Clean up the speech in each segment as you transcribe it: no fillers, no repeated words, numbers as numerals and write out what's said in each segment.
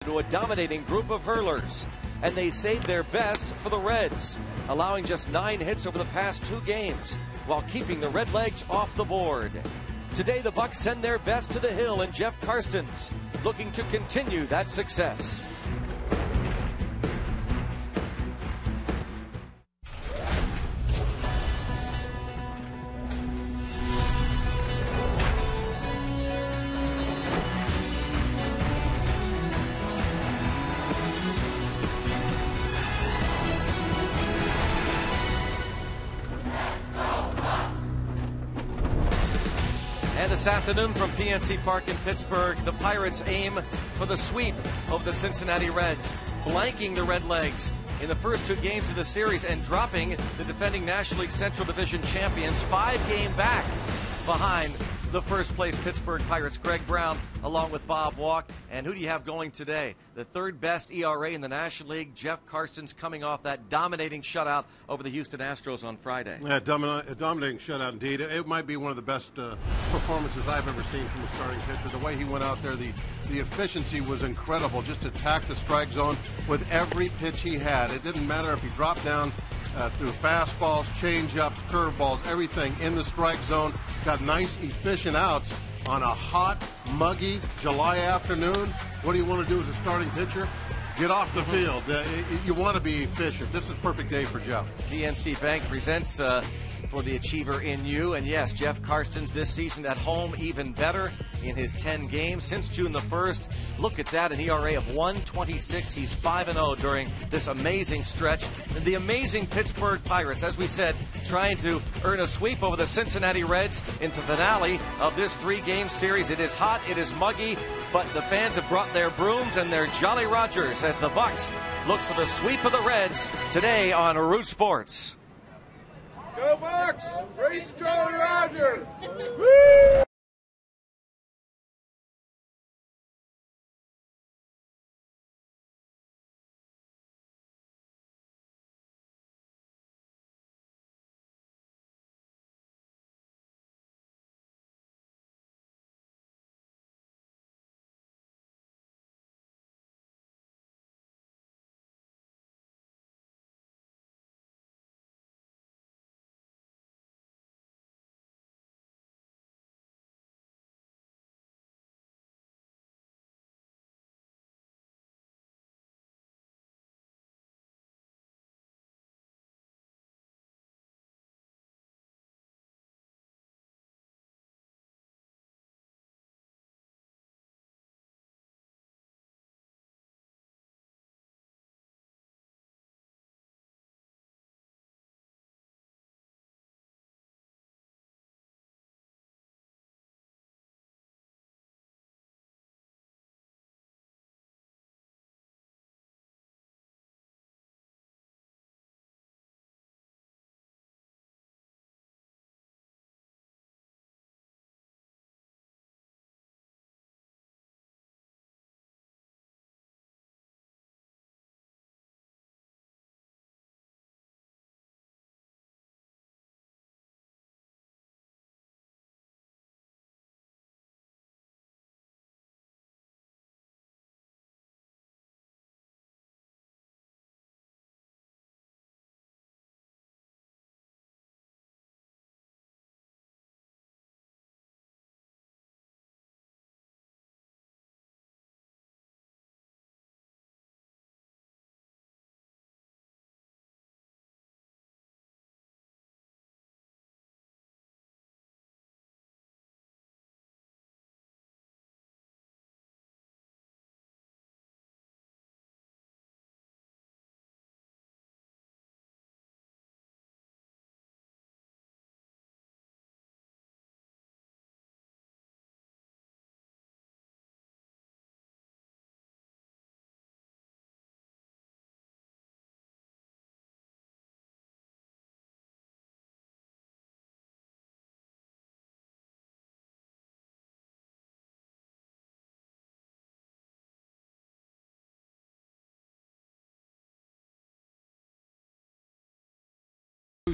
to a dominating group of hurlers. And they saved their best for the Reds, allowing just 9 hits over the past 2 games, while keeping the Redlegs off the board. Today, the Bucks send their best to the hill and Jeff Karstens, looking to continue that success. And this afternoon from PNC Park in Pittsburgh, the Pirates aim for the sweep of the Cincinnati Reds, blanking the Redlegs in the first 2 games of the series and dropping the defending National League Central Division champions 5 games back behind the first place Pittsburgh Pirates. Greg Brown along with Bob Walk. And who do you have going today? The 3rd best ERA in the National League, Jeff Karstens, coming off that dominating shutout over the Houston Astros on Friday. Yeah, dominating shutout indeed. It might be one of the best performances I've ever seen from a starting pitcher. The way he went out there, the efficiency was incredible. Just attacked the strike zone with every pitch he had. It didn't matter if he dropped down through fastballs, changeups, curveballs, everything in the strike zone. Got nice, efficient outs on a hot, muggy July afternoon. What do you want to do as a starting pitcher? Get off the field. You want to be efficient. This is a perfect day for Jeff. PNC Bank presents for the achiever in you. And yes, Jeff Karstens this season at home even better in his 10 games since June the 1st. Look at that, an ERA of 1.26. He's 5-0 during this amazing stretch. And the amazing Pittsburgh Pirates, as we said, trying to earn a sweep over the Cincinnati Reds in the finale of this 3-game series. It is hot, it is muggy, but the fans have brought their brooms and their Jolly Rogers as the Bucks look for the sweep of the Reds today on Root Sports. Go Bucks! Race Jolly Rogers! Woo!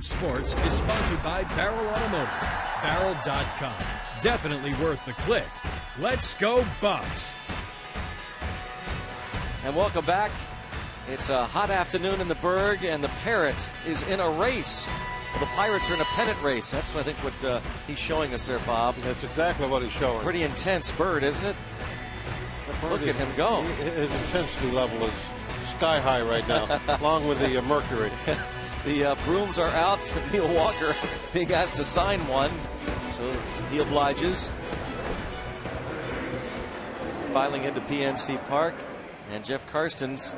Sports is sponsored by Barrel Automotive. Barrel.com. Definitely worth the click. Let's go Bucks! And welcome back. It's a hot afternoon in the Berg, and the Parrot is in a race. Well, the Pirates are in a pennant race. That's, I think, what he's showing us there, Bob. That's exactly what he's showing. Pretty intense bird, isn't it? Look at him go. His intensity level is sky high right now, along with the mercury. The brooms are out. Neil Walker being asked to sign one, so he obliges. Filing into PNC Park. And Jeff Karstens,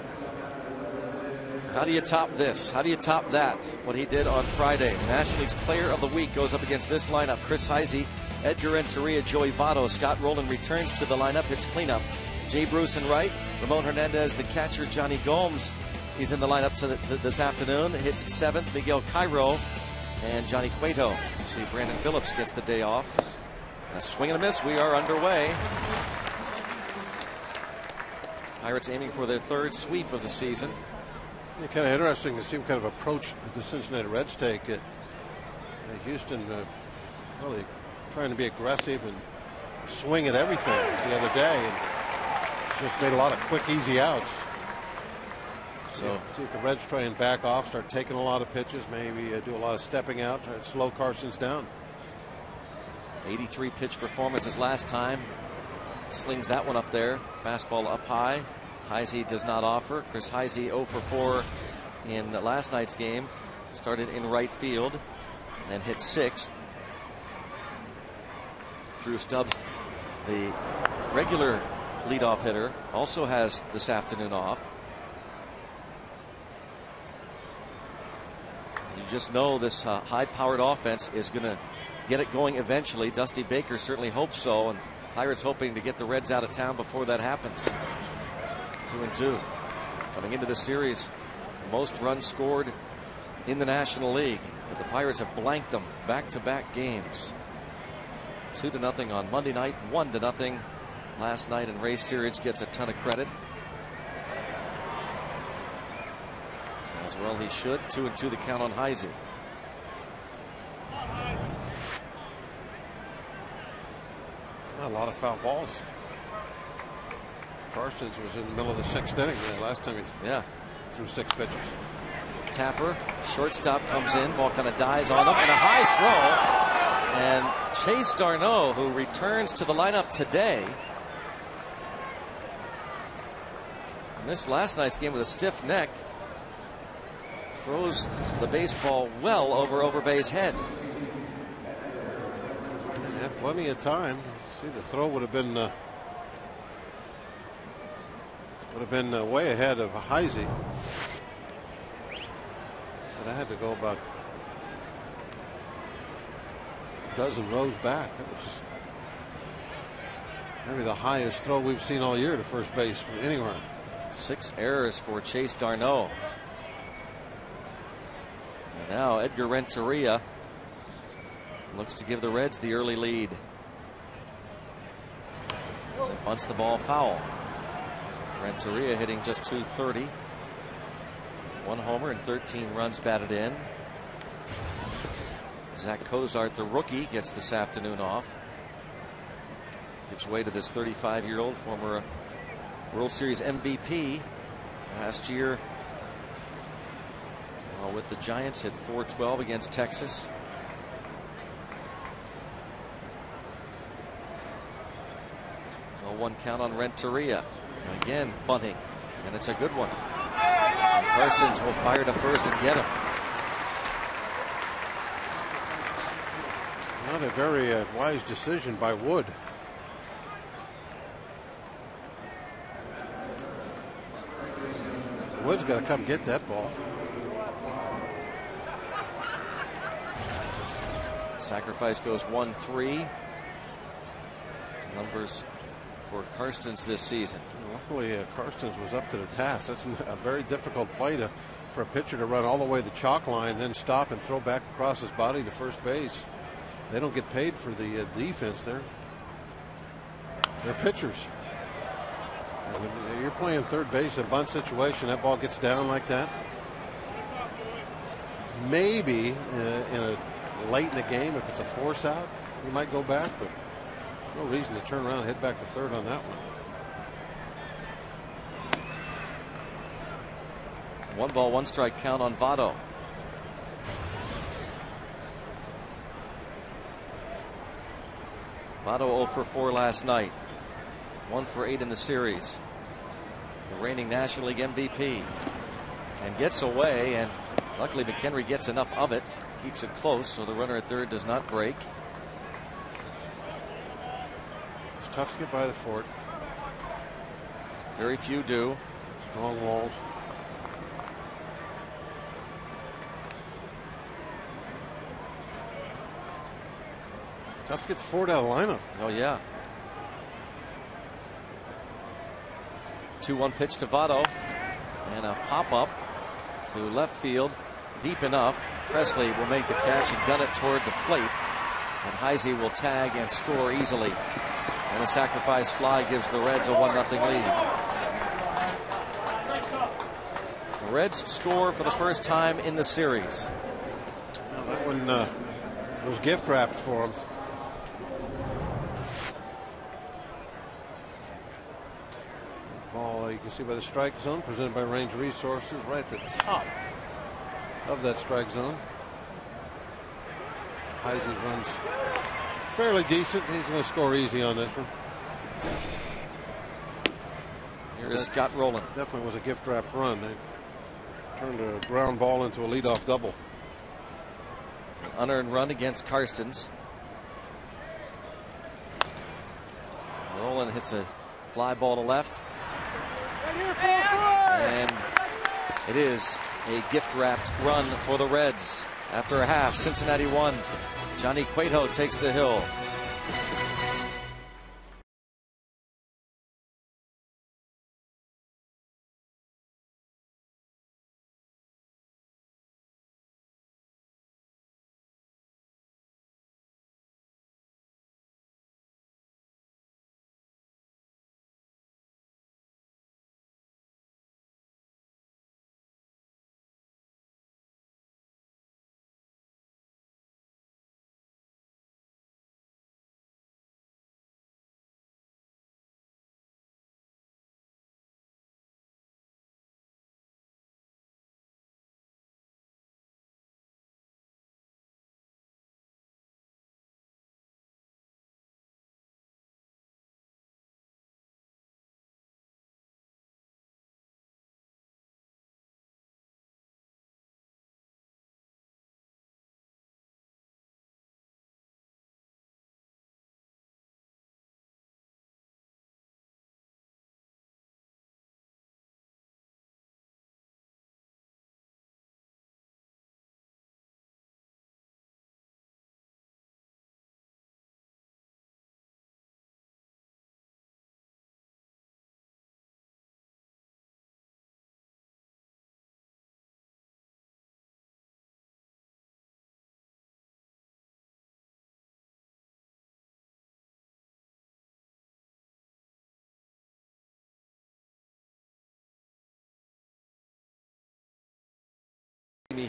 how do you top this? How do you top that? What he did on Friday. National League's Player of the Week goes up against this lineup. Chris Heisey, Edgar Renteria, Joey Votto. Scott Rowland returns to the lineup, hits cleanup. Jay Bruce in right. Ramon Hernandez, the catcher. Johnny Gomes, he's in the lineup this afternoon. Hits 7th. Miguel Cairo and Johnny Cueto. See, Brandon Phillips gets the day off. A swing and a miss. We are underway. Pirates aiming for their 3rd sweep of the season. It's kind of interesting to see what kind of approach the Cincinnati Reds take. Houston really trying to be aggressive and swing at everything the other day, and just made a lot of quick, easy outs. So see if the Reds try and back off, start taking a lot of pitches, maybe do a lot of stepping out, try to slow Karstens down. 83 pitch performance his last time. Slings that one up there. Fastball up high. Heisey does not offer. Chris Heisey 0 for 4 in last night's game. Started in right field and hit 6th. Drew Stubbs, the regular leadoff hitter, also has this afternoon off. You just know this high-powered offense is going to get it going eventually. Dusty Baker certainly hopes so, and Pirates hoping to get the Reds out of town before that happens. 2-2. Coming into this series, most runs scored in the National League. But the Pirates have blanked them back-to-back games. 2-0 on Monday night, 1-0 last night, and Ray Searage gets a ton of credit. As well he should. 2-2 the count on Heisey. A lot of foul balls. Karstens was in the middle of the 6th inning last time he threw 6 pitches. Tapper, shortstop, comes in. Ball kind of dies on him, and a high throw. And Chase Darno, who returns to the lineup today, missed last night's game with a stiff neck, throws the baseball well over base head. He had plenty of time. See, the throw would have been way ahead of Heisey. But I had to go about a dozen rows back. It was maybe the highest throw we've seen all year to first base from anywhere. 6 errors for Chase Darno. And now Edgar Renteria looks to give the Reds the early lead. And bunts the ball foul. Renteria hitting just .230. 1 homer and 13 runs batted in. Zach Cozart, the rookie, gets this afternoon off. Gives way to this 35-year-old former World Series MVP. Last year, with the Giants, hit .412 against Texas. A 1 count on Renteria. Again, bunting, and it's a good one. And Karstens will fire to first and get him. Not a very wise decision by Wood. Wood's got to come get that ball. Sacrifice goes 1-3. Numbers for Karstens this season. Luckily, Karstens was up to the task. That's a very difficult play for a pitcher to run all the way to the chalk line, then stop and throw back across his body to first base. They don't get paid for the defense. They're pitchers. And when you're playing third base in a bunt situation, that ball gets down like that. Maybe late in the game, if it's a force out, you might go back, but no reason to turn around and head back to third on that one. 1 ball, 1 strike count on VOTTO. VOTTO 0 for 4 last night. 1 for 8 in the series. The reigning National League MVP. And gets away, and luckily McHenry gets enough of it. Keeps it close so the runner at third does not break. It's tough to get by the fort. Very few do. Strong walls. Tough to get the fort out of the lineup. Oh, yeah. 2-1 pitch to VOTTO. And a pop-up to left field. Deep enough. Presley will make the catch and gun it toward the plate. And Heisey will tag and score easily. And the sacrifice fly gives the Reds a 1-0 lead. The Reds score for the first time in the series. Well, that one was gift wrapped for them. Ball, you can see by the strike zone, presented by Range Resources, right at the top of that strike zone. Heisey runs fairly decent. He's going to score easy on this one. Here is Scott Rowland. Definitely was a gift wrapped run. They turned a ground ball into a leadoff double. An unearned run against Karstens. Rowland hits a fly ball to left. And it is a gift-wrapped run for the Reds. After a half, Cincinnati 1. Johnny Cueto takes the hill.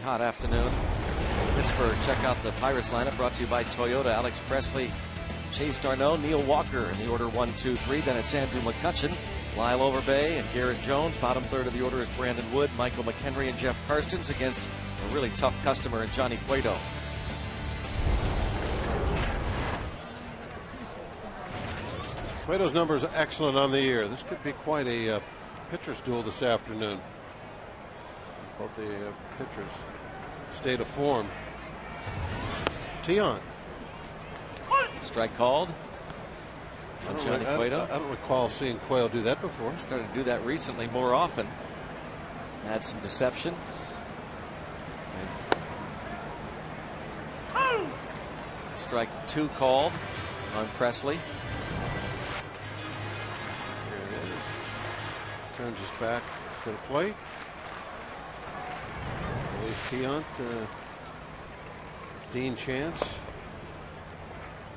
Hot afternoon. Pittsburgh, check out the Pirates lineup brought to you by Toyota. Alex Presley, Chase Darno, Neil Walker in the order 1, 2, 3. Then it's Andrew McCutchen, Lyle Overbay, and Garrett Jones. Bottom third of the order is Brandon Wood, Michael McHenry, and Jeff Karstens against a really tough customer in Johnny Cueto. Cueto's numbers are excellent on the year. This could be quite a pitcher's duel this afternoon. Both the pitchers state of form. Tion. Strike called on Johnny Cueto. I don't recall seeing Cueto do that before. Started to do that recently more often. Had some deception. Strike 2 called on Presley. Here it is. Turns his back to the plate. Tion to Dean Chance.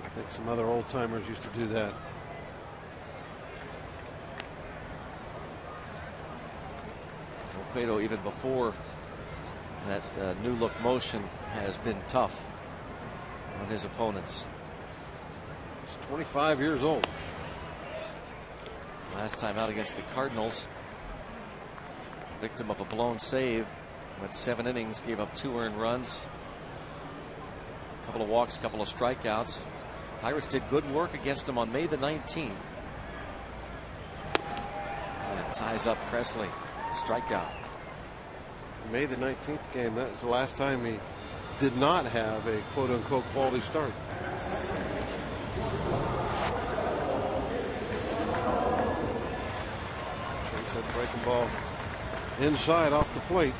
I think some other old timers used to do that. Cueto, even before that new look motion, has been tough on his opponents. He's 25 years old. Last time out against the Cardinals, Victim of a blown save. Went 7 innings, gave up 2 earned runs. A couple of walks, a couple of strikeouts. Pirates did good work against him on May the 19th. And it ties up Presley. Strikeout. May the 19th game, that was the last time he did not have a quote-unquote quality start. Chase that breaking ball inside off the plate.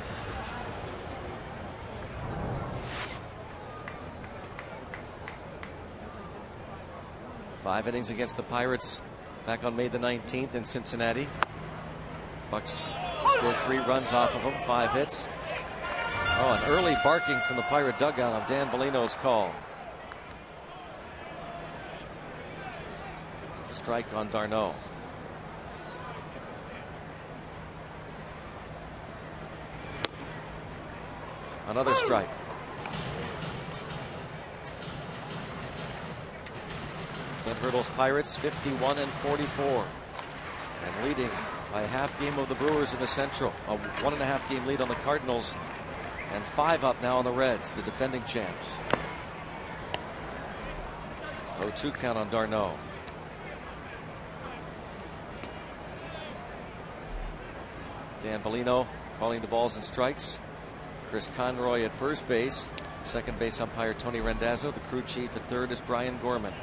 Five innings against the Pirates back on May the 19th in Cincinnati. Bucks scored 3 runs off of them, 5 hits. Oh, an early barking from the Pirate dugout on Dan Bellino's call. Strike on d'Arnaud. Another strike. Clint Hurdle's Pirates 51-44 and leading by a half game of the Brewers in the Central. A 1.5 game lead on the Cardinals and 5 up now on the Reds, the defending champs. 0-2 count on d'Arnaud. Dan Bellino calling the balls and strikes. Chris Conroy at first base. Second base umpire Tony Rendazzo. The crew chief at third is Brian Gorman.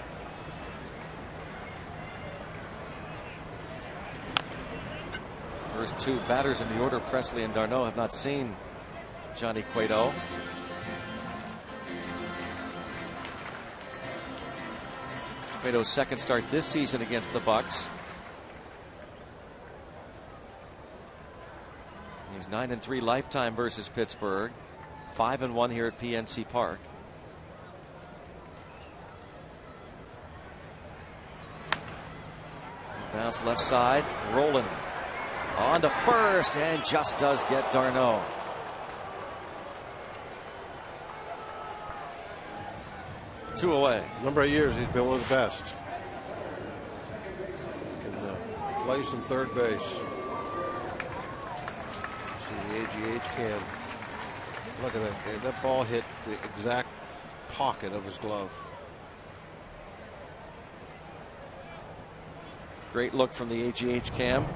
First 2 batters in the order, Presley and d'Arnaud, have not seen Johnny Cueto. Cueto's second start this season against the Bucks. He's 9-3 lifetime versus Pittsburgh, 5-1 here at PNC Park. Bounce left side, Roland on to first, and just does get d'Arnaud. Two away. Number of years he's been one of the best. Can play some third base. See the AGH cam. Look at that. That ball hit the exact pocket of his glove. Great look from the AGH cam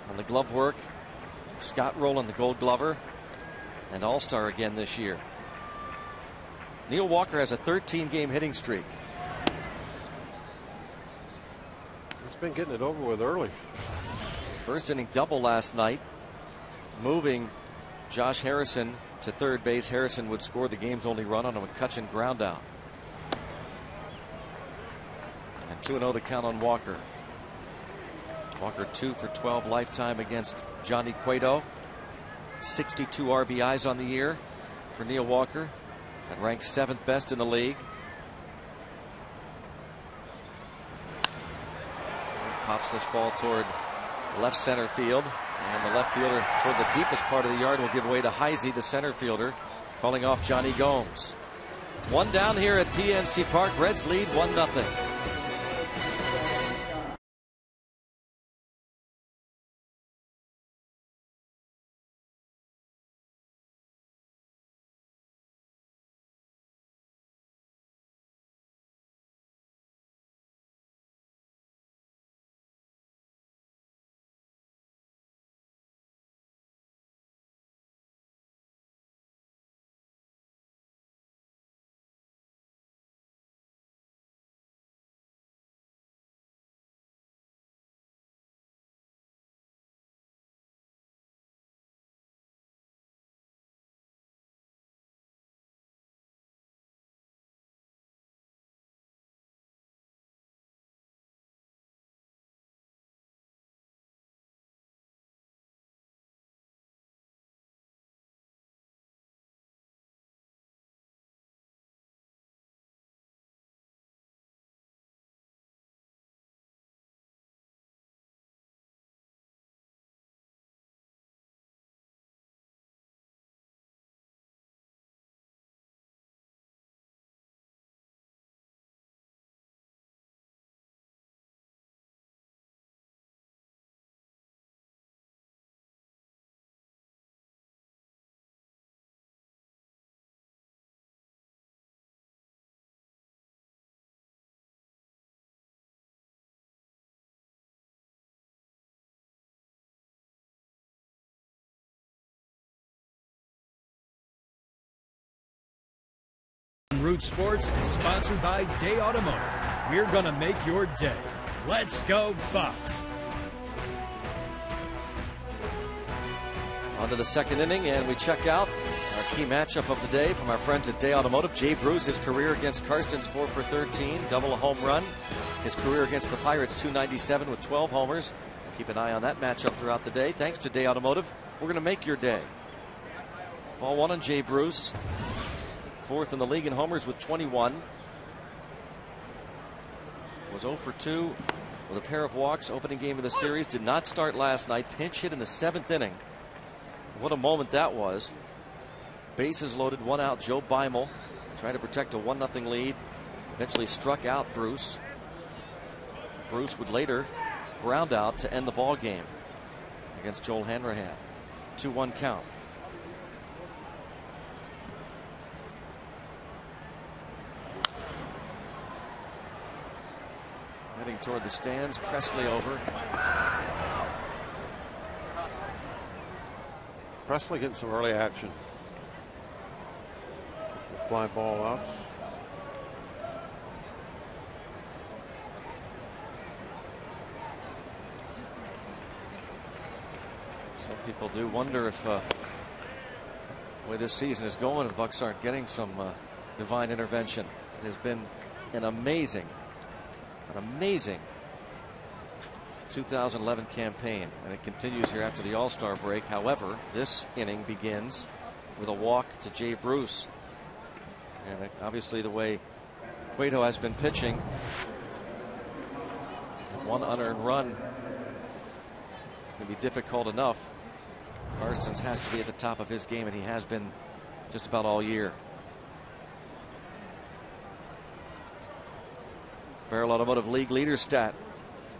on the glove work. Scott Rowland, the Gold Glover, and All-Star again this year. Neil Walker has a 13-game hitting streak. He's been getting it over with early. First inning double last night, moving Josh Harrison to third base. Harrison would score the game's only run on a McCutcheon ground out. And 2-0 the count on Walker. Walker 2 for 12 lifetime against Johnny Cueto. 62 RBIs on the year for Neil Walker, and ranks 7th best in the league. Pops this ball toward left center field, and the left fielder toward the deepest part of the yard will give way to Heisey, the center fielder, calling off Johnny Gomes. 1 down here at PNC Park. Reds lead 1-0. Root Sports is sponsored by Day Automotive. We're going to make your day. Let's go, Bucks. On to the second inning, and we check out our key matchup of the day from our friends at Day Automotive. Jay Bruce, his career against Karstens, 4 for 13, double a home run. His career against the Pirates, 297 with 12 homers. We'll keep an eye on that matchup throughout the day. Thanks to Day Automotive, we're going to make your day. Ball one on Jay Bruce, fourth in the league in homers with 21. Was 0 for 2 with a pair of walks. Opening game of the series. Did not start last night. Pinch hit in the 7th inning. What a moment that was. Bases loaded, 1 out. Joe Beimel trying to protect a 1-0 lead. Eventually struck out Bruce. Bruce would later ground out to end the ball game against Joel Hanrahan. 2-1 count. Heading toward the stands. Presley over. Presley getting some early action. The fly ball out. Some people do wonder if the way this season is going, the Bucks aren't getting some divine intervention. It has been an amazing 2011 campaign, and it continues here after the All-Star break. However, this inning begins with a walk to Jay Bruce, and obviously the way Cueto has been pitching, one unearned run can be difficult enough. Karstens has to be at the top of his game, and he has been just about all year. Barrel Automotive League leader stat.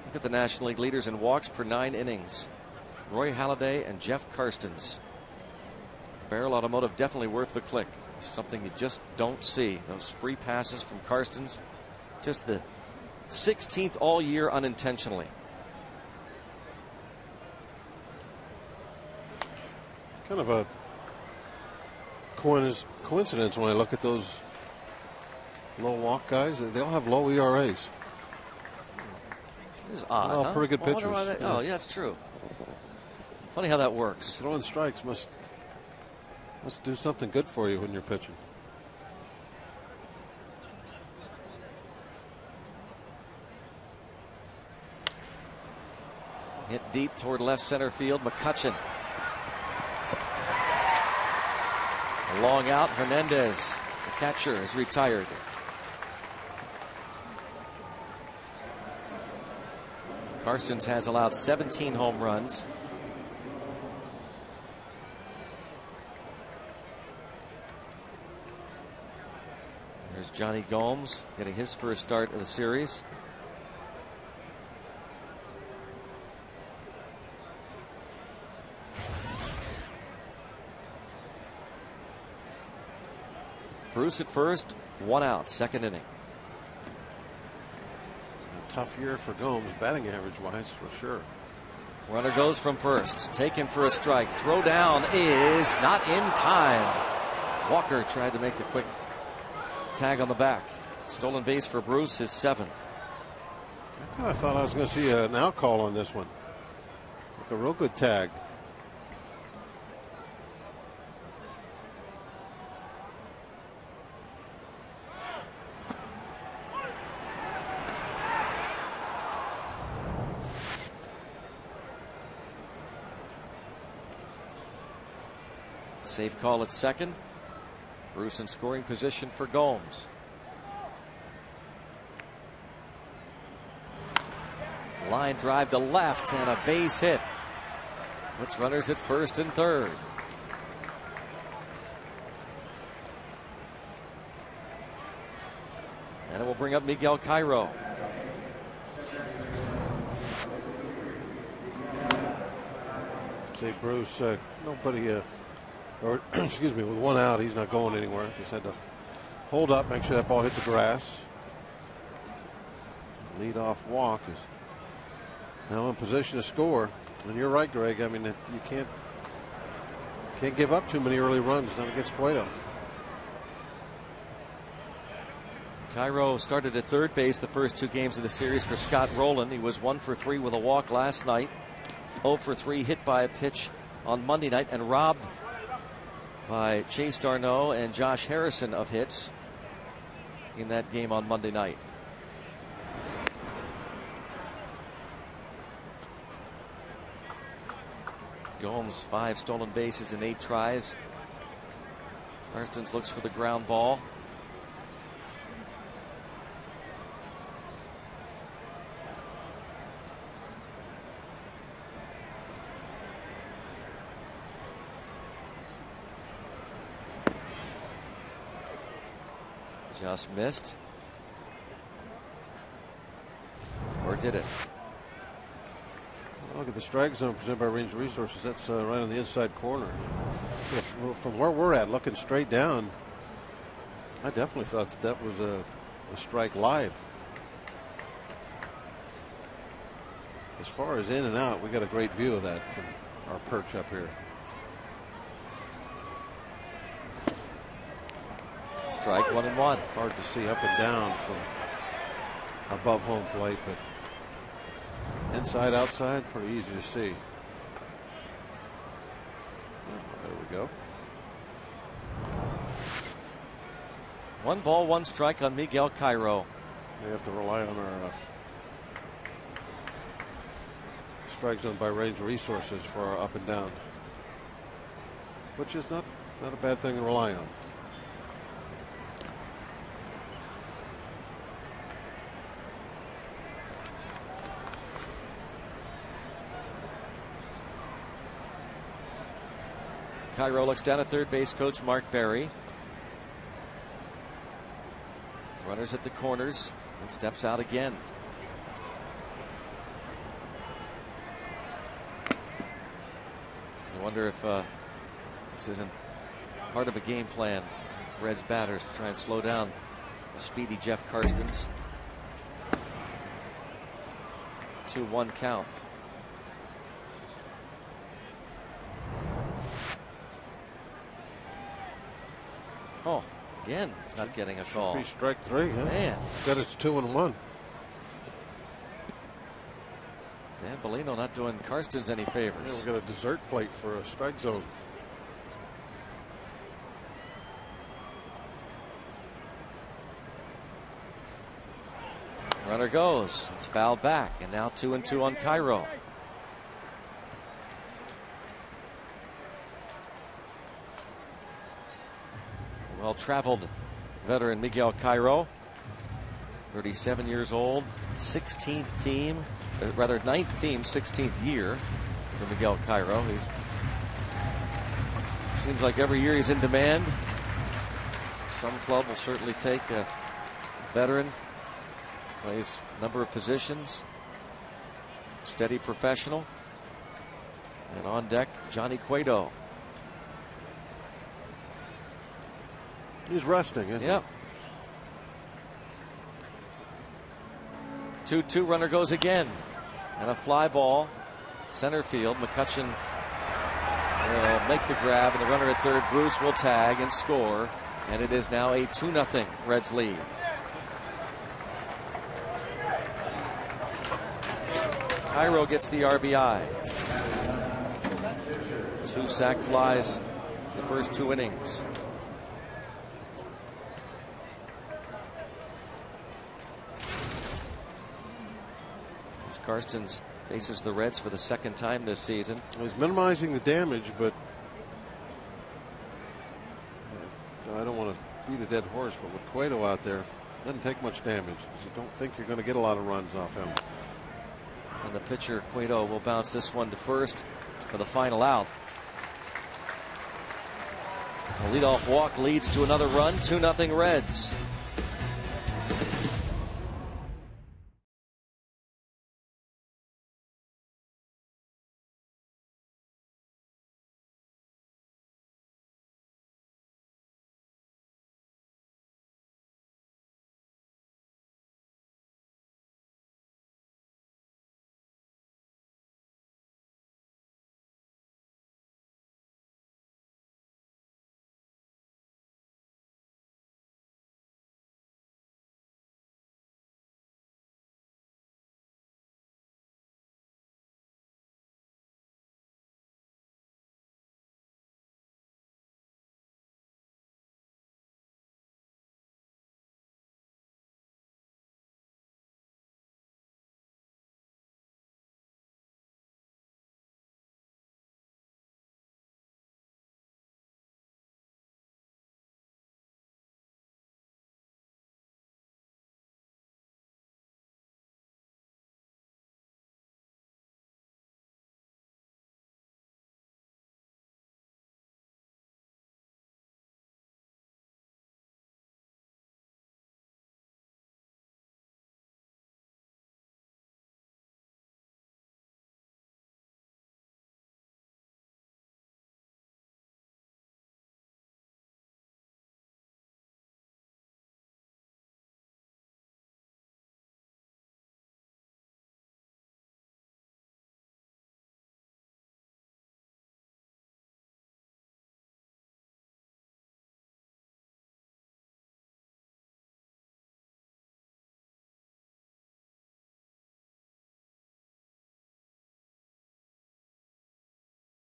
Look at the National League leaders in walks per 9 innings. Roy Halladay and Jeff Karstens. Barrel Automotive definitely worth the click. Something you just don't see. Those free passes from Karstens. Just the 16th all year unintentionally. Kind of a coincidence when I look at those low walk guys. They all have low ERAs. It is odd. Oh, huh? pretty good pitchers. Oh, yeah, it's true. Funny how that works. Throwing strikes must do something good for you when you're pitching. Hit deep toward left center field. McCutchen. A long out. Hernandez, the catcher, is retired. Karstens has allowed 17 home runs. There's Johnny Gomes getting his first start of the series. Bruce at first, 1 out, 2nd inning. Tough year for Gomes, batting average wise, for sure. Runner goes from first, taken for a strike. Throw down is not in time. Walker tried to make the quick tag on the back. Stolen base for Bruce, his 7th. I kind of thought I was going to see an out call on this one. Like a real good tag. Safe call at second. Bruce in scoring position for Gomes. Line drive to left and a base hit. Puts runners at first and third. And it will bring up Miguel Cairo. Say Bruce, nobody, or excuse me, with 1 out, he's not going anywhere. Just had to hold up, make sure that ball hit the grass. Lead off walk is now in position to score. And you're right, Greg. I mean, you can't give up too many early runs, not against Cueto. Cairo started at third base the first 2 games of the series for Scott Rowland. He was 1 for 3 with a walk last night. 0 for 3 hit by a pitch on Monday night and robbed by Chase Darno and Josh Harrison of hits in that game on Monday night. Gomes 5 stolen bases in 8 tries. Karstens looks for the ground ball. Just missed. Or did it? Look at the strike zone presented by Range Resources. That's right on the inside corner. From where we're at, looking straight down, I definitely thought that was a strike live. As far as in and out, we got a great view of that from our perch up here. Strike 1-1. Hard to see up and down from above home plate, but inside, outside, pretty easy to see. There we go. 1 ball, 1 strike on Miguel Cairo. We have to rely on our strike zone by Range Resources for our up and down, which is not a bad thing to rely on. Cairo looks down at third base coach Mark Berry. Runners at the corners and steps out again. I wonder if this isn't part of a game plan. Reds batters to try and slow down the speedy Jeff Karstens. 2-1 count. Oh, again, not getting a call. Should be strike 3. Huh? Man. Instead it's 2-1. Dan Bellino not doing Karstens any favors. Yeah, we got a dessert plate for a strike zone. Runner goes. It's fouled back, and now 2-2 on Cairo. Well-traveled veteran Miguel Cairo, 37 years old, 16th team, rather 9th team, 16th year for Miguel Cairo. He seems like every year he's in demand. Some club will certainly take a veteran, plays a number of positions, steady professional. And on deck, Johnny Cueto. He's resting, isn't he? Yep. 2-2 runner goes again. And a fly ball. Center field. McCutcheon will make the grab. And the runner at third, Bruce, will tag and score. And it is now a 2-0 Reds lead. Cairo gets the RBI. 2 sac flies the first 2 innings. Karstens faces the Reds for the 2nd time this season. He's minimizing the damage, but I don't want to beat a dead horse, but with Cueto out there, doesn't take much damage because you don't think you're going to get a lot of runs off him. And the pitcher, Cueto, will bounce this one to first for the final out. A leadoff walk leads to another run, 2-0 Reds.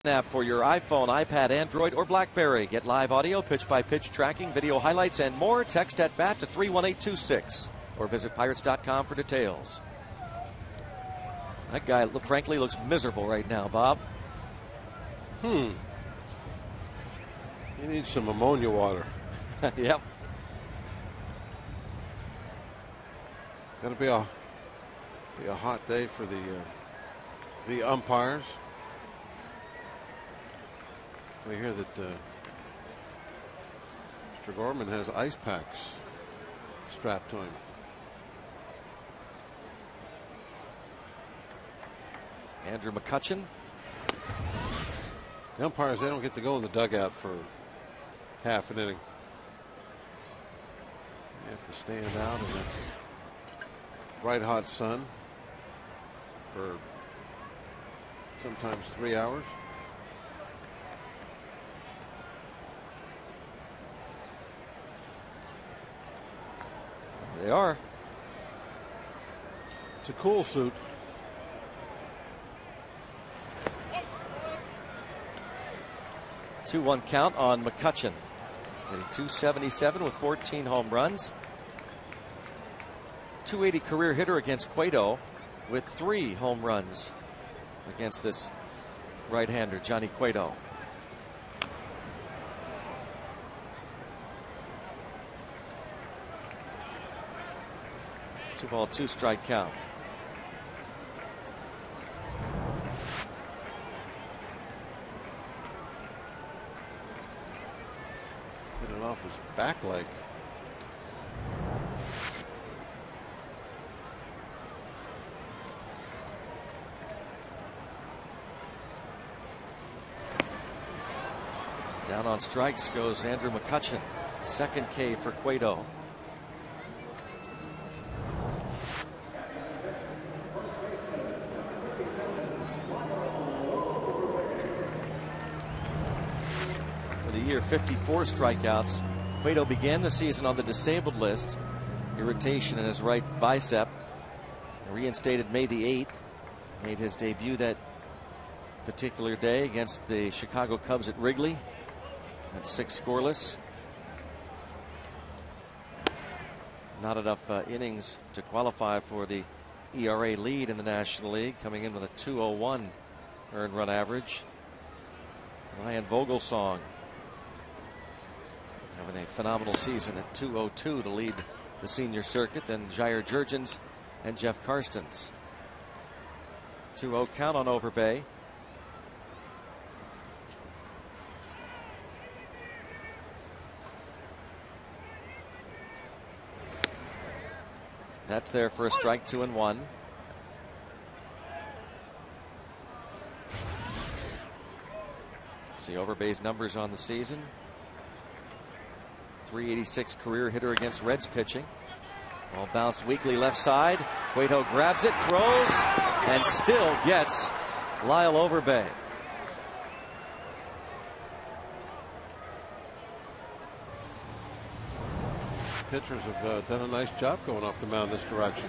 App for your iPhone, iPad, Android, or BlackBerry. Get live audio, pitch-by-pitch tracking, video highlights, and more. Text at BAT to 31826 or visit Pirates.com for details. That guy, frankly, looks miserable right now, Bob. He needs some ammonia water. Yep. Going to be a hot day for the umpires. We hear that Mr. Gorman has ice packs strapped to him. Andrew McCutchen. The umpires, they don't get to go in the dugout for half an inning. You have to stand out in the bright hot sun for sometimes 3 hours. They are. It's a cool suit. Two-one count on McCutchen. Hitting .277 with 14 home runs. .280 career hitter against Cueto with 3 home runs against this right-hander, Johnny Cueto. Two-ball, two-strike count. Hit it off his back leg. Down on strikes goes Andrew McCutchen. Second K for Cueto. For the year, 54 strikeouts. Cueto began the season on the disabled list. Irritation in his right bicep. Reinstated May the 8th. Made his debut that particular day against the Chicago Cubs at Wrigley. At 6 scoreless. Not enough innings to qualify for the ERA lead in the National League, coming in with a .201 earned run average. Ryan Vogelsong having a phenomenal season at .202 to lead the senior circuit. Then Jair Jurgens and Jeff Karstens. 2-0 count on Overbay. That's there for a strike, 2-1. See Overbay's numbers on the season. .386 career hitter against Reds pitching. Ball bounced weakly left side. Cueto grabs it, throws, and still gets Lyle Overbay. Pitchers have done a nice job going off the mound this direction.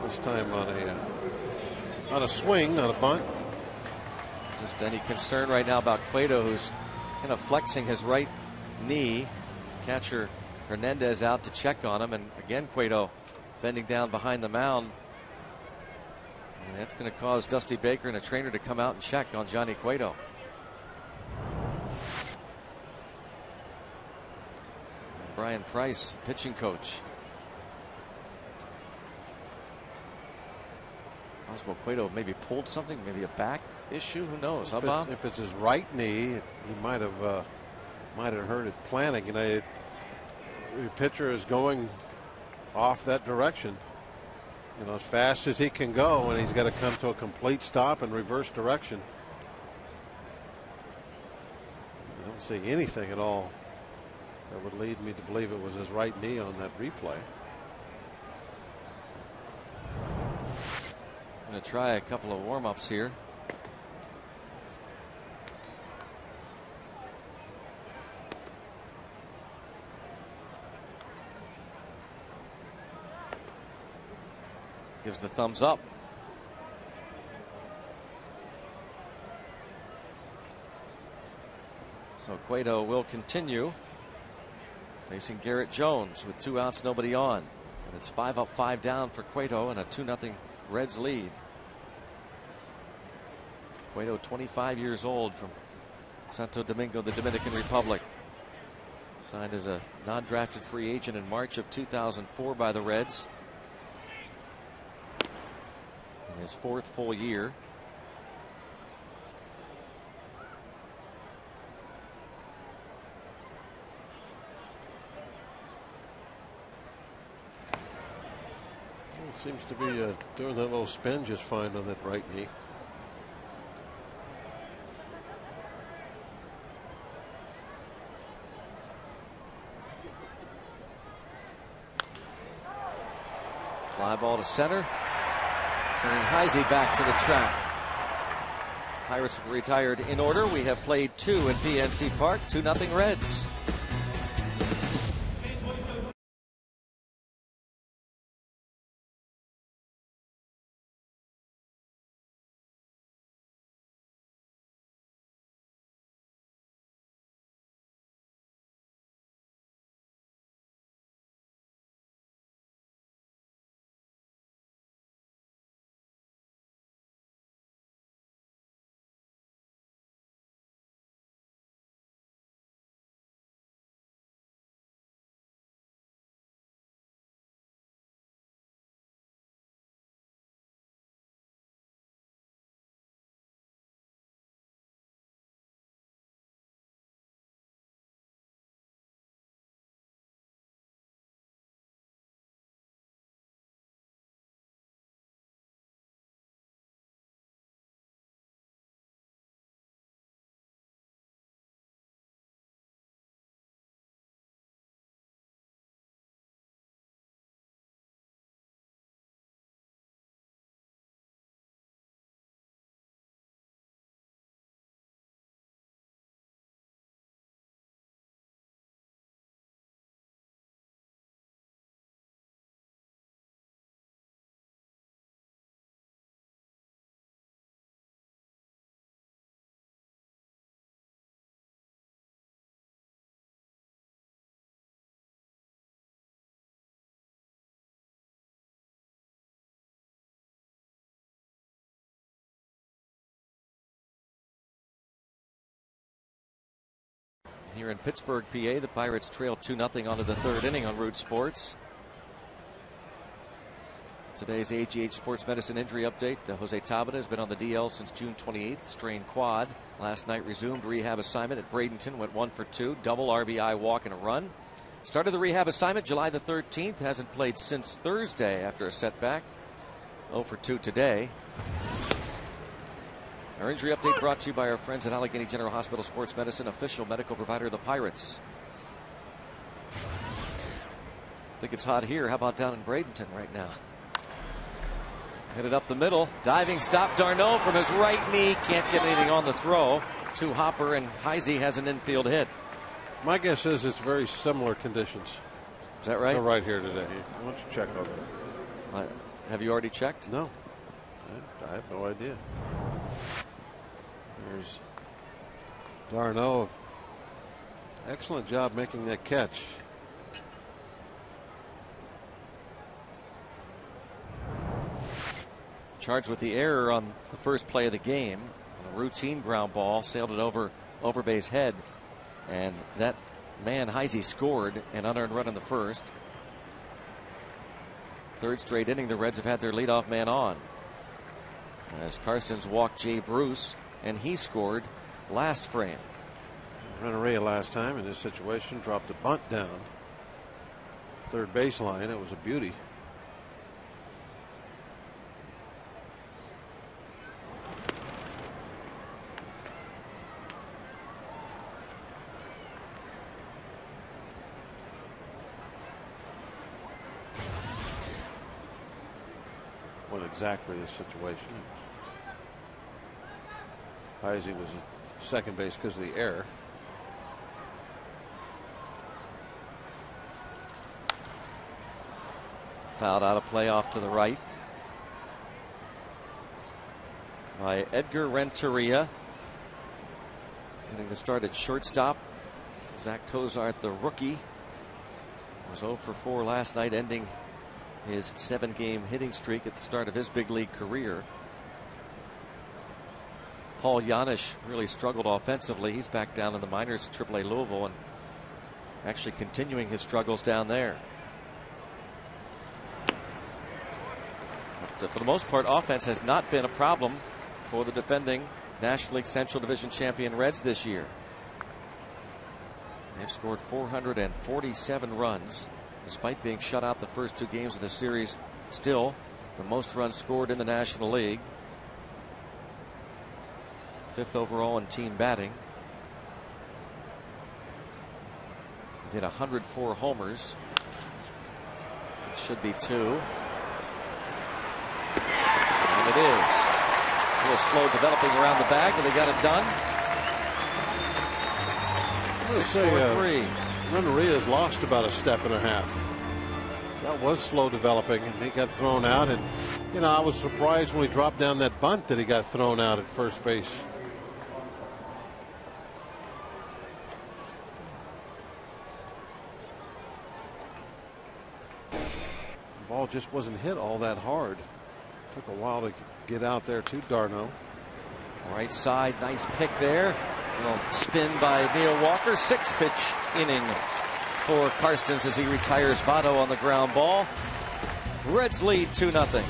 This time on a swing, not a bunt. Just any concern right now about Cueto, who's kind of flexing his right knee. Catcher Hernandez out to check on him, and again Cueto bending down behind the mound. And that's going to cause Dusty Baker and a trainer to come out and check on Johnny Cueto. Brian Price, pitching coach. Possible Cueto maybe pulled something, maybe a back issue. Who knows? Huh, Bob? If it's his right knee, he might have hurt it planting. You know, the pitcher is going off that direction, you know, as fast as he can go, and he's got to come to a complete stop in reverse direction. I don't see anything at all that would lead me to believe it was his right knee on that replay. I'm going to try a couple of warm-ups here. Gives the thumbs up. So Cueto will continue facing Garrett Jones with 2 outs, nobody on. And it's 5 up, 5 down for Cueto and a 2-0 Reds lead. Cueto, 25 years old, from Santo Domingo, the Dominican Republic. Signed as a non-drafted free agent in March of 2004 by the Reds. In his 4th full year. It seems to be doing that little spin just fine on that right knee. Fly ball to center, sending Heisey back to the track. Pirates retired in order. We have played 2 in PNC Park. 2-0 Reds. Here in Pittsburgh, PA, the Pirates trail 2-0 onto the 3rd inning on Root Sports. Today's AGH Sports Medicine injury update. Jose Tabata has been on the DL since June 28th, strained quad. Last night resumed rehab assignment at Bradenton, went 1 for 2, double RBI, walk and a run. Started the rehab assignment July the 13th, hasn't played since Thursday after a setback. 0 for 2 today. Our injury update brought to you by our friends at Allegheny General Hospital Sports Medicine, official medical provider of the Pirates. I think it's hot here. How about down in Bradenton right now? Hit it up the middle. Diving stop. D'Arnaud from his right knee. Can't get anything on the throw. To Hopper, and Heisey has an infield hit. My guess is it's very similar conditions. Is that right? They're right here today. Why don't you check on that? Have you already checked? No. I have no idea. There's D'Arnaud. Excellent job making that catch. Charged with the error on the first play of the game. A routine ground ball, sailed it over base head. And that man, Heisey, scored an unearned run in the first. 3rd straight inning, the Reds have had their leadoff man on. As Karstens walked Jay Bruce, and he scored last frame. Renneria last time in this situation dropped a bunt down. 3rd baseline. It was a beauty. What exactly the situation is. Heisey was at second base because of the error. Fouled out of play off to the right by Edgar Renteria. Getting the start at shortstop. Zach Cozart, the rookie, was 0 for 4 last night, ending his 7-game hitting streak at the start of his big league career. Paul Janisch really struggled offensively. He's back down in the minors at AAA Louisville and actually continuing his struggles down there. But for the most part, offense has not been a problem for the defending National League Central Division champion Reds this year. They've scored 447 runs despite being shut out the first 2 games of the series. Still the most runs scored in the National League. 5th overall in team batting. Hit 104 homers. It should be 2. And it is. A little slow developing around the bag, but they got it done. 6-4-3. Renteria's lost about a step and a half. That was slow developing, and he got thrown out. And you know, I was surprised when he dropped down that bunt that he got thrown out at first base. The ball just wasn't hit all that hard. Took a while to get out there to Darno. Right side, nice pick there. A little spin by Neil Walker. 6-pitch inning for Karstens as he retires VOTTO on the ground ball. Reds lead 2-0.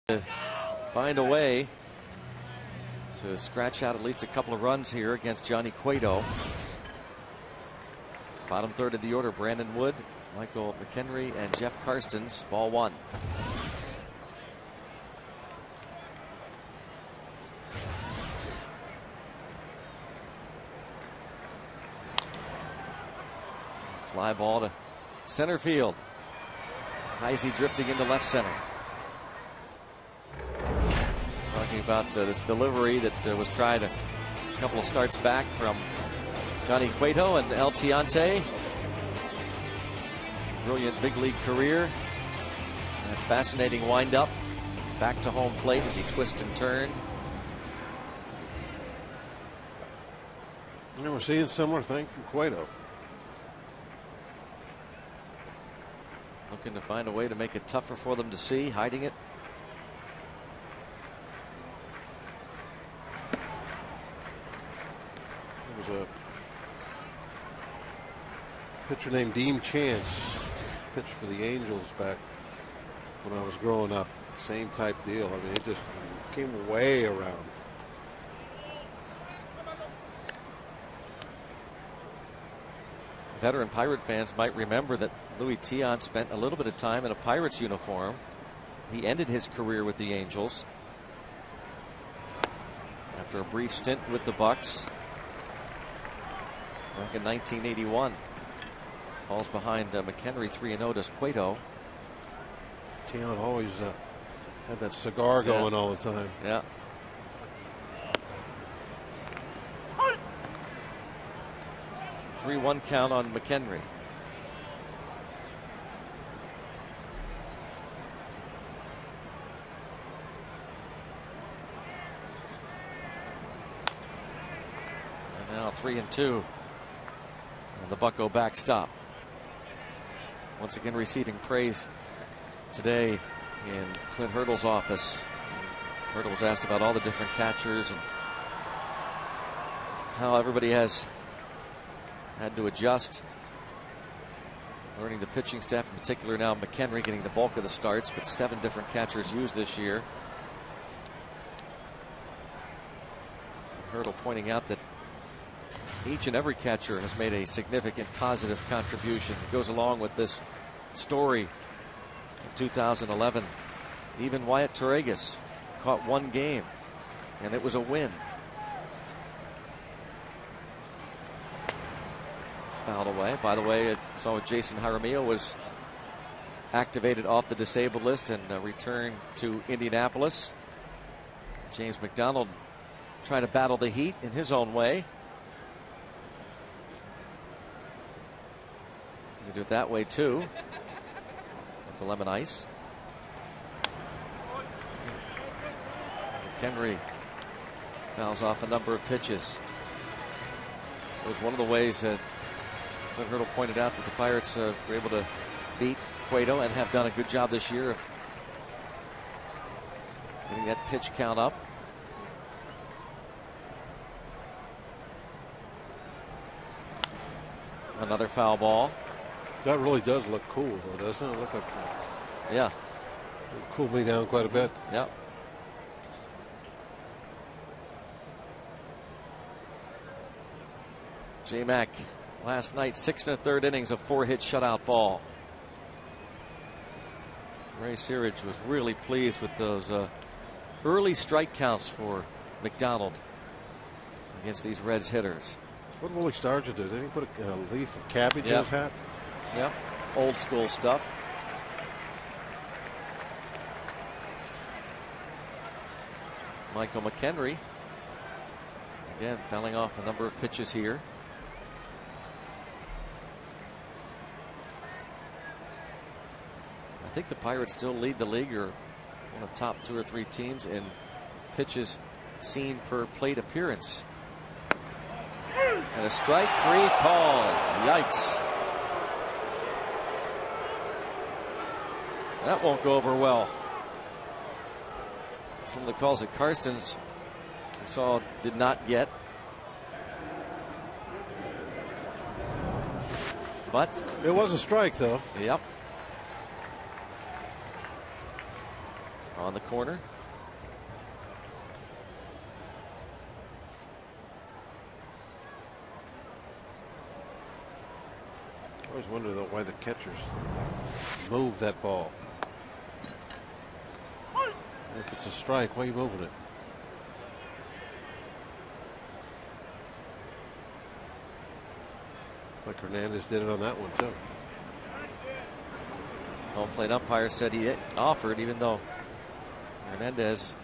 To find a way to scratch out at least a couple of runs here against Johnny Cueto. Bottom third of the order, Brandon Wood, Michael McHenry, and Jeff Karstens. Ball 1. Fly ball to center field. Heisey drifting into left center. Talking about this delivery that was tried a couple of starts back from Johnny Cueto and El Tiante. Brilliant big league career. A fascinating windup. Back to home plate as he twists and turns. And we're seeing a similar thing from Cueto. Looking to find a way to make it tougher for them to see, hiding it. There was a pitcher named Dean Chance, pitched for the Angels back when I was growing up. Same type deal. I mean, it just came way around. veteran Pirate fans might remember that Louis Tion spent a little bit of time in a Pirates uniform. He ended his career with the Angels after a brief stint with the Bucks back in 1981. Falls behind McHenry 3-0 to Cueto. Tion always had that cigar going all the time. Yeah. A 3-1 count on McHenry. And now 3-2. And the Bucko backstop. Once again receiving praise today in Clint Hurdle's office. Hurdle was asked about all the different catchers and how everybody has had to adjust. Learning the pitching staff, in particular now McHenry getting the bulk of the starts, but 7 different catchers used this year. Hurdle pointing out that each and every catcher has made a significant positive contribution. It goes along with this story of 2011. Even Wyatt Torregas caught 1 game, and it was a win. It's fouled away. By the way, I saw Jason Jaramillo was activated off the disabled list and returned to Indianapolis. James McDonald trying to battle the heat in his own way. You do it that way too, with the lemon ice. McHenry fouls off a number of pitches. It was one of the ways that Clint Hurdle pointed out that the Pirates were able to beat Cueto and have done a good job this year of getting that pitch count up. Another foul ball. That really does look cool, though, doesn't it? Look like yeah, it cooled me down quite a bit. Yeah. J-Mac last night, 6 1/3 innings of 4-hit shutout ball. Ray Searage was really pleased with those early strike counts for McDonald against these Reds hitters. What Willie Stargell do? Did he put a leaf of cabbage in his hat? Yep, old school stuff. Michael McHenry again fouling off a number of pitches here. I think the Pirates still lead the league, or one of the top 2 or 3 teams in pitches seen per plate appearance. And a strike 3 call. Yikes. That won't go over well. Some of the calls that Karstens saw did not get. But it was a strike, though. Yep. On the corner. I always wonder, though, why the catchers move that ball. If it's a strike, why are you moving it? Like Hernandez did it on that one, too. Home plate umpire said he offered, even though Hernandez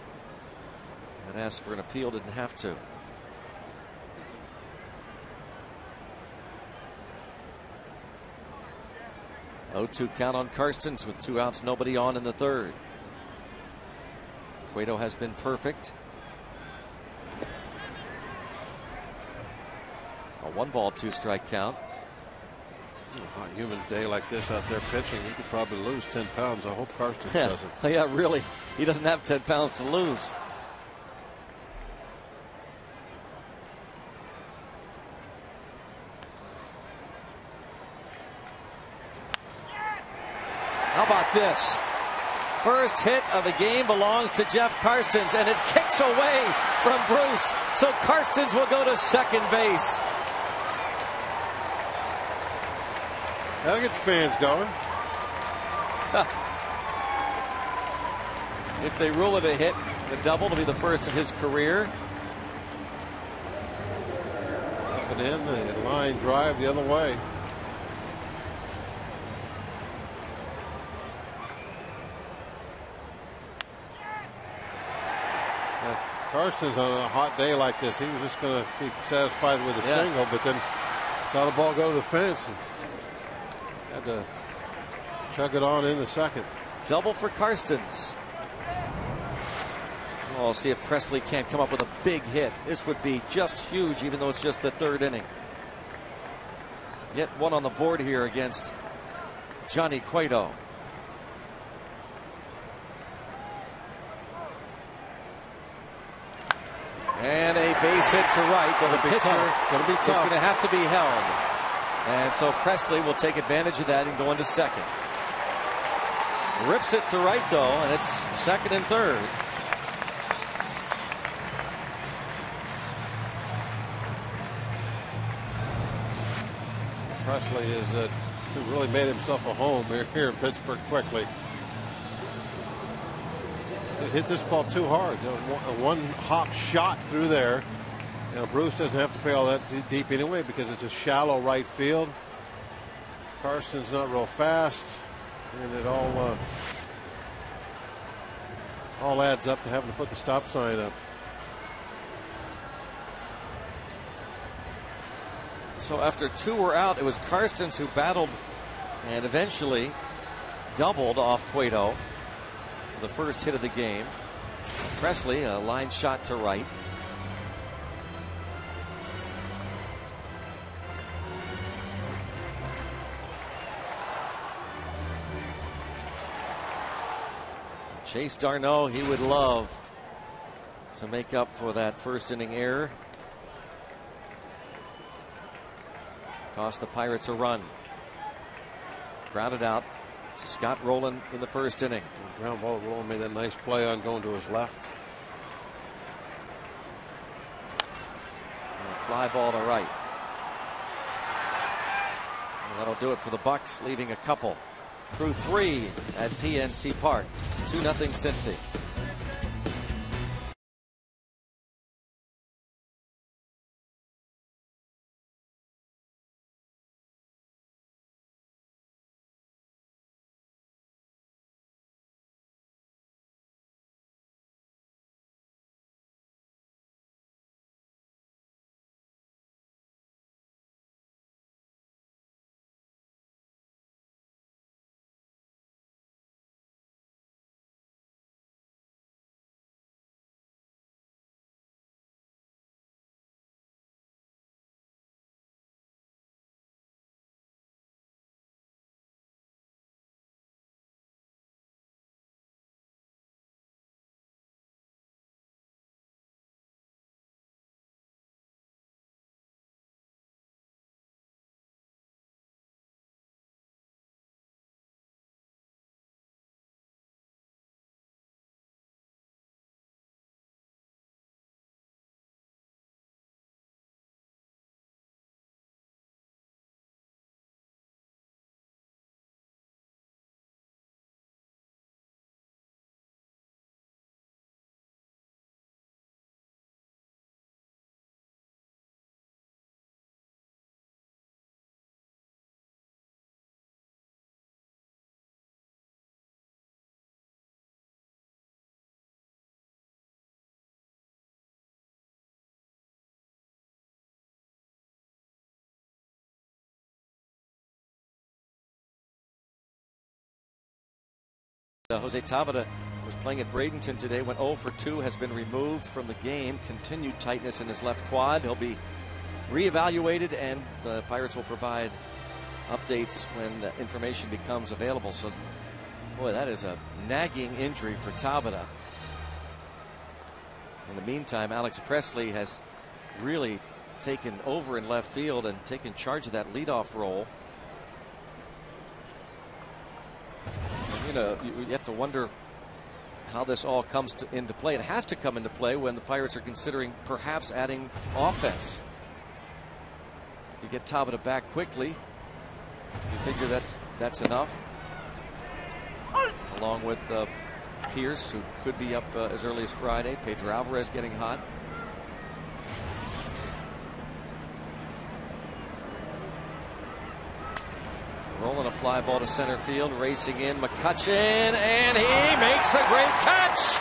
had asked for an appeal, didn't have to. Oh, 2 count on Karstens with 2 outs, nobody on in the 3rd. Cueto has been perfect. A 1-ball, 2-strike count. A hot, humid day like this out there pitching, you could probably lose 10 pounds. I hope Karstens doesn't. Yeah, really. He doesn't have 10 pounds to lose. How about this? First hit of the game belongs to Jeff Karstens, and it kicks away from Bruce. So Karstens will go to second base. That'll get the fans going. If they rule it a hit, the double to be the first of his career. Up and in, the line drive the other way. Karstens on a hot day like this, he was just going to be satisfied with a single, but then saw the ball go to the fence and had to chug it on in the second. Double for Karstens. Well, see if Presley can't come up with a big hit. This would be just huge, even though it's just the third inning. Get one on the board here against Johnny Cueto. And a base hit to right, but the pitcher is going to have to be held. And so Presley will take advantage of that and go into second. Rips it to right, though, and it's second and third. Presley is really made himself a home here in Pittsburgh quickly. Just hit this ball too hard. One hop shot through there. You know, Bruce doesn't have to play all that deep anyway because it's a shallow right field. Karsten's not real fast, and it all adds up to having to put the stop sign up. So after two were out, it was Karstens who battled and eventually doubled off Cueto for the first hit of the game. Presley, a line shot to right. Chase Darno, he would love to make up for that first inning error. Cost the Pirates a run. Grounded out to Scott Rowland in the first inning. Ground ball. Rowland made that nice play on going to his left. And a fly ball to right. And that'll do it for the Bucks, leaving a couple through three at PNC Park. 2-0 Cincy. Jose Tabata was playing at Bradenton today, went 0 for 2, has been removed from the game. Continued tightness in his left quad. He'll be reevaluated, and the Pirates will provide updates when information becomes available. So, boy, that is a nagging injury for Tabata. In the meantime, Alex Presley has really taken over in left field and taken charge of that leadoff role. You know, you have to wonder how this all comes into play. It has to come into play when the Pirates are considering perhaps adding offense. If you get Tabata back quickly, You figure that that's enough, along with Pierce, who could be up as early as Friday. Pedro Alvarez getting hot. Rolling a fly ball to center field, racing in McCutchen, and he makes a great catch.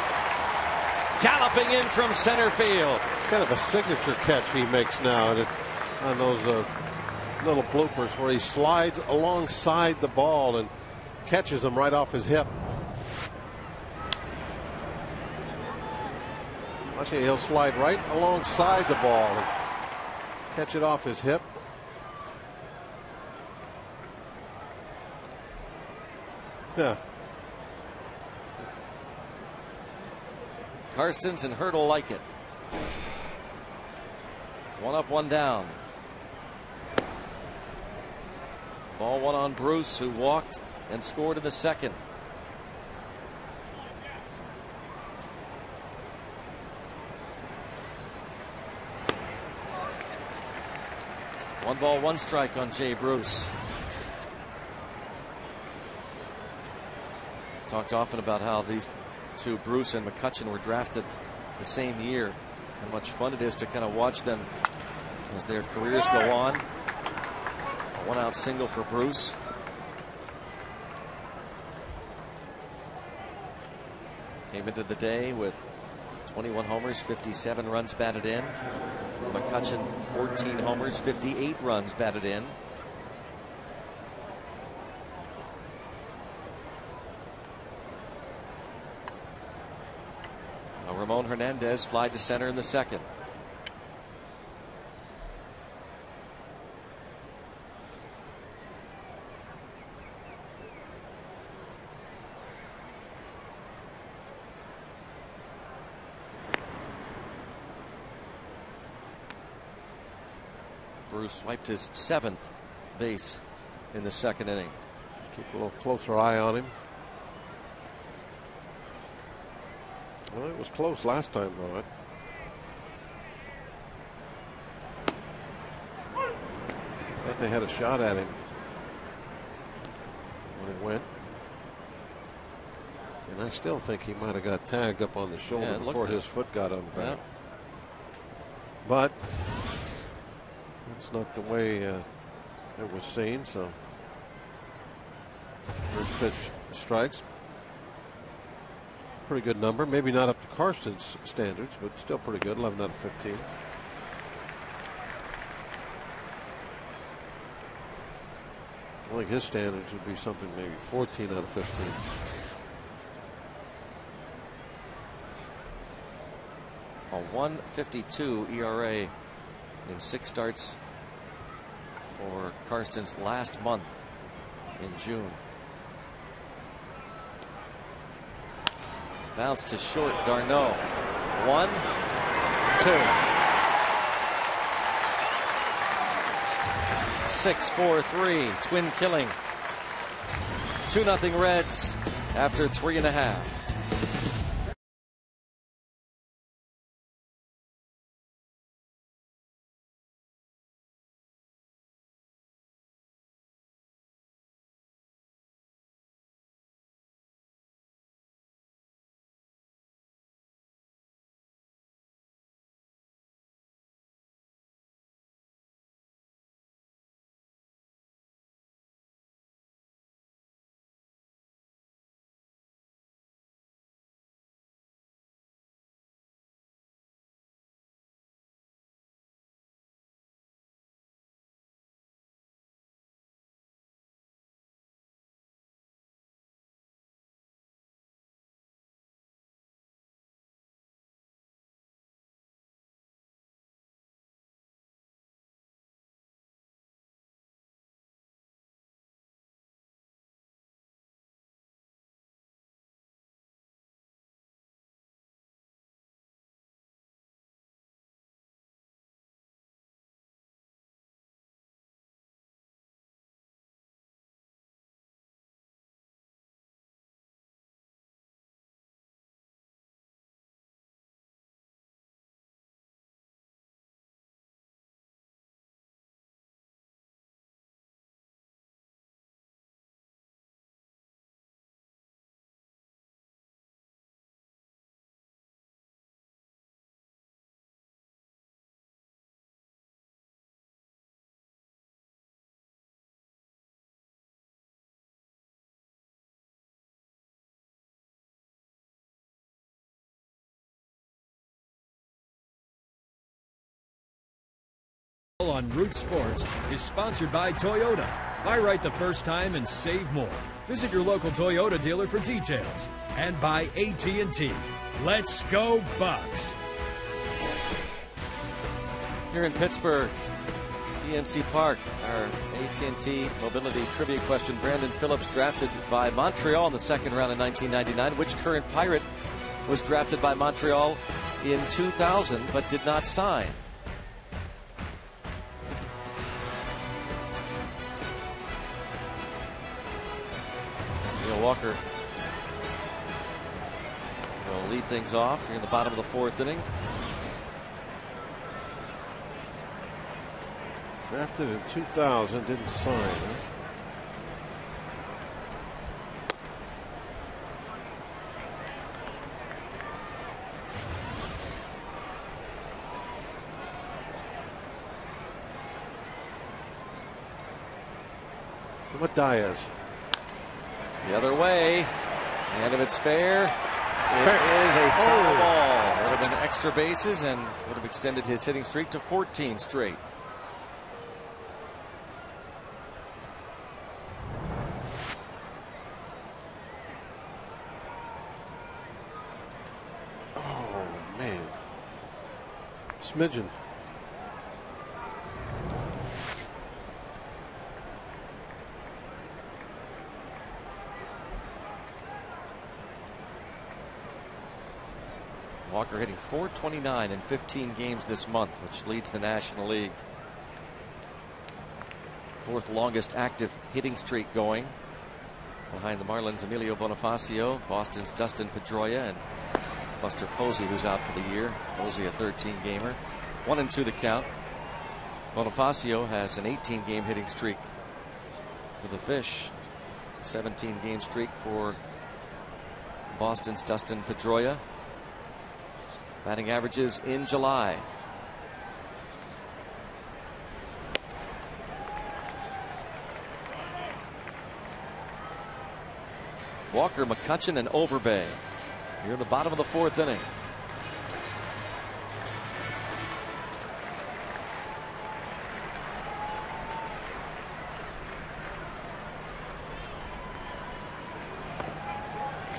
Galloping in from center field. Kind of a signature catch he makes now, and on those little bloopers where he slides alongside the ball and catches him right off his hip. Actually, he'll slide right alongside the ball and catch it off his hip. Yeah. Karstens and Hurdle like it. One up, one down. Ball one on Bruce, who walked and scored in the second. One ball, one strike on Jay Bruce. Talked often about how these two, Bruce and McCutchen, were drafted the same year. How much fun it is to kind of watch them as their careers go on. A one-out single for Bruce. Came into the day with 21 homers, 57 runs batted in. McCutchen 14 homers, 58 runs batted in. Now Ramon Hernandez flied to center in the second. Bruce swiped his 7th base in the second inning. Keep a little closer eye on him. Well, it was close last time, though. I thought they had a shot at him when he went. And I still think he might have got tagged up on the shoulder before his foot got on the bat. But that's not the way it was seen. So first pitch strikes. Pretty good number. Maybe not up to Karsten's standards, but still pretty good. 11 out of 15. I think his standards would be something maybe 14 out of 15. A 1.52 ERA in 6 starts for Karstens last month in June. Bounce to short, Darno. 1, 2. 6-4-3, twin killing. 2-0 Reds after 3.5. On Root Sports is sponsored by Toyota. Buy right the first time and save more. Visit your local Toyota dealer for details. And by AT&T. Let's go Bucks! Here in Pittsburgh, PNC Park, our AT&T Mobility Trivia question. Brandon Phillips drafted by Montreal in the second round in 1999. Which current Pirate was drafted by Montreal in 2000 but did not sign? Walker will lead things off here in the bottom of the fourth inning. Drafted in 2000, didn't sign. Huh? What Diaz? The other way, and if it's fair, it is a foul ball. Would have been extra bases and would have extended his hitting streak to 14 straight. Oh, man. Smidgen. Walker hitting .429 in 15 games this month, which leads the National League. Fourth longest active hitting streak going, behind the Marlins' Emilio Bonifacio, Boston's Dustin Pedroia, and Buster Posey, who's out for the year. Posey a 13-gamer. 1-2 the count. Bonifacio has an 18-game hitting streak for the Fish. 17-game streak for Boston's Dustin Pedroia. Batting averages in July. Walker, McCutchen, and Overbay. Here in the bottom of the fourth inning.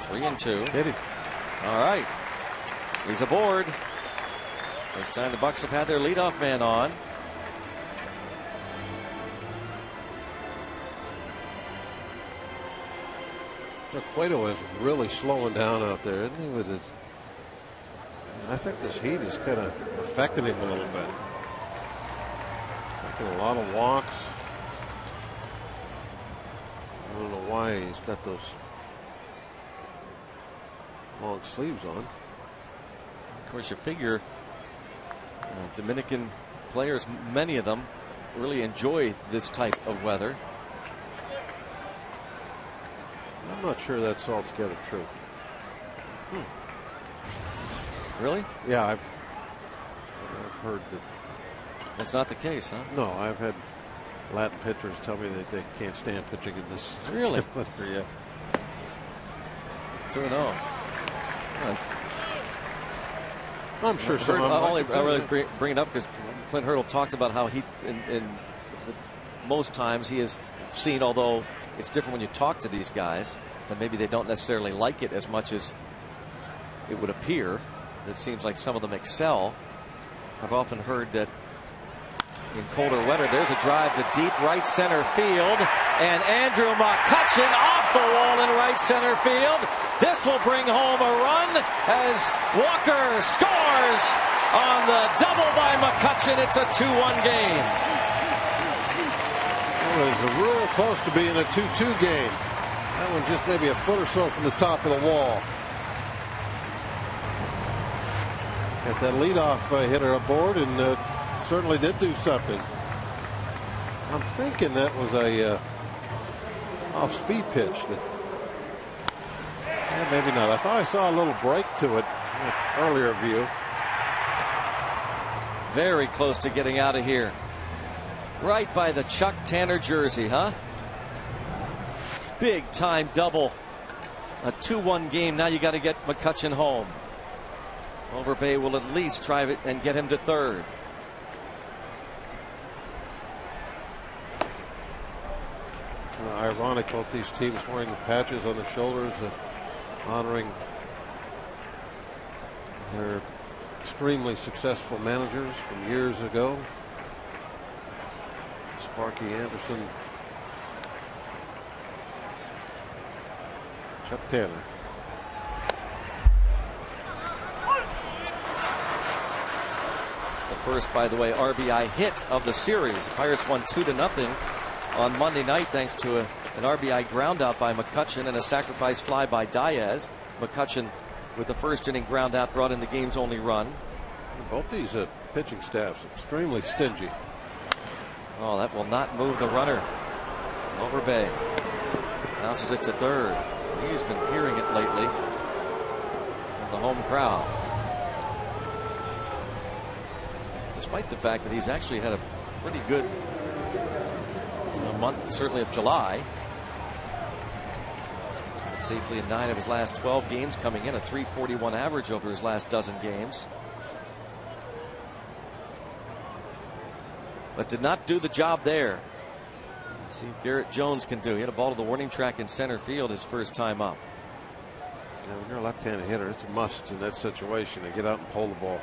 Three and two. Hit him. All right. He's aboard. First time the Bucks have had their leadoff man on. Cueto is really slowing down out there, isn't he? With his, I think this heat is kind of affecting him a little bit. Taking a lot of walks. I don't know why he's got those long sleeves on. Of course, you figure Dominican players, many of them, really enjoy this type of weather. I'm not sure that's altogether true. Really? Yeah, I've heard that. That's not the case, huh? No, I've had Latin pitchers tell me that they can't stand pitching in this. Really? weather, yeah. 2-0. I'm sure some. I really bring it up because Clint Hurdle talked about how he, in most times, he has seen, although it's different when you talk to these guys, and maybe they don't necessarily like it as much as it would appear. It seems like some of them excel. I've often heard that in colder weather, there's a drive to deep right center field, and Andrew McCutchen off the wall in right center field. This will bring home a run as Walker scores on the double by McCutchen. It's a 2-1 game. Well, it was real close to being a 2-2 game. That one just maybe a foot or so from the top of the wall. Got that leadoff hitter aboard and certainly did do something. I'm thinking that was a off-speed pitch. That, maybe not. I thought I saw a little break to it in the earlier view. Very close to getting out of here. Right by the Chuck Tanner jersey, huh? Big time double. A 2-1 game. Now you got to get McCutchen home. Overbay will at least try it and get him to third. ironic, both these teams wearing the patches on their shoulders, honoring their extremely successful managers from years ago. Sparky Anderson, Chuck Tanner. It's the first, by the way, RBI hit of the series. The Pirates won 2-0 on Monday night thanks to an RBI ground out by McCutchen and a sacrifice fly by Diaz. McCutchen with the first inning ground out brought in the game's only run. Both these pitching staffs extremely stingy. Oh, that will not move the runner. Overbay bounces it to third. He's been hearing it lately from the home crowd, despite the fact that he's actually had a pretty good month, certainly of July. Safely in 9 of his last 12 games, coming in a .341 average over his last dozen games. But did not do the job there. See what Garrett Jones can do. He had a ball to the warning track in center field his first time up. Yeah, when you're a left-handed hitter, it's a must in that situation to get out and pull the ball.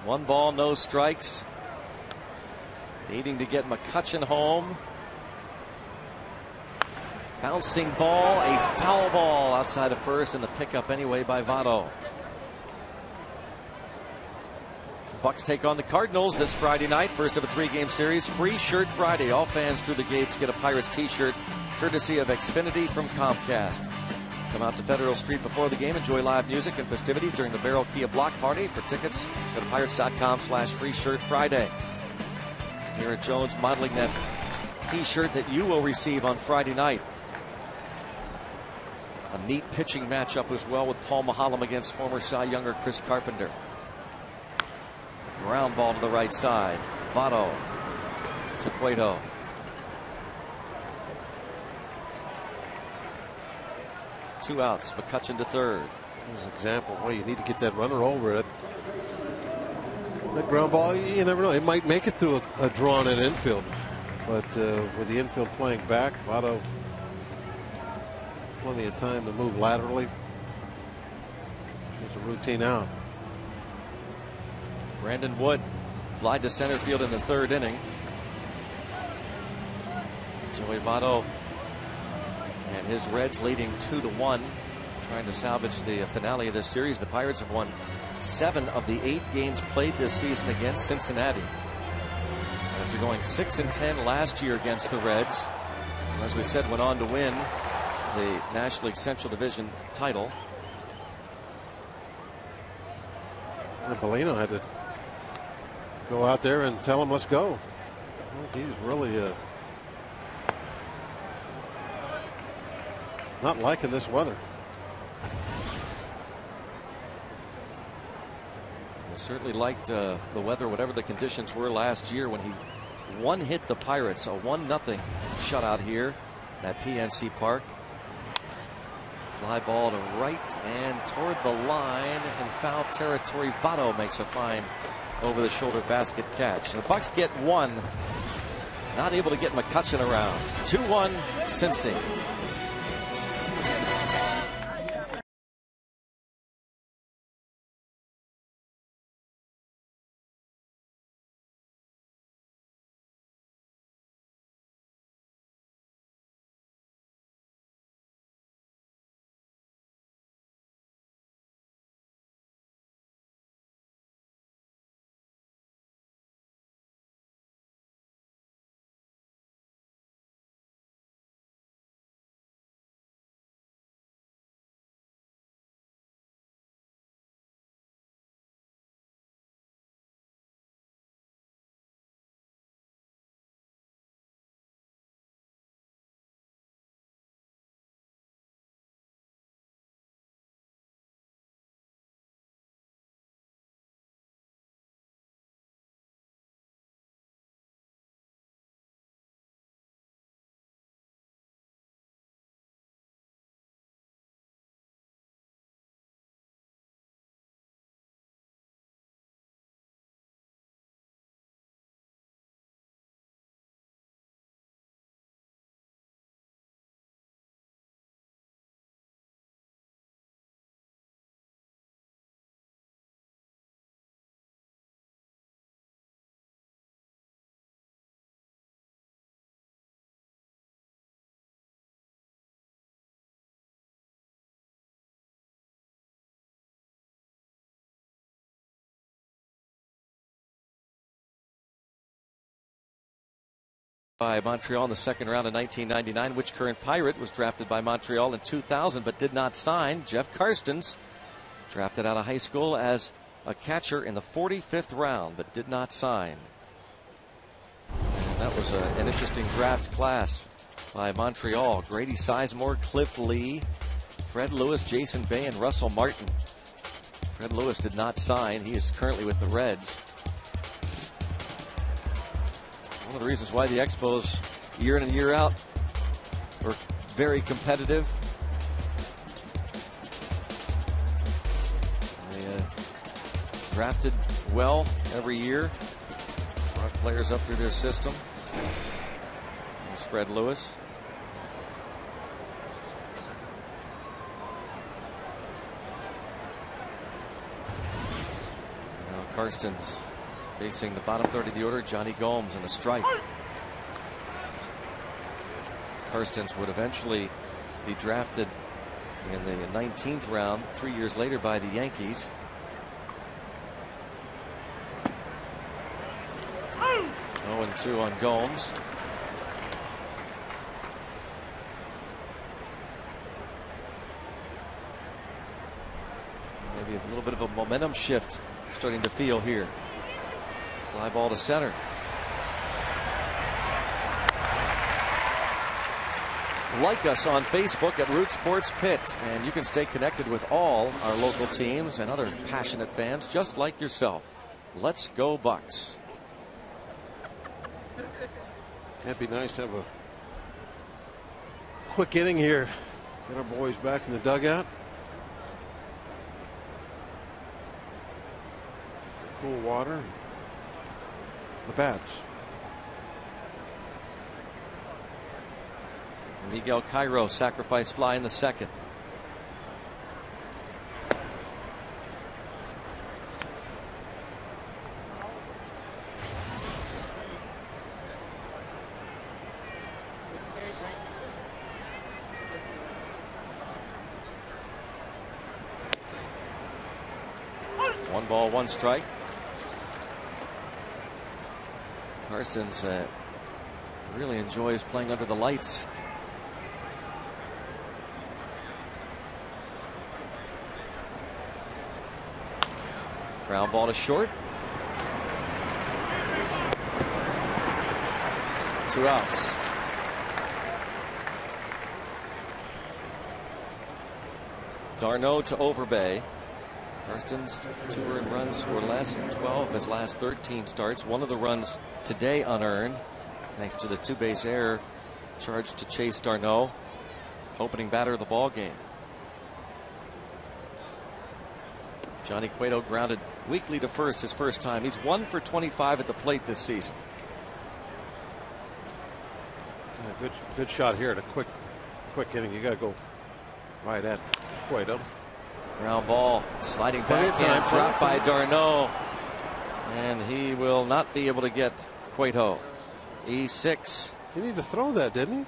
One ball, no strikes. Needing to get McCutchen home. Bouncing ball, a foul ball outside of first, and the pickup anyway by VOTTO. The Bucks take on the Cardinals this Friday night, first of a 3-game series. Free Shirt Friday. All fans through the gates get a Pirates t-shirt courtesy of Xfinity from Comcast. Come out to Federal Street before the game. Enjoy live music and festivities during the Barrel Kia Block Party. For tickets, go to pirates.com/freeshirtfriday. Garrett Jones modeling that t-shirt that you will receive on Friday night. A neat pitching matchup as well with Paul Maholm against former Cy Younger Chris Carpenter. Ground ball to the right side. VOTTO to Cueto. Two outs. McCutchen to third. As an example, well, you need to get that runner over it. That ground ball, you never know. It might make it through a drawn-in infield. But with the infield playing back, VOTTO plenty of time to move laterally. It's a routine out. Brandon Wood fly to center field in the third inning. Joey VOTTO and his Reds leading 2-1, trying to salvage the finale of this series. The Pirates have won 7 of the 8 games played this season against Cincinnati. After going 6-10 last year against the Reds, and as we said, went on to win the National League Central Division title. Bellino had to go out there and tell him, let's go. He's really not liking this weather. Certainly liked the weather, whatever the conditions were last year when he one-hit the Pirates, a 1-0 shutout here at PNC Park. Fly ball to right and toward the line in foul territory. VOTTO makes a fine over-the-shoulder basket catch. The Bucks get 1, not able to get McCutchen around. 2-1 Cincy. by Montreal in the second round in 1999. Which current Pirate was drafted by Montreal in 2000 but did not sign? Jeff Karstens, drafted out of high school as a catcher in the 45th round but did not sign. And that was an interesting draft class by Montreal. Grady Sizemore, Cliff Lee, Fred Lewis, Jason Bay, and Russell Martin. Fred Lewis did not sign. He is currently with the Reds. One of the reasons why the Expos, year in and year out, were very competitive. They drafted well every year. Brought players up through their system. There's Fred Lewis. Now Karstens facing the bottom third of the order, Johnny Gomes in a strike. Karstens would eventually be drafted in the 19th round 3 years later by the Yankees. Oh, 0-2 on Gomes. Maybe a little bit of a momentum shift starting to feel here. Fly ball to center. Like us on Facebook at Root Sports Pit, and you can stay connected with all our local teams and other passionate fans just like yourself. Let's go Bucks. That'd be nice to have a quick inning here. Get our boys back in the dugout. Cool water. The bats. Miguel Cairo, sacrifice fly in the second. One ball, one strike. Karstens really enjoys playing under the lights. Ground ball to short. 2 outs. Darno to Overbay. Karstens 2 earned runs or less in 12 of his last 13 starts. One of the runs today unearned thanks to the 2-base error charged to Chase Darno, opening batter of the ball game. Johnny Cueto grounded weakly to first his first time. He's 1 for 25 at the plate this season. Yeah, good shot here at a quick inning. You got to go right at Cueto. Ground ball, sliding back and dropped by Darno, and he will not be able to get Cueto. E6. He needed to throw that, didn't he?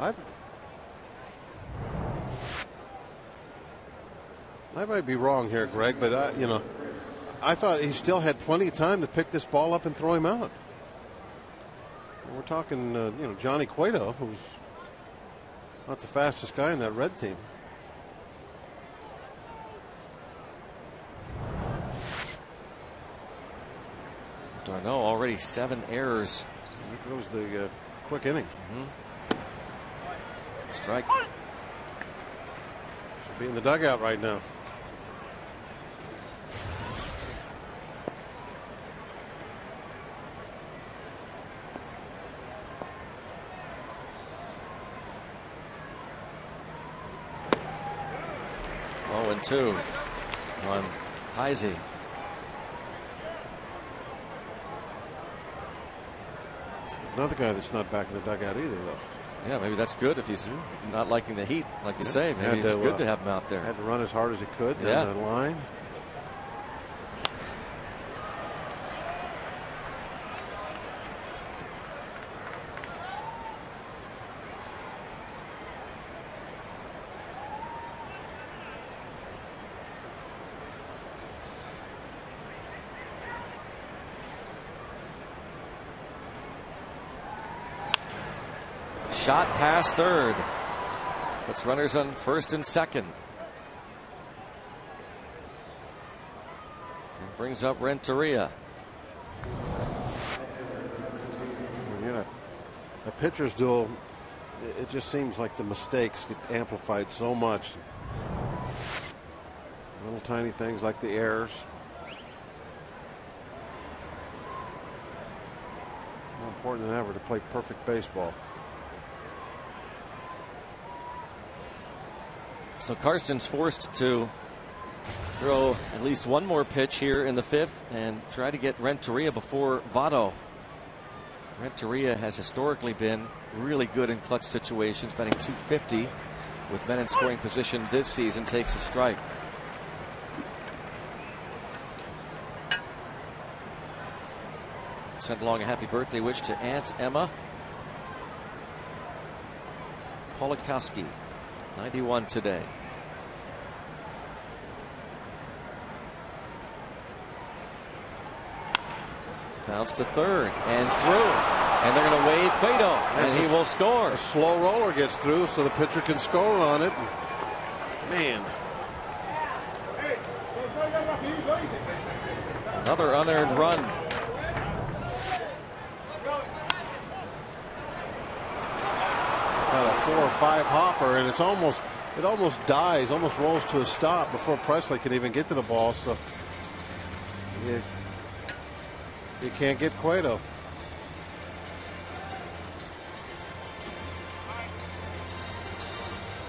I might be wrong here, Greg, but I thought he still had plenty of time to pick this ball up and throw him out. We're talking, Johnny Cueto, who's not the fastest guy in that red team. Darno already 7 errors. There goes the quick inning. Strike. Should be in the dugout right now. Oh, 0-2 on Heisey. Another guy that's not back in the dugout either, though. Yeah, maybe that's good if he's not liking the heat, like you say. Maybe it's good to have him out there. Had to run as hard as he could down the line. shot past third. Puts runners on first and second. And brings up Renteria. You know, a pitcher's duel, it just seems like the mistakes get amplified so much. Little tiny things like the errors. More important than ever to play perfect baseball. So Karsten's forced to throw at least one more pitch here in the fifth and try to get Renteria before VOTTO. Renteria has historically been really good in clutch situations, batting .250 with men in scoring position this season. Takes a strike. Sent along a happy birthday wish to Aunt Emma Polakowski, 91 today. Bounce to third and through. And they're going to wave Cueto, and he will score. A slow roller gets through so the pitcher can score on it. Man. Another unearned run. About a 4 or 5 hopper, and it almost dies, almost rolls to a stop before Presley can even get to the ball. So you can't get Cueto.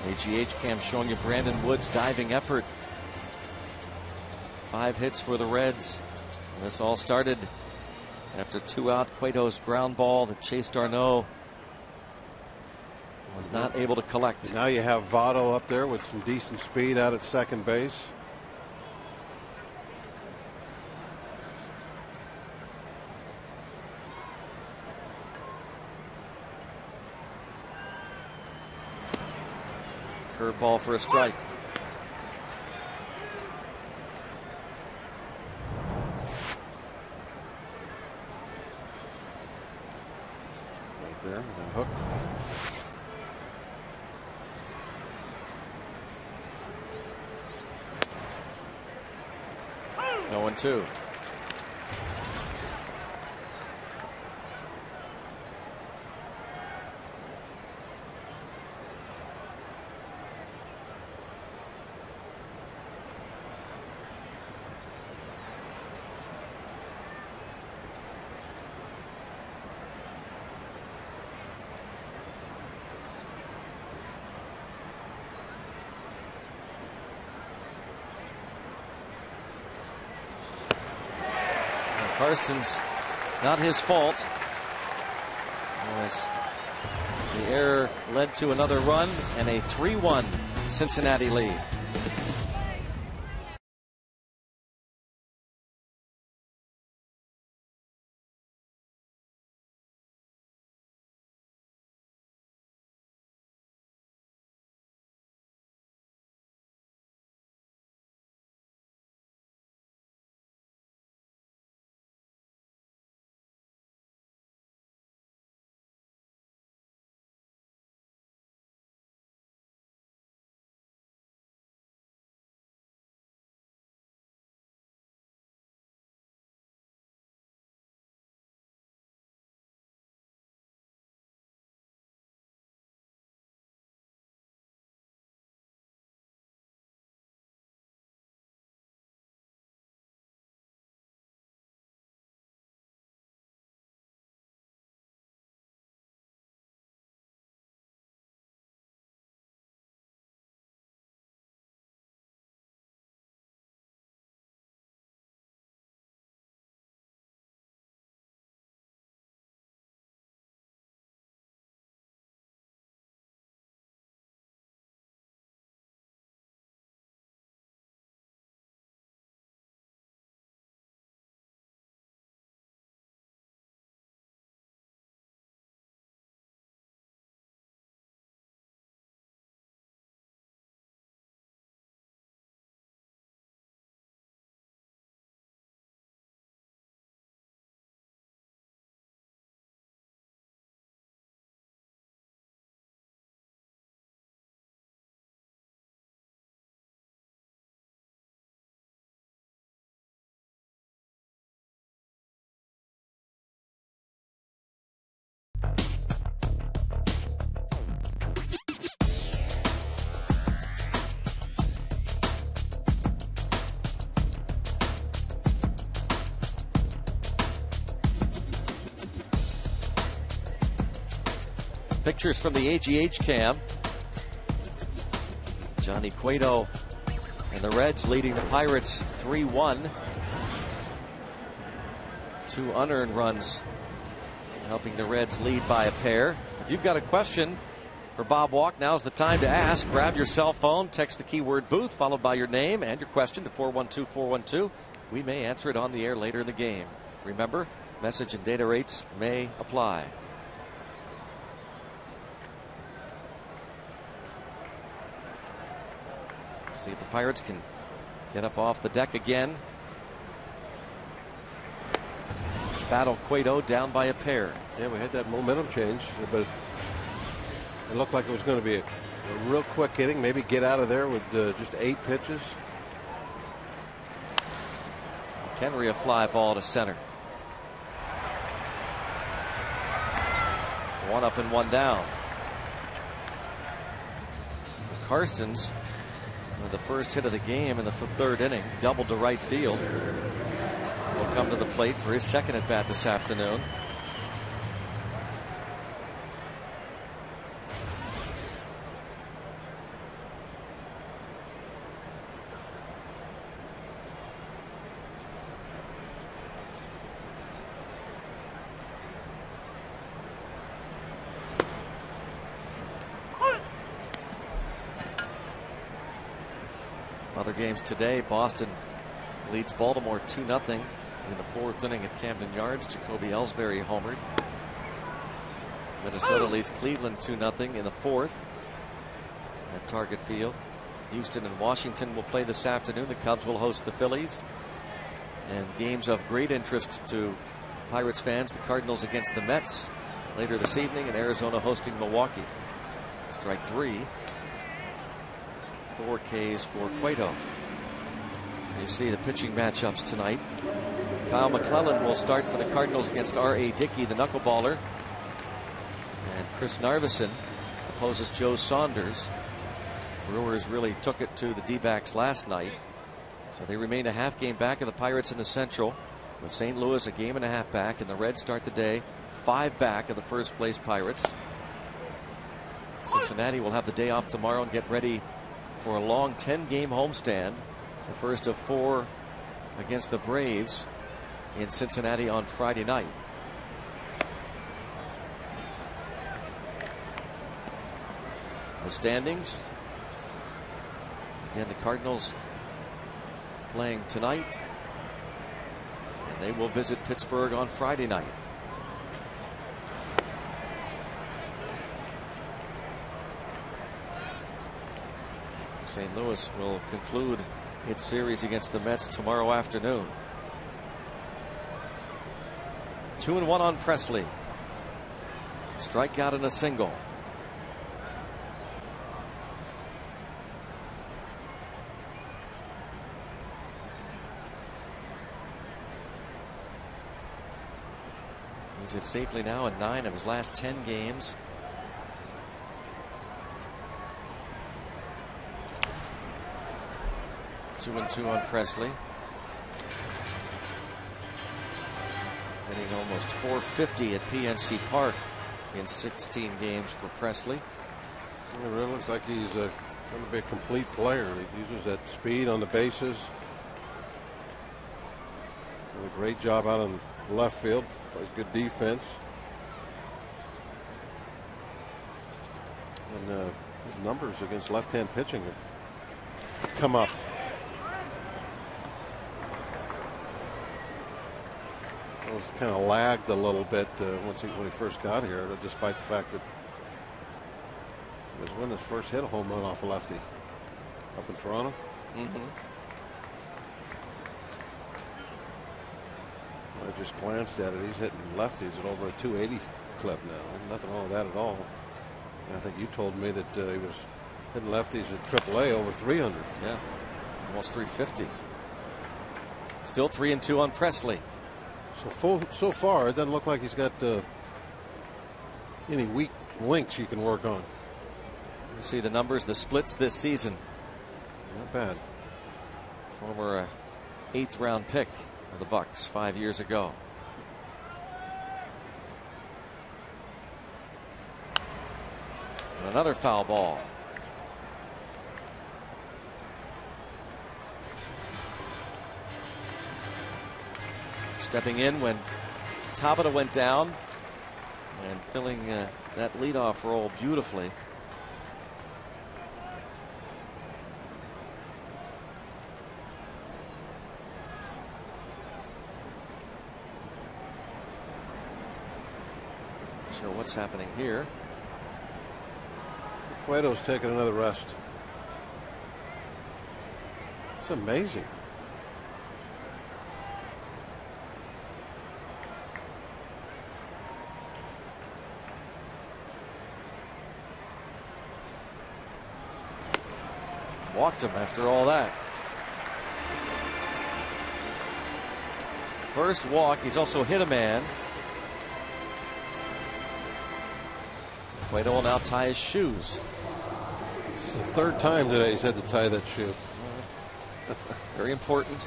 AGH cam showing you Brandon Wood's diving effort. 5 hits for the Reds. And this all started after 2 out. Cueto's ground ball that Chase Darno was not able to collect. Now you have VOTTO up there with some decent speed out at second base. Curveball for a strike. Right there, that hook. 0-2. Karsten's not his fault, as the error led to another run and a 3-1 Cincinnati lead. Pictures from the AGH cam. Johnny Cueto and the Reds leading the Pirates 3-1. 2 unearned runs helping the Reds lead by a pair. If you've got a question for Bob Walk, now's the time to ask. Grab your cell phone, text the keyword booth followed by your name and your question to 412-412. We may answer it on the air later in the game. Remember, message and data rates may apply. See if the Pirates can get up off the deck again. Battle Cueto down by a pair. Yeah, we had that momentum change, but it looked like it was going to be a real quick inning. Maybe get out of there with just 8 pitches. Henry a fly ball to center. 1 up and 1 down. Karstens, with the first hit of the game in the 3rd inning, doubled to right field. Will come to the plate for his second at bat this afternoon. Other games today, Boston leads Baltimore 2-0 in the 4th inning at Camden Yards. Jacoby Ellsbury homered. Minnesota leads Cleveland 2-0 in the 4th at Target Field. Houston and Washington will play this afternoon. The Cubs will host the Phillies. And games of great interest to Pirates fans, the Cardinals against the Mets later this evening, and Arizona hosting Milwaukee. Strike 3. 4 Ks for Cueto. You see the pitching matchups tonight. Kyle McClellan will start for the Cardinals against R.A. Dickey, the knuckleballer. And Chris Narveson opposes Joe Saunders. Brewers really took it to the D-backs last night. So they remain a half game back of the Pirates in the Central, with St. Louis a game and a half back, and the Reds start the day 5 back of the first place Pirates. Cincinnati will have the day off tomorrow and get ready for a long 10-game homestand, the first of 4 against the Braves in Cincinnati on Friday night. The standings. Again, the Cardinals playing tonight, and they will visit Pittsburgh on Friday night. St. Louis will conclude its series against the Mets tomorrow afternoon. 2-1 on Presley. Strikeout and a single. He's hit safely now in 9 of his last 10 games. Two and 2 on Presley. Hitting almost .450 at PNC Park in 16 games for Presley. It really looks like he's going to be a complete player. He uses that speed on the bases. Does a great job out on left field. Plays good defense. And his numbers against left-hand pitching have come up. It was kind of lagged a little bit when he first got here, despite the fact that he was winning his first hit a home run off a lefty up in Toronto. I just glanced at it. He's hitting lefties at over a 280 clip now. Nothing wrong with that at all. And I think you told me that he was hitting lefties at AAA over 300. Yeah, almost 350. Still 3-2 on Presley. So far, it doesn't look like he's got any weak links you can work on. You see the numbers, the splits this season. Not bad. Former 8th round pick of the Bucks 5 years ago. another foul ball. Stepping in when Tabata went down and filling that leadoff role beautifully. So what's happening here? Cueto's taking another rest. It's amazing. Walked him after all that. First walk, he's also hit a man. Cueto will now tie his shoes. It's the third time today he's had to tie that shoe. Very important.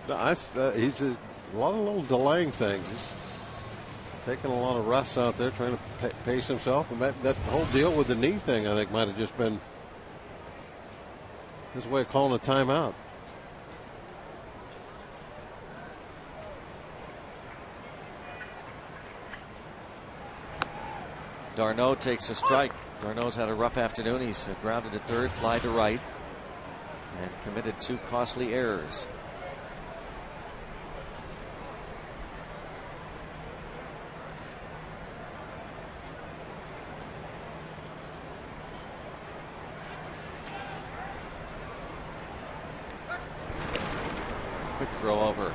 No, he's a lot of little delaying things. He's taking a lot of rests out there, trying to pace himself. And that whole deal with the knee thing, I think, might have just been his way of calling a timeout. Darno takes a strike. Darno's had a rough afternoon. He's grounded to third, fly to right, and committed 2 costly errors. Quick throw over.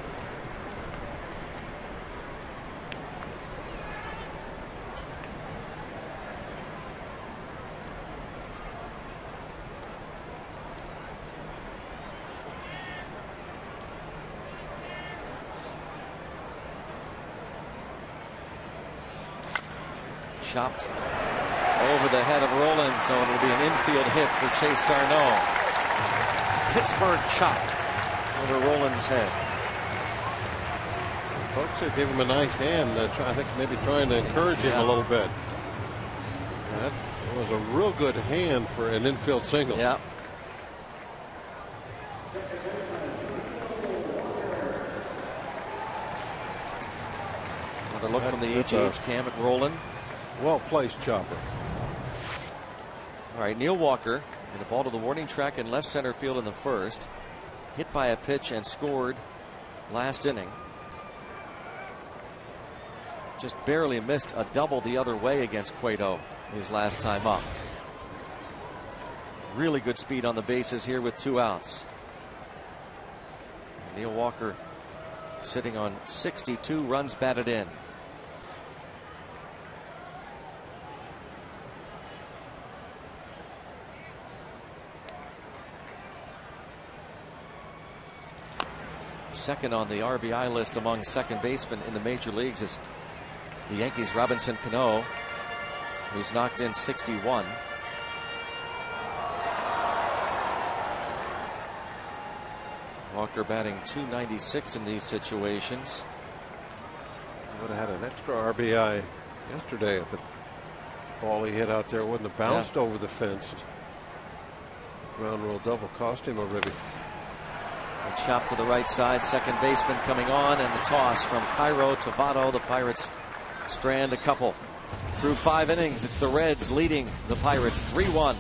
Chopped over the head of Roland, so it'll be an infield hit for Chase Darno. Pittsburgh chop over Roland's head. Folks are giving him a nice hand. I think maybe trying to encourage him a little bit. That was a real good hand for an infield single. Yeah. Another look from the HH cam at Roland. Well placed chopper. All right, Neil Walker hit a ball to the warning track in left center field in the first. Hit by a pitch and scored last inning. Just barely missed a double the other way against Cueto his last time up. Really good speed on the bases here with 2 outs. And Neil Walker sitting on 62 runs batted in. Second on the RBI list among second basemen in the major leagues is the Yankees' Robinson Cano, who's knocked in 61. Walker batting .296 in these situations. He would have had an extra RBI yesterday if the ball he hit out there wouldn't have bounced over the fence. Ground rule double cost him already. A chop to the right side, second baseman coming on, and the toss from Cairo to VOTTO. The Pirates strand a couple. Through 5 innings, it's the Reds leading the Pirates 3-1.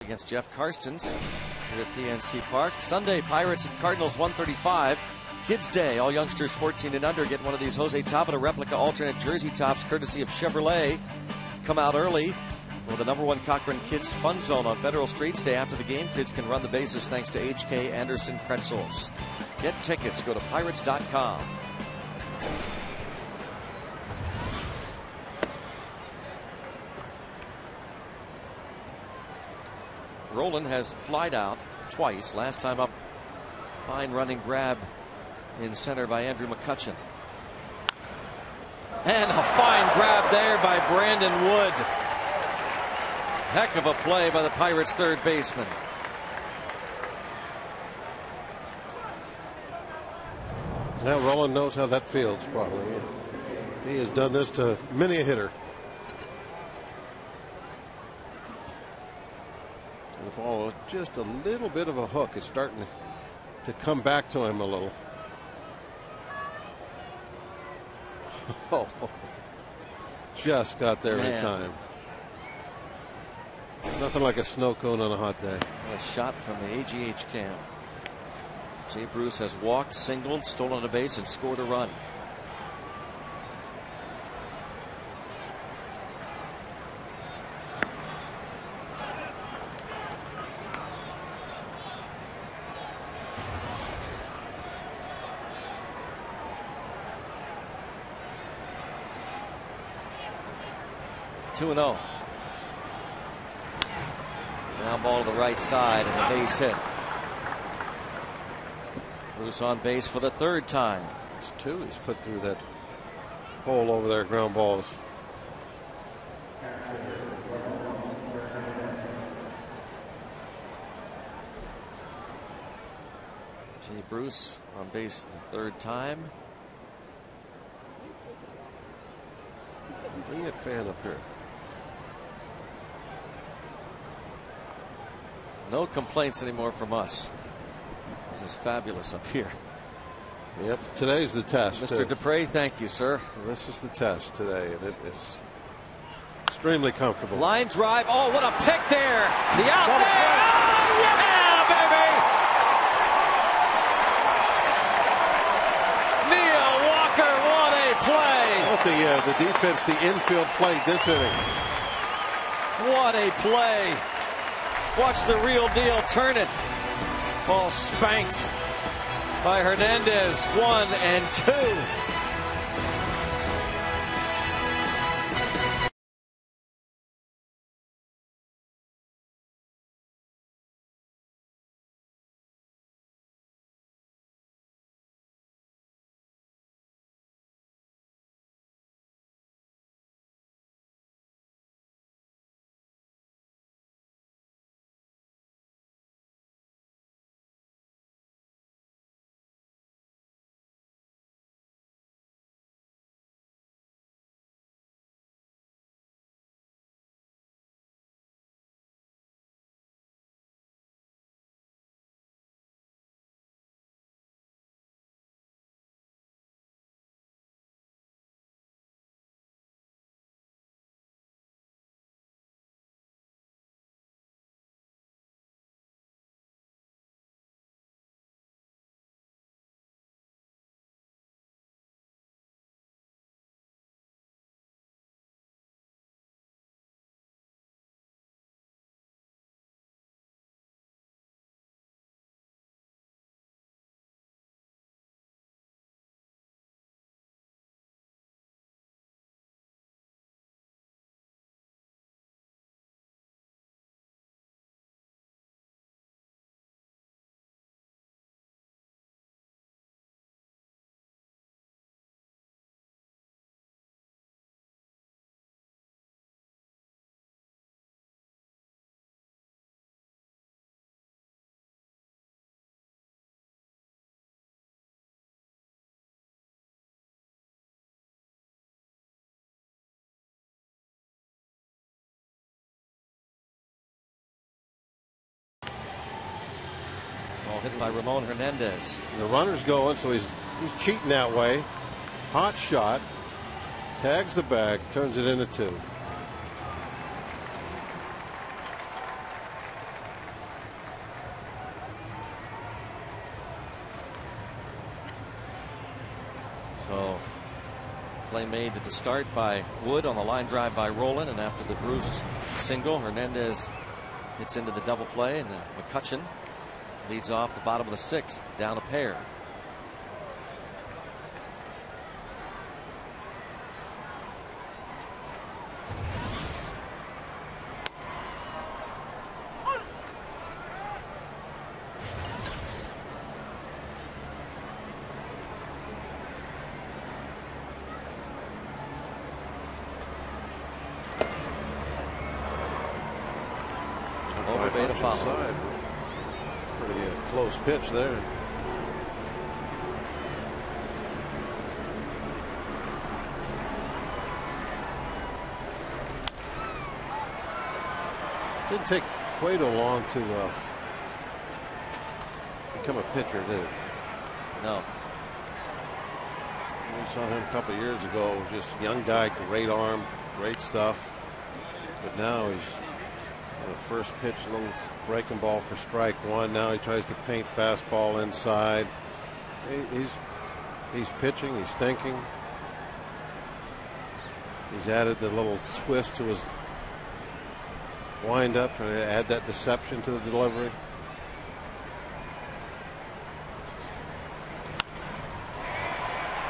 against Jeff Karstens here at PNC Park. Sunday, Pirates and Cardinals 1:35. Kids Day. All youngsters 14 and under get one of these Jose Tabata replica alternate jersey tops courtesy of Chevrolet. Come out early for the #1 Cochran Kids Fun Zone on Federal Street. Stay after the game. Kids can run the bases thanks to H.K. Anderson Pretzels. Get tickets. Go to Pirates.com. Roland has flied out twice. Last time up, fine running grab in center by Andrew McCutchen. And a fine grab there by Brandon Wood. Heck of a play by the Pirates' third baseman. Now Roland knows how that feels probably. He has done this to many a hitter. The ball, just a little bit of a hook, is starting to come back to him a little. Oh, just got there in time. Nothing like a snow cone on a hot day. A shot from the AGH cam. Jay Bruce has walked, singled, stolen a base, and scored a run. (2-0). Ground ball to the right side and a base hit. Bruce on base for the third time. It's two he's put through that hole over there, ground balls. Jay Bruce on base the third time. Bring that fan up here. No complaints anymore from us. This is fabulous up here. Yep, today's the test. Mr. Dupre, thank you, sir. This is the test today, and it is extremely comfortable. Line drive. Oh, what a pick there. The out there. Oh, yeah, baby. Neil Walker, what a play. What the defense, the infield played this inning. What a play. Watch the real deal turn it. Ball spanked by Hernandez. 1 and 2. Ball hit by Ramon Hernandez. The runner's going, so he's cheating that way. Hot shot. Tags the bag, turns it into 2. Play made at the start by Wood on the line drive by Rowland, and after the Bruce single, Hernandez hits into the double play, and then McCutcheon leads off the bottom of the 6th, down a pair. Overbay to follow. Pretty close pitch there. Didn't take Cueto long to become a pitcher, did it? No. We saw him a couple of years ago. Was just a young guy, great arm, great stuff. But now he's on the first pitch, a little breaking ball for strike one. Now he tries to paint fastball inside. He's pitching. He's thinking. He's added the little twist to his wind up, trying to add that deception to the delivery.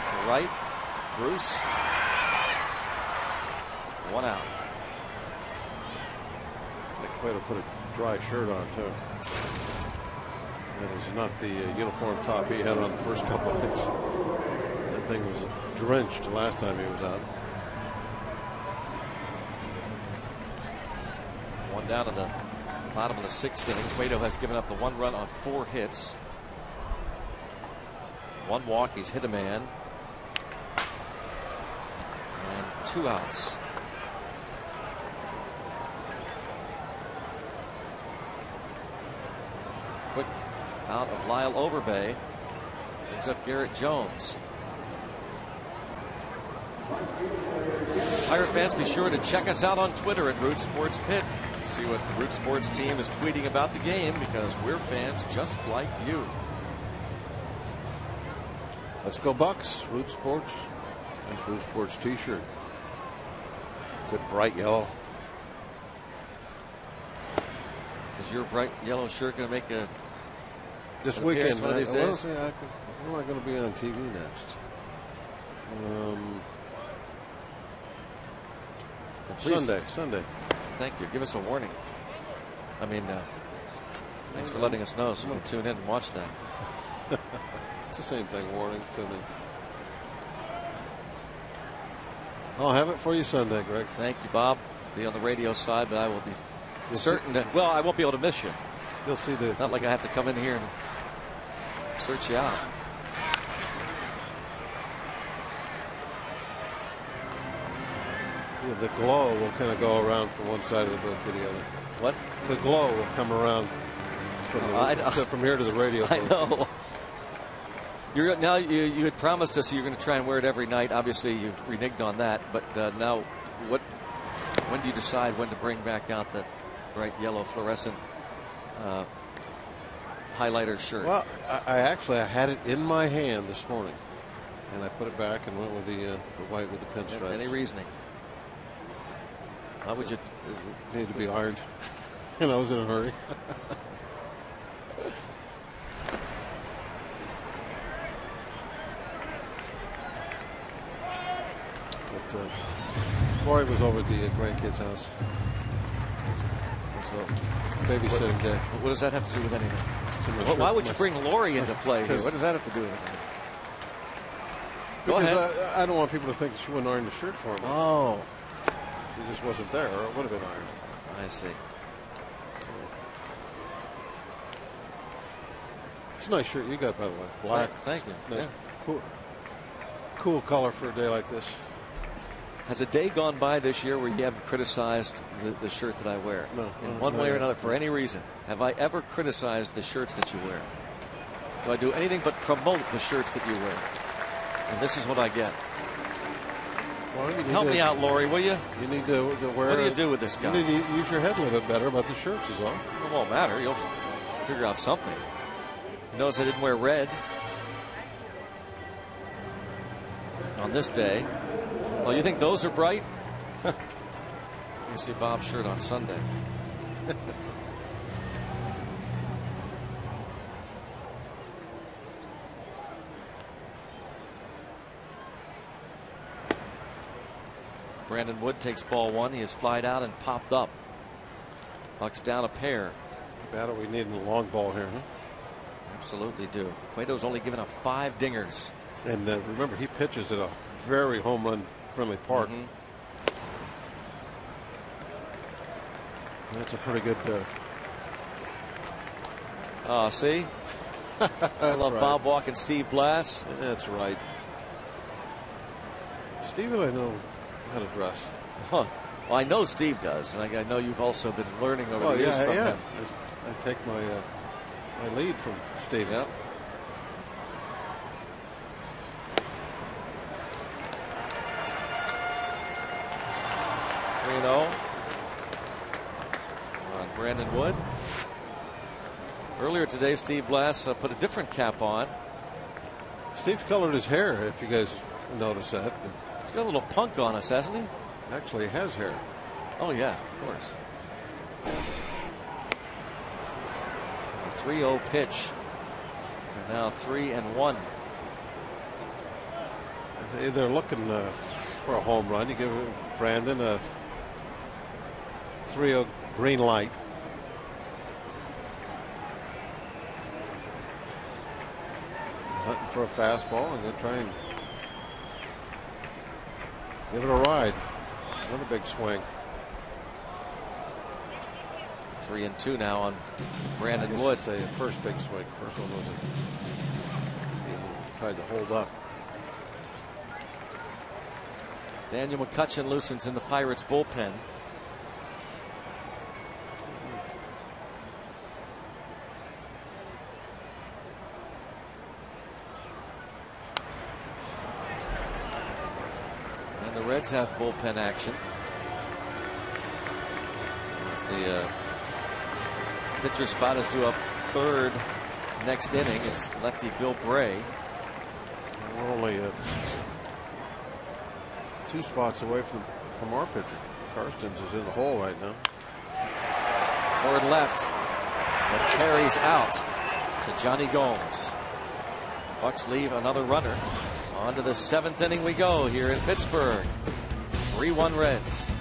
To right, Bruce. 1 out. Cueto put a dry shirt on too. It was not the uniform top he had on the first couple of hits. That thing was drenched the last time he was out. One down in the bottom of the 6th inning. Cueto has given up the 1 run on 4 hits. 1 walk. He's hit a man. And 2 outs. Quick out of Lyle Overbay. Brings up Garrett Jones. Pirate fans, be sure to check us out on Twitter at Root Sports Pit. See what the Root Sports team is tweeting about the game, because we're fans just like you. Let's go Bucks. Root Sports. Nice Root Sports t-shirt. Good bright yellow. Is your bright yellow shirt going to make a this weekend one of these days? When am I going to be on TV next? Sunday. Thank you. Give us a warning. I mean, thanks for letting us know so we can tune in and watch that. It's the same thing. Warning. Tune in. I'll have it for you Sunday, Greg. Thank you, Bob. Be on the radio side, but I will be certain that. Well, I won't be able to miss you. You'll see the. It's not like I have to come in here and search you out. Yeah, the glow will kind of go around from one side of the booth to the other. What? The glow will come around from here to the radio. I know. Now you had promised us you're going to try and wear it every night. Obviously, you've reneged on that. But now, when do you decide when to bring back out that bright yellow fluorescent highlighter shirt? Well, I had it in my hand this morning, and I put it back and went with the white with the pinstripes. Any reasoning? Why would you? It needed to be ironed, and I was in a hurry. But Lori was over at the grandkids' house. So, babysitting day. What does that have to do with anything? Why would you bring Lori into play here? What does that have to do with anything? Go ahead. I don't want people to think that she wouldn't iron the shirt for me. Oh. She just wasn't there, or it would have been ironed. I see. It's a nice shirt you got, by the way. Black. Thank you. Nice, yeah. Cool color for a day like this. Has a day gone by this year where you haven't criticized the shirt that I wear? No. In one way or another, for any reason. Have I ever criticized the shirts that you wear? Do I do anything but promote the shirts that you wear? And this is what I get. Well, help me out, Lori, will you? You need to wear. What do you do with this guy? You need to use your head a little bit better about the shirts, is all. It won't matter. You'll figure out something. He knows I didn't wear red on this day. Oh, you think those are bright? You see Bob's shirt on Sunday. Brandon Wood takes ball one. He has flied out and popped up. Bucks down a pair. Battle we need in a long ball here, huh? Absolutely do. Cueto's only given up 5 dingers. And remember, he pitches at a very home run friendly park. That's a pretty good. See? I love right. Bob walking Steve Blass. That's right. Steven, I know how to dress. Huh. Well, I know Steve does, and I know you've also been learning over the years from him. I take my lead from Steven. Yep. On Brandon Wood. Earlier today, Steve Blass put a different cap on. Steve's colored his hair, if you guys notice that. He's got a little punk on us, hasn't he? Actually, he has hair. Oh, yeah, of course. A 3-0 pitch. And now 3-1. They're looking for a home run. You give Brandon a 3-0 green light. Hunting for a fastball and they'll try and give it a ride. Another big swing. 3-2 now on Brandon Wood. Say first big swing. First one was he tried to hold up. Daniel McCutchen loosens in the Pirates bullpen. And the Reds have bullpen action. As the pitcher spot is due up third next inning. It's lefty Bill Bray. We're only 2 spots away from our pitcher. Karstens is in the hole right now. Toward left, but carries out to Johnny Gomes. Bucks leave another runner. On to the 7th inning we go here in Pittsburgh. 3-1 Reds.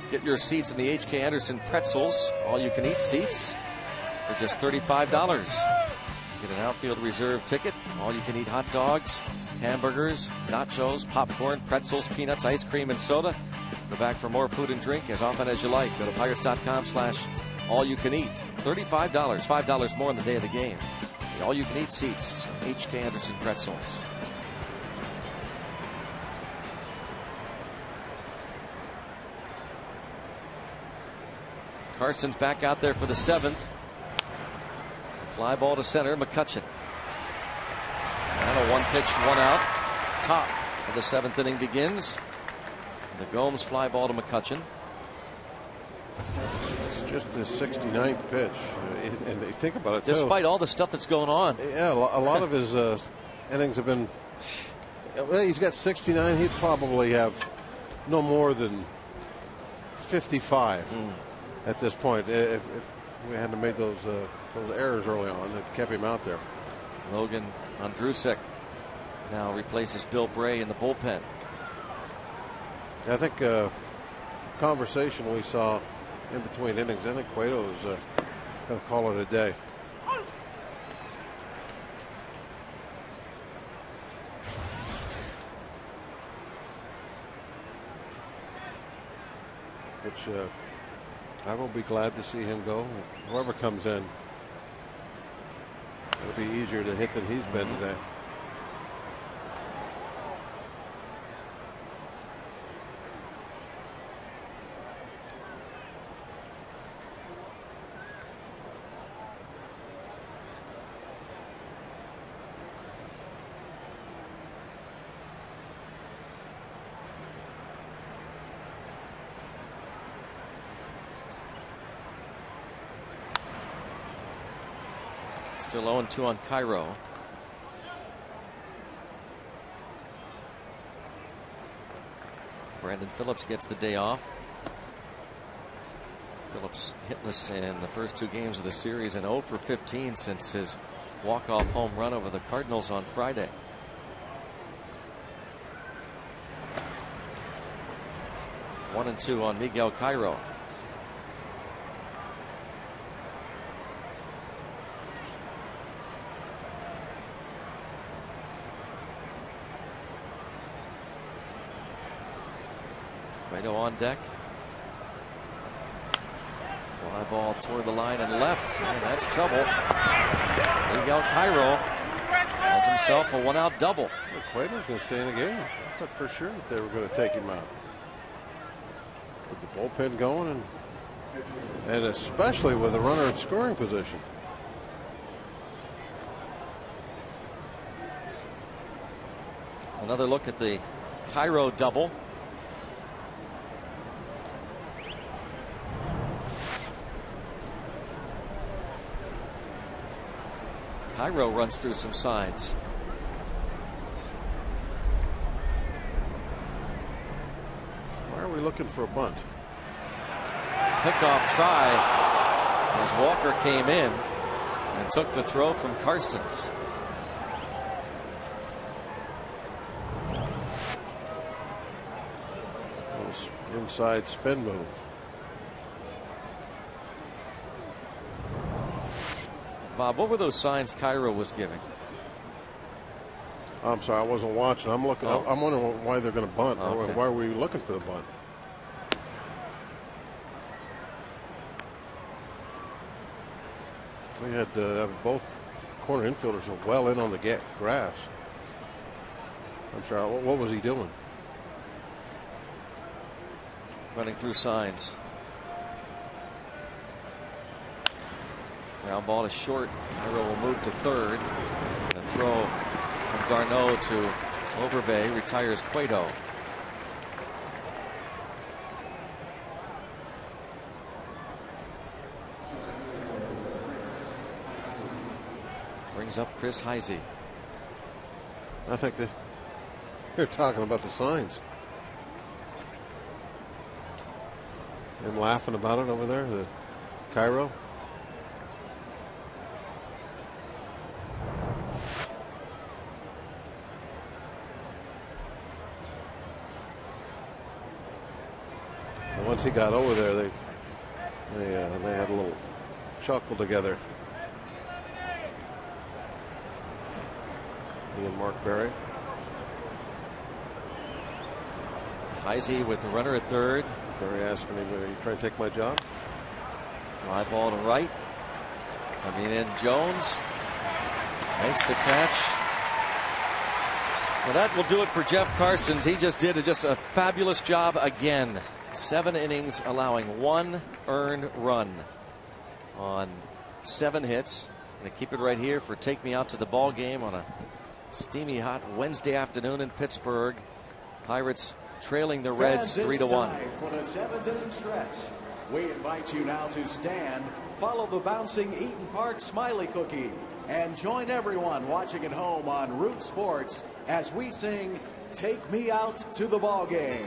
Get your seats in the H.K. Anderson Pretzels all-you-can-eat seats for just $35. Get an outfield reserve ticket, all-you-can-eat hot dogs, hamburgers, nachos, popcorn, pretzels, peanuts, ice cream, and soda. Go back for more food and drink as often as you like. Go to Pirates.com/ all you can eat. $35, $5 more on the day of the game. The all you can eat seats, H.K. Anderson Pretzels. Karstens back out there for the 7th. Fly ball to center, McCutchen. And a 1-pitch, 1 out. Top of the 7th inning begins. The Gomes fly ball to McCutchen. It's just the 69th pitch. And they think about it, too. Despite all the stuff that's going on. Yeah, a lot of his innings have been. Well, he's got 69. He'd probably have no more than 55 at this point. If we hadn't made those errors early on that kept him out there. Logan Andrusek now replaces Bill Bray in the bullpen. I think conversation we saw in between innings, I think Cueto is going to call it a day. Which I will be glad to see him go. Whoever comes in, it'll be easier to hit than he's been today. Still 0-2 on Cairo. Brandon Phillips gets the day off. Phillips hitless in the first 2 games of the series and 0 for 15 since his walk-off home run over the Cardinals on Friday. One and 2 on Miguel Cairo. Cueto on deck. Fly ball toward the line and left, and that's trouble. Miguel Cairo has himself a 1-out double. Well, Cueto's going to stay in the game. I thought for sure that they were going to take him out. With the bullpen going, and especially with a runner in scoring position. Another look at the Cairo double. Cairo runs through some signs. Why are we looking for a bunt? Pickoff try as Walker came in and took the throw from Karstens. Inside spin move. Bob, what were those signs Cairo was giving? I'm sorry, I wasn't watching. I'm looking. Oh. I'm wondering why they're going to bunt. Okay. Why are we looking for the bunt? We had both corner infielders are well in on the grass. I'm sorry. What was he doing? Running through signs. Ground ball is short. Cairo will move to third. The throw from Garneau to Overbay retires Cueto. Brings up Chris Heisey. I think that they're talking about the signs. Him laughing about it over there, the Cairo. Once he got over there, they had a little chuckle together. He and Mark Berry. Heisey with the runner at third. Berry asking him, "Are you trying to take my job?" Fly ball to right. Coming in, Jones makes the catch. Well, that will do it for Jeff Karstens. He just did a fabulous job again. 7 innings, allowing 1 earned run on 7 hits. Going to keep it right here for Take Me Out to the Ball Game on a steamy hot Wednesday afternoon in Pittsburgh. Pirates trailing the Reds 3-1. For the 7th inning stretch, we invite you now to stand, follow the bouncing Eaton Park Smiley Cookie, and join everyone watching at home on Root Sports as we sing Take Me Out to the Ball Game.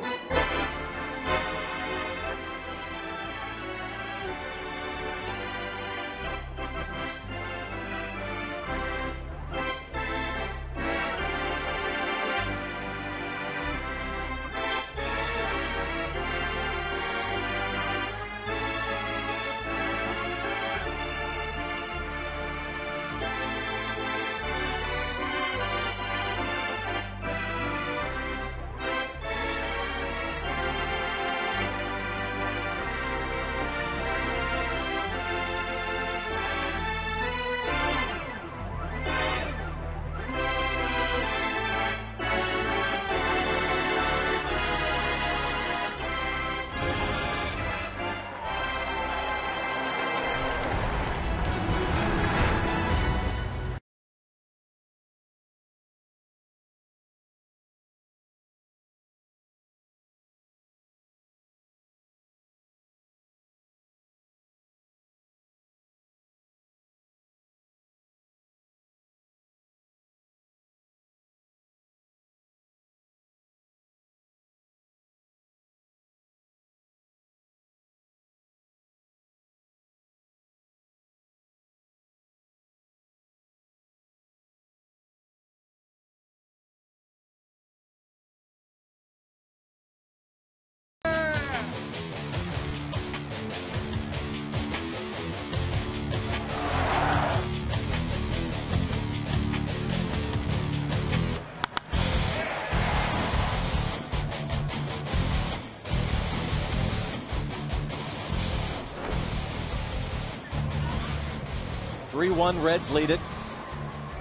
Reds lead it.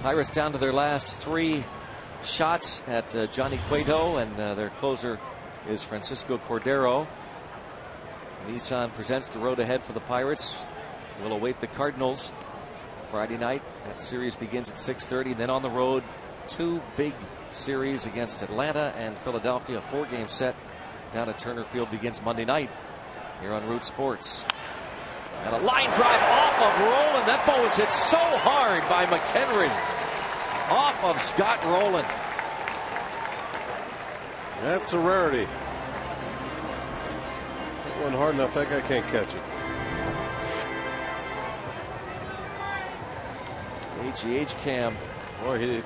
Pirates down to their last 3 shots at Johnny Cueto, and their closer is Francisco Cordero. Nissan presents the road ahead for the Pirates. We'll await the Cardinals Friday night. That series begins at 6:30. Then on the road, 2 big series against Atlanta and Philadelphia. 4-game set down at Turner Field begins Monday night here on Root Sports. And a line drive off of Rowland. That ball was hit so hard by McHenry. Off of Scott Rowland. That's a rarity. That wasn't hard enough. That guy can't catch it. AGH cam. Boy,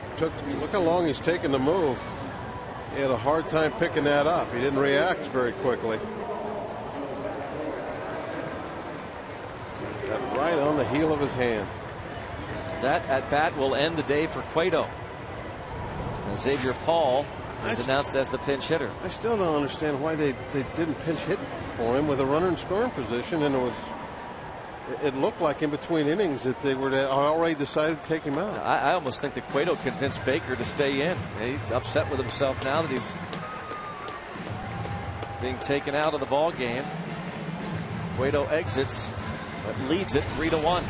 look how long he's taken to move. He had a hard time picking that up. He didn't react very quickly. Got right on the heel of his hand. That at bat will end the day for Cueto. And Xavier Paul is announced as the pinch hitter. I still don't understand why they didn't pinch hit for him with a runner in scoring position, and it looked like in between innings that they were already decided to take him out. I almost think that Cueto convinced Baker to stay in. He's upset with himself now that he's being taken out of the ball game. Cueto exits, but leads it 3-1.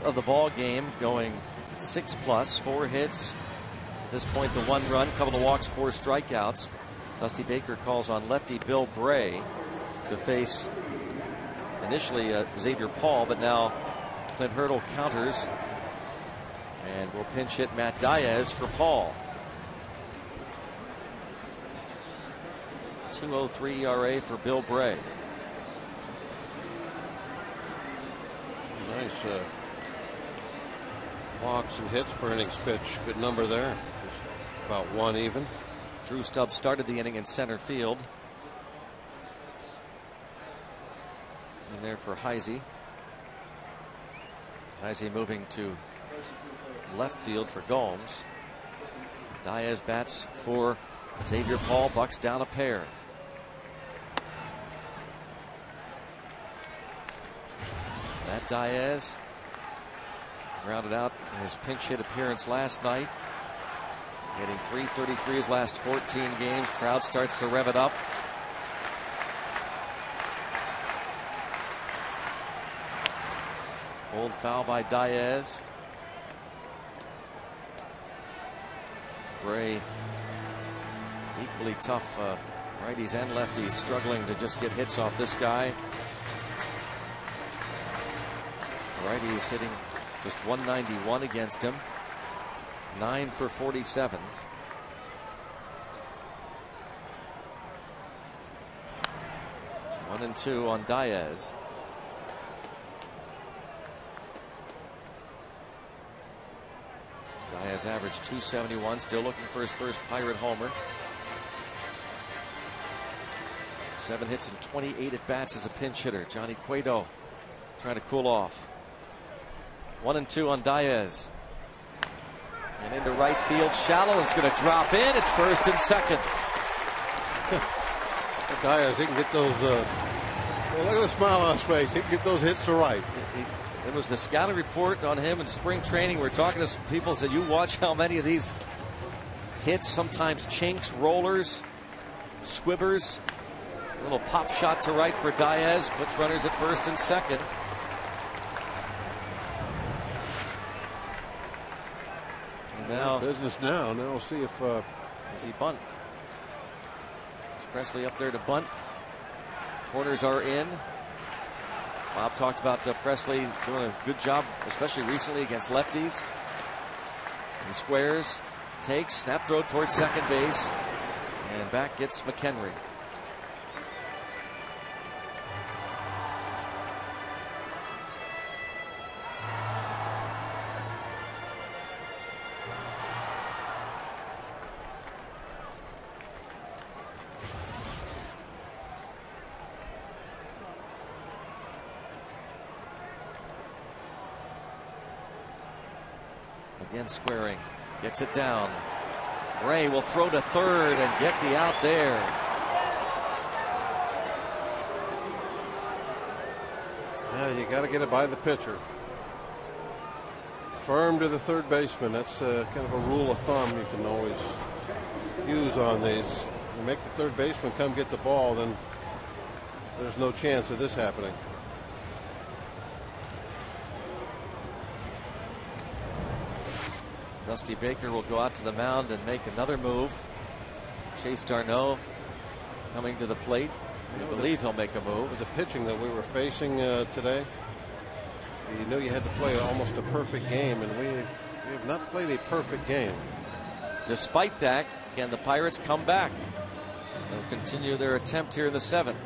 of the ball game, going 6+, 4 hits. At this point, the 1 run, couple of walks, 4 strikeouts. Dusty Baker calls on lefty Bill Bray to face initially Xavier Paul, but now Clint Hurdle counters and will pinch hit Matt Diaz for Paul. 2.03 ERA for Bill Bray. Nice walks and hits per innings pitch. Good number there. Just about 1 even. Drew Stubbs started the inning in center field. And there for Heisey. Heisey moving to left field for Gomes. Diaz bats for Xavier Paul. Bucks down a pair. Matt Diaz rounded out in his pinch hit appearance last night. Hitting .333 his last 14 games. Crowd starts to rev it up. Old foul by Diaz. Bray, equally tough righties and lefties, struggling to just get hits off this guy. Righties hitting just .191 against him. 9 for 47. One and 2 on Diaz. Diaz averaged .271, still looking for his first Pirate homer. 7 hits and 28 at bats as a pinch hitter. Johnny Cueto trying to cool off. 1 and 2 on Diaz. And into right field, shallow. It's going to drop in. It's first and second. Diaz, he can get those. Well, look at the smile on his face. He can get those hits to right. There was the scouting report on him in spring training. We're talking to some people and said, you watch how many of these hits, sometimes chinks, rollers, squibbers. A little pop shot to right for Diaz. Puts runners at first and second. Now business now. Now we'll see if does he bunt. Is Presley up there to bunt? Corners are in. Bob talked about Presley doing a good job, especially recently against lefties. He squares, takes, snap throw towards second base, and back gets McHenry. Again squaring, gets it down. Ray will throw to third and get the out there. Yeah, you got to get it by the pitcher. Firm to the third baseman. That's kind of a rule of thumb you can always use on these. You make the third baseman come get the ball, then there's no chance of this happening. Dusty Baker will go out to the mound and make another move. Chase Darno coming to the plate. I believe he'll make a move. With the pitching that we were facing today, you knew you had to play almost a perfect game, and we have not played a perfect game. Despite that, can the Pirates come back? They'll continue their attempt here in the 7th.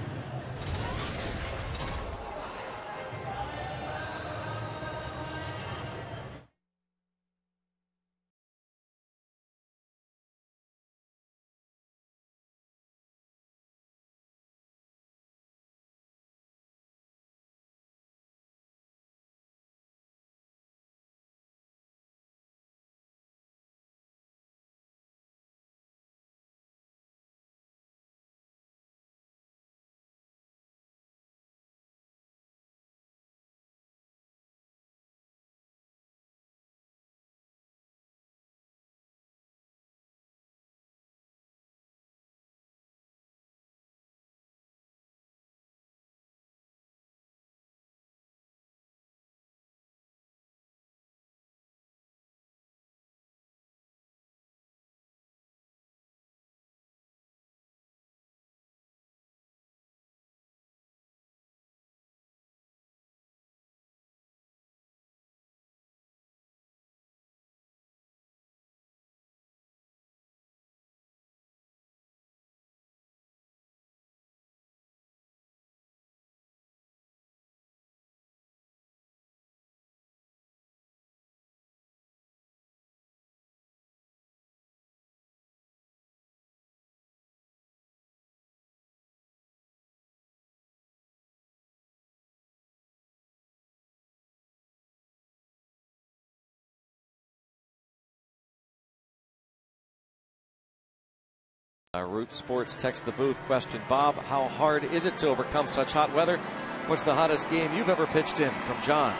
Root Sports text the booth question. Bob, how hard is it to overcome such hot weather? What's the hottest game you've ever pitched in? From John.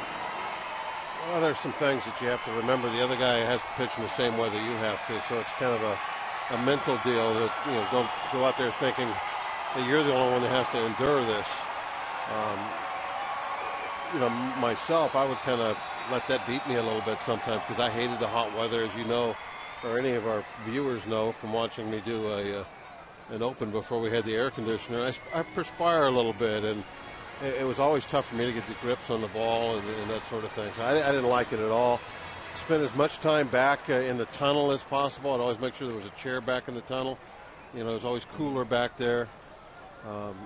Well, there's some things that you have to remember. The other guy has to pitch in the same weather you have to, so it's kind of a mental deal that, you know, don't go out there thinking that you're the only one that has to endure this. You know, myself, I would kind of let that beat me a little bit sometimes because I hated the hot weather, as you know, or any of our viewers know from watching me do an open before we had the air conditioner. I perspire a little bit, and it was always tough for me to get the grips on the ball and that sort of thing. So I didn't like it at all. Spent as much time back in the tunnel as possible. I'd always make sure there was a chair back in the tunnel. You know, it was always cooler back there.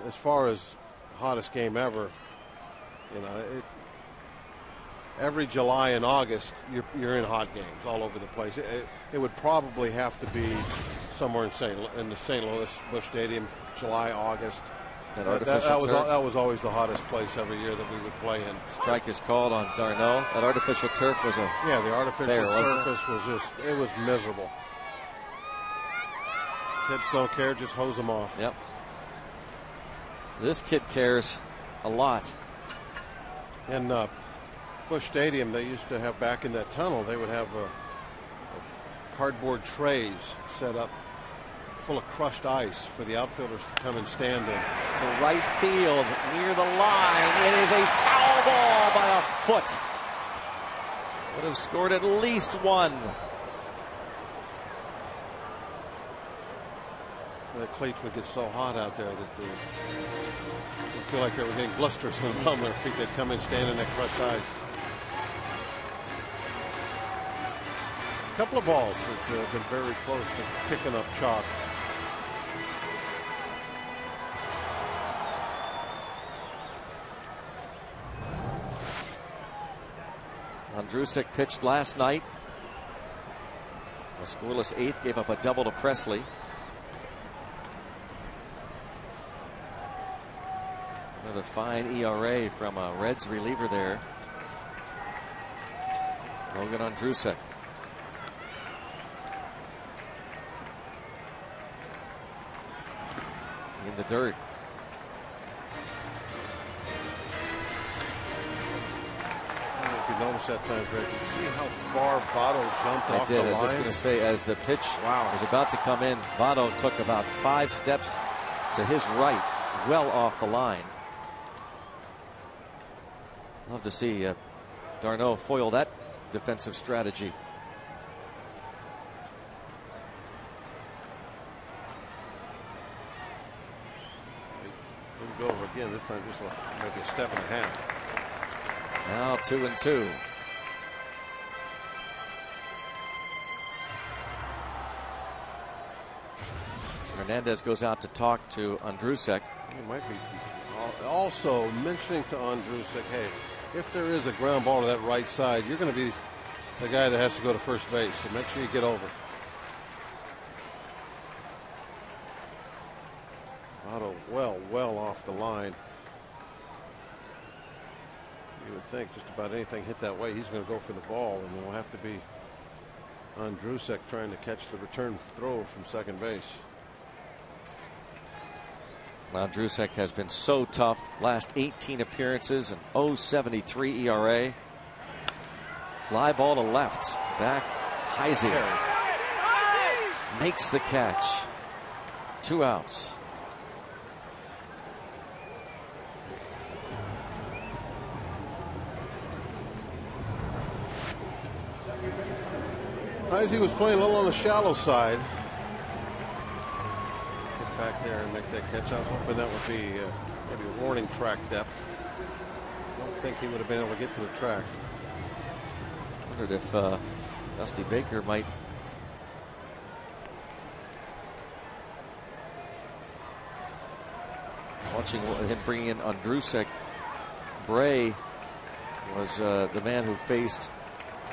As far as hottest game ever, you know, every July and August, you're in hot games all over the place. It would probably have to be somewhere in the St. Louis Busch Stadium, July, August. That was always the hottest place every year that we would play in. Strike is called on d'Arnaud. That artificial turf was the artificial surface was it was miserable. Kids don't care, just hose them off. Yep. This kid cares a lot. In Busch Stadium, they used to have back in that tunnel, they would have cardboard trays set up full of crushed ice for the outfielders to come and stand in. To right field, near the line. It is a foul ball by a foot. Would have scored at least one. The cleats would get so hot out there that they would feel like they were getting blisters on the bottom of their feet. They'd come and stand in that crushed ice. A couple of balls that have been very close to picking up chalk. Andrusek pitched last night. A scoreless eighth, gave up a double to Presley. Another fine ERA from a Reds reliever there. Logan Andrusek. In the dirt. Notice that time, Greg. You see how far Votto jumped off the line? I did. I was just going to say, as the pitch was about to come in, Votto took about 5 steps to his right, well off the line. Love to see d'Arnaud foil that defensive strategy. He'll go over again. This time just maybe a step and a half. Now 2-2. Hernandez goes out to talk to Andrusek. He might be also mentioning to Andrusek, hey, if there is a ground ball to that right side, you're going to be the guy that has to go to first base, so make sure you get over. Votto well off the line. You would think just about anything hit that way, he's going to go for the ball, and it will have to be Andrusek trying to catch the return throw from second base. Andrusek has been so tough. Last 18 appearances, an .073 ERA. Fly ball to left. Back, Heisey makes the catch. 2 outs. Heisey was playing a little on the shallow side. Get back there and make that catch. I was hoping that would be maybe a warning track depth. I don't think he would have been able to get to the track. Wondered if Dusty Baker might watching him bringing in Andrusek. Bray was the man who faced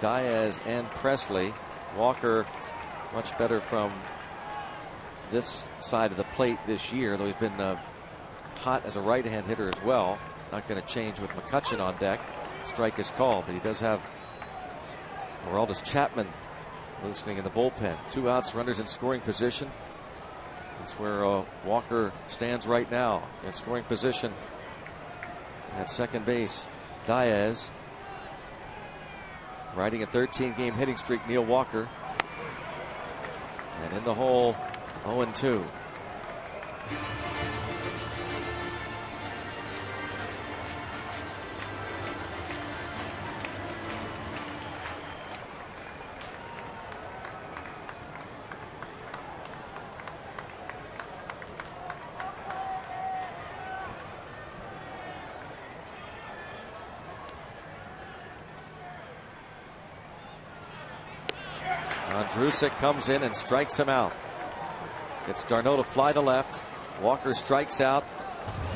Diaz and Presley. Walker much better from this side of the plate this year, though he's been hot as a right-hand hitter as well. Not going to change with McCutchen on deck. Strike is called, but he does have Aroldis Chapman loosening in the bullpen. 2 outs, runners in scoring position. That's where Walker stands right now in scoring position at second base. Diaz riding a 13-game hitting streak. Neil Walker. And in the hole, 0-2. Andrusek comes in and strikes him out. It's d'Arnaud to fly to left. Walker strikes out.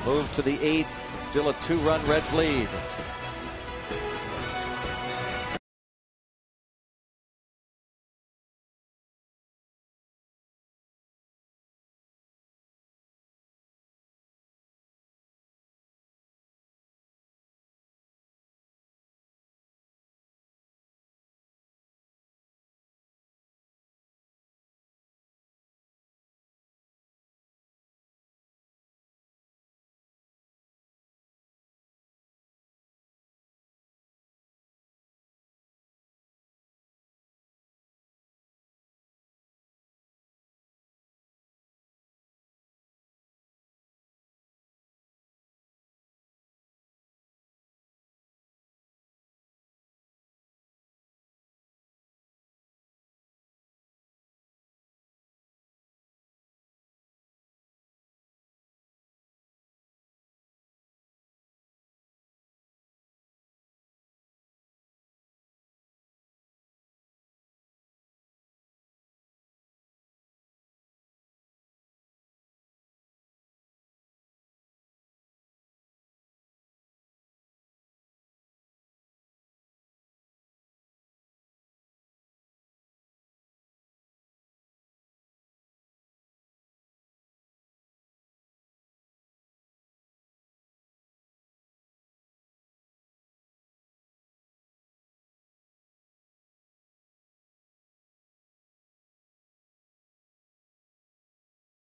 Moves to the 8th. Still a 2-run Reds lead.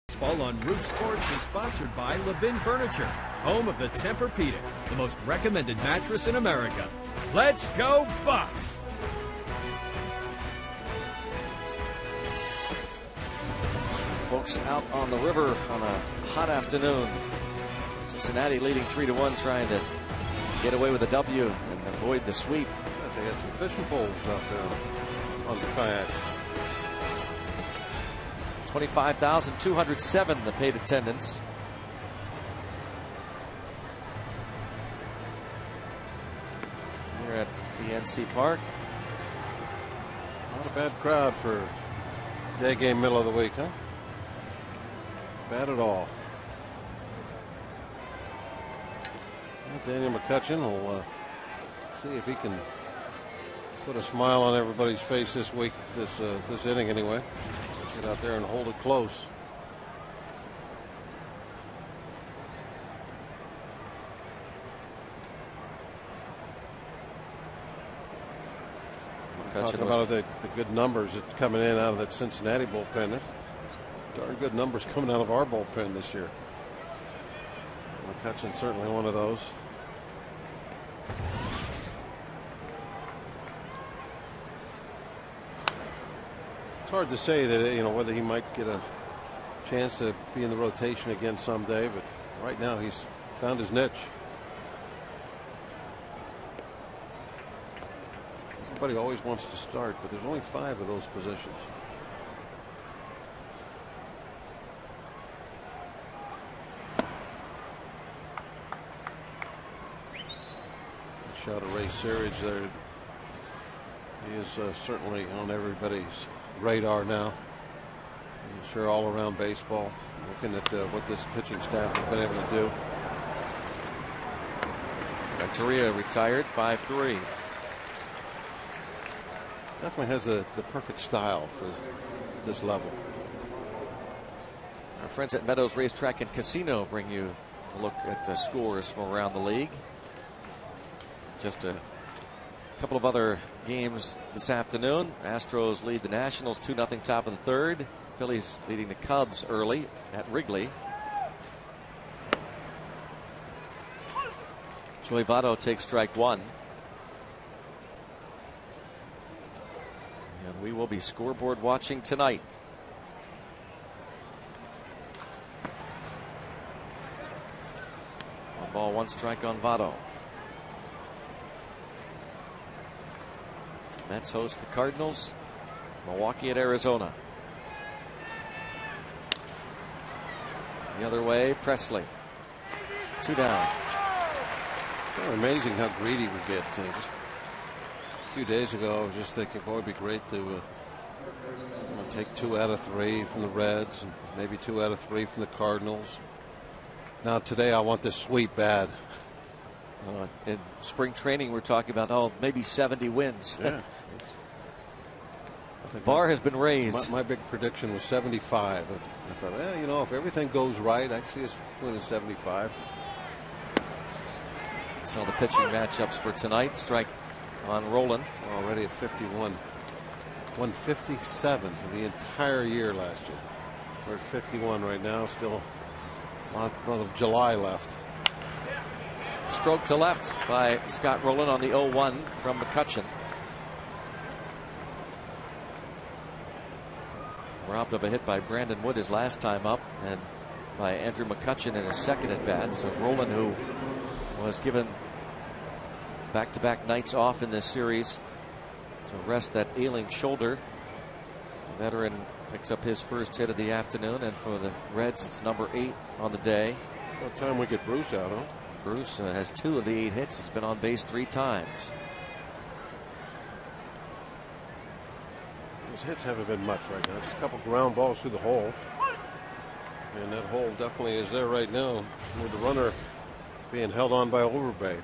Baseball on Root Sports is sponsored by Levin Furniture, home of the Tempur-Pedic, the most recommended mattress in America. Let's go Bucks! Folks out on the river on a hot afternoon. Cincinnati leading 3-1, trying to get away with a W and avoid the sweep. They had some fishing poles out there on the kayaks. 25,207 the paid attendance. Here at PNC Park. Not a bad crowd for day game middle of the week, huh? Bad at all. Well, Daniel McCutcheon will see if he can put a smile on everybody's face this week, this inning anyway. Get out there and hold it close. Talking about the good numbers that's coming in out of that Cincinnati bullpen. There's darn good numbers coming out of our bullpen this year. McCutcheon certainly one of those. It's hard to say that, you know, whether he might get a chance to be in the rotation again someday, but right now he's found his niche. Everybody always wants to start, but there's only 5 of those positions. Shot of Ray Searage there. He is certainly on everybody's radar now. I'm sure all around baseball, looking at what this pitching staff has been able to do. Renteria retired 5-3. Definitely has the perfect style for this level. Our friends at Meadows Racetrack and Casino bring you a look at the scores from around the league. Just a couple of other games this afternoon. Astros lead the Nationals 2-0 top of the 3rd. Phillies leading the Cubs early at Wrigley. Joey VOTTO takes strike one. And we will be scoreboard watching tonight. One ball, one strike on VOTTO. Mets host the Cardinals. Milwaukee at Arizona. The other way, Presley. 2 down. It's kind of amazing how greedy we get. Just a few days ago, I was just thinking, boy, it'd be great to take 2 out of 3 from the Reds and maybe 2 out of 3 from the Cardinals. Now today, I want this sweep bad. In spring training, we're talking about maybe 70 wins. Yeah. Bar has been raised. My big prediction was 75. I thought, you know, if everything goes right, I see us winning 75. So the pitching matchups for tonight. Strike on Roland. We're already at 51. 157 the entire year last year. We're at 51 right now. Still a lot of July left. Stroke to left by Scott Rolen on the 0-1 from McCutchen. Robbed of a hit by Brandon Wood his last time up, and by Andrew McCutchen in his second at bat. So Rolen, who was given back-to-back nights off in this series to rest that ailing shoulder. The veteran picks up his first hit of the afternoon, and for the Reds, it's number 8 on the day. About time we get Bruce out, huh? Bruce has 2 of the 8 hits. He's been on base 3 times. His hits haven't been much right now. Just a couple ground balls through the hole. And that hole definitely is there right now with the runner being held on by Overbay.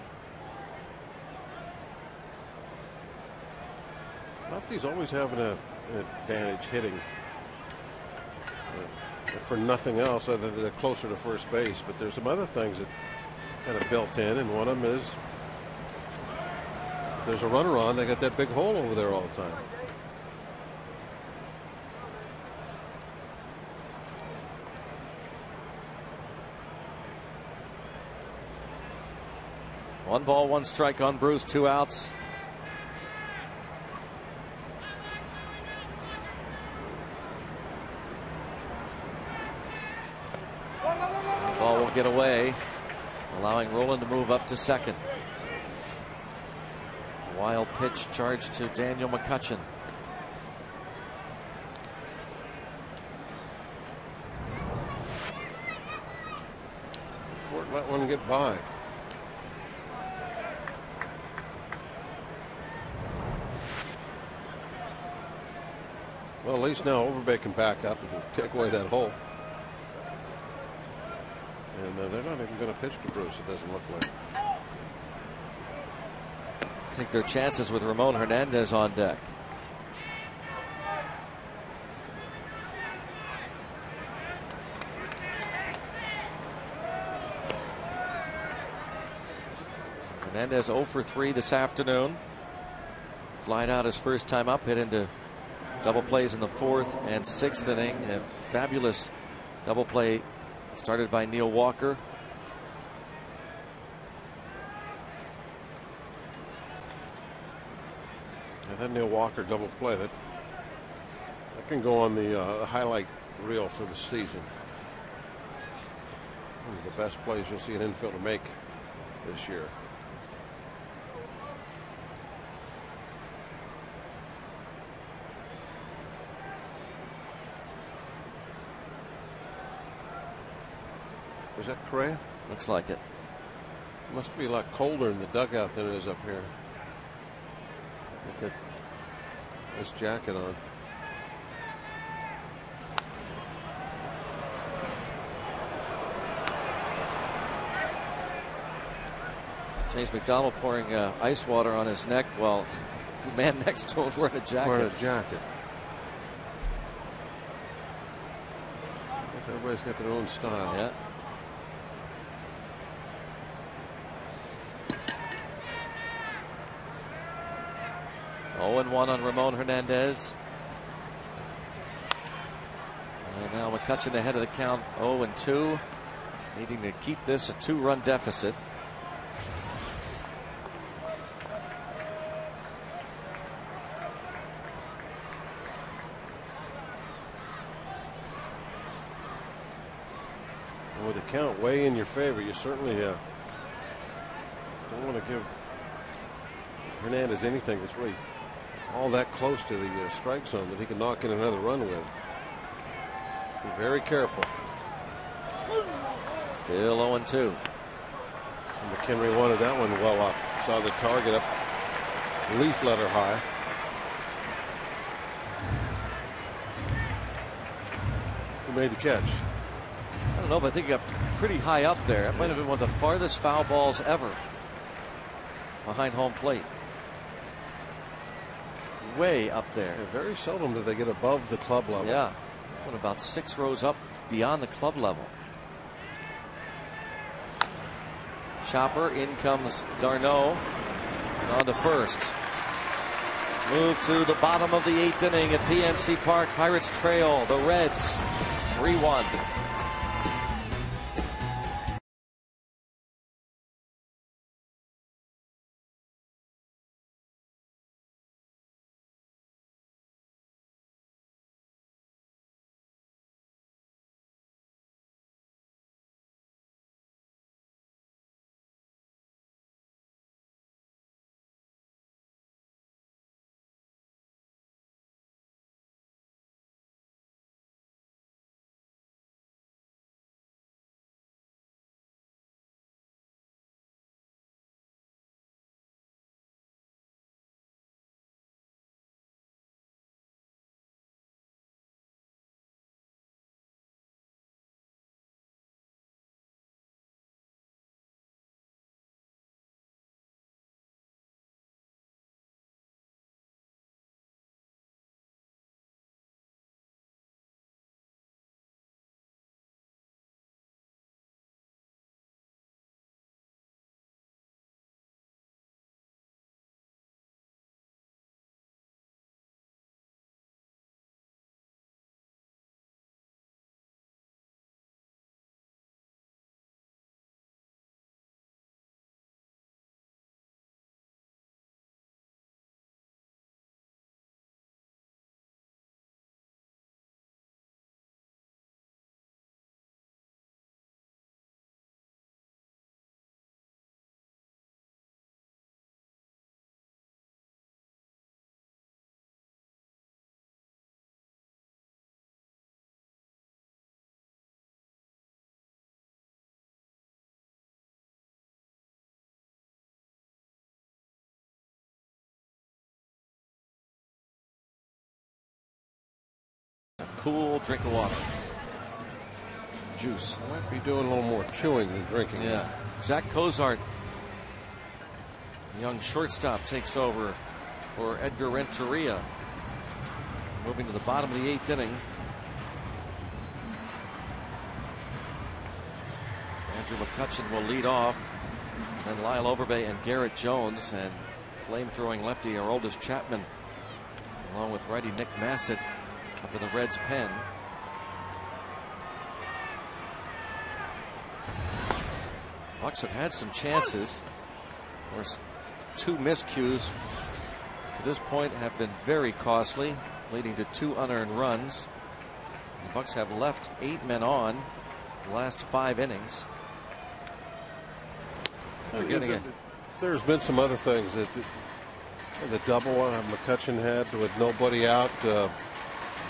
Lefties always have an advantage hitting for nothing else other than they're closer to first base. But there's some other things that kind of built in, and one of them is if there's a runner on, they got that big hole over there all the time. One ball, one strike on Bruce, 2 outs. The ball will get away, allowing Rolen to move up to second. A wild pitch charged to Daniel McCutchen. Ford let one get by. Well, at least now Overbay can back up and take away that hole. And they're not even going to pitch to Bruce, it doesn't look like. Take their chances with Ramon Hernandez on deck. Hernandez 0 for 3 this afternoon. Flied out his first time up, hit into double plays in the 4th and 6th inning. A fabulous double play started by Neil Walker. And that Neil Walker double play that can go on the highlight reel for the season. One of the best plays you'll see an infielder make this year. Is that Correa? Looks like it. Must be a lot colder in the dugout than it is up here. Get this jacket on. James McDonald pouring ice water on his neck while the man next to him is wearing a jacket. Wearing a jacket. I guess everybody's got their own style. Yeah. Oh, 0-1 on Ramon Hernandez. And now McCutchen ahead of the count, 0-2, needing to keep this a 2-run deficit. With the count way in your favor, you certainly don't want to give Hernandez anything that's really all that close to the strike zone that he can knock in another run with. Be very careful. Still 0-2. And McHenry wanted that one well up. Saw the target up, at least letter high. Who made the catch? I don't know, but I think he got pretty high up there. It might have been one of the farthest foul balls ever behind home plate. Way up there. Yeah, very seldom do they get above the club level. Yeah, went about 6 rows up beyond the club level. Chopper, in comes Darno, and on to first. Move to the bottom of the 8th inning at PNC Park. Pirates trail the Reds 3-1. Cool drink of water. Juice. I might be doing a little more chewing than drinking. Yeah. Zach Cozart, young shortstop, takes over for Edgar Renteria. Moving to the bottom of the 8th inning. Andrew McCutchen will lead off. Then Lyle Overbay and Garrett Jones, and flame-throwing lefty Aroldis Chapman, along with righty Nick Massett, up in the Reds' pen. Bucks have had some chances. Of course, 2 miscues to this point have been very costly, leading to 2 unearned runs. The Bucks have left 8 men on the last 5 innings. There's been some other things that the double McCutchen had with nobody out.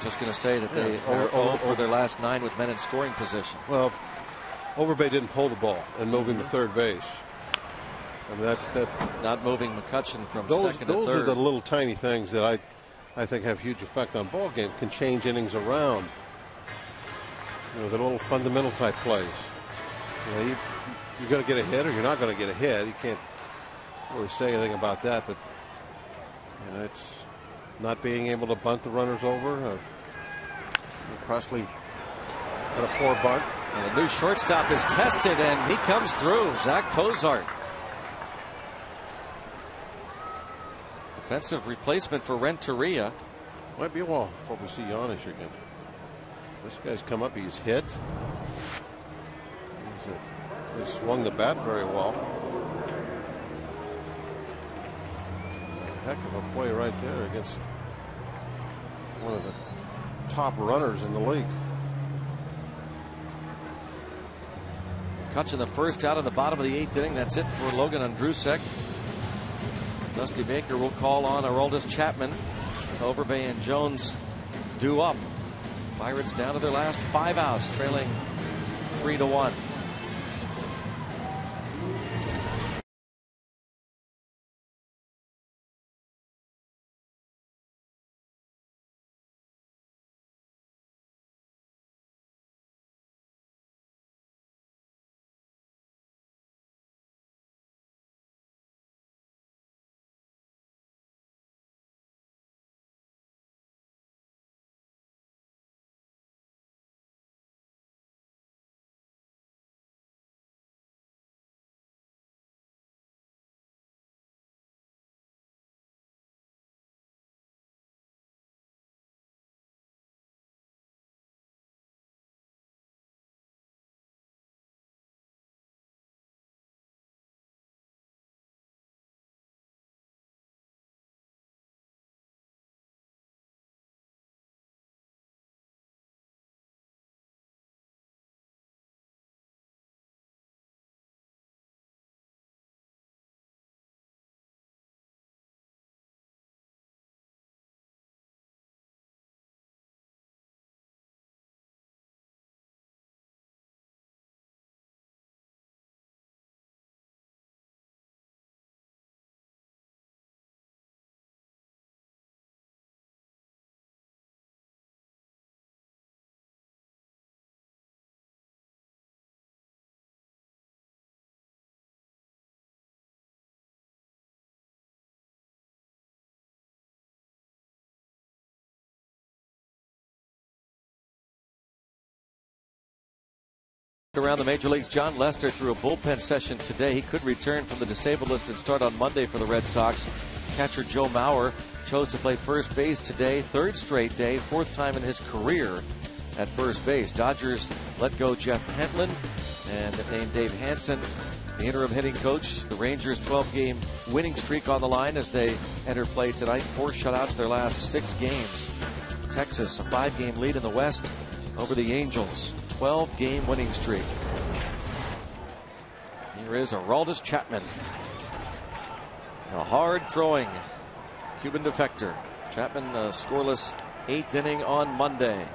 Just going to say that they are 0 for their last 9 with men in scoring position. Well, Overbay didn't pull the ball and move him to third base. I mean, that not moving McCutchen from second to third. Those are the little tiny things that I think have huge effect on ball games. Can change innings around. You know, the little fundamental type plays. You know, you're going to get a hit or you're not going to get a hit. You can't really say anything about that, but you know, it's not being able to bunt the runners over. Presley had a poor bunt. And the new shortstop is tested, and he comes through. Zach Cozart. Defensive replacement for Renteria. Might be a while before we see Yanish again. This guy's come up. He's hit. He swung the bat very well. Heck of a play right there against one of the top runners in the league. Catching the first out in the bottom of the 8th inning. That's it for Logan Andrusek. Dusty Baker will call on Aroldis Chapman. Overbay and Jones due up. Pirates down to their last 5 outs, trailing 3-1. Around the major leagues, John Lester threw a bullpen session today. He could return from the disabled list and start on Monday for the Red Sox. Catcher Joe Mauer chose to play first base today, 3rd straight day, 4th time in his career at first base. Dodgers let go Jeff Pentland and named Dave Hansen the interim hitting coach. The Rangers' 12-game winning streak on the line as they enter play tonight. 4 shutouts their last 6 games. Texas, a 5-game lead in the West over the Angels. 12-game winning streak. Here is Aroldis Chapman. A hard-throwing Cuban defector. Chapman scoreless 8th inning on Monday.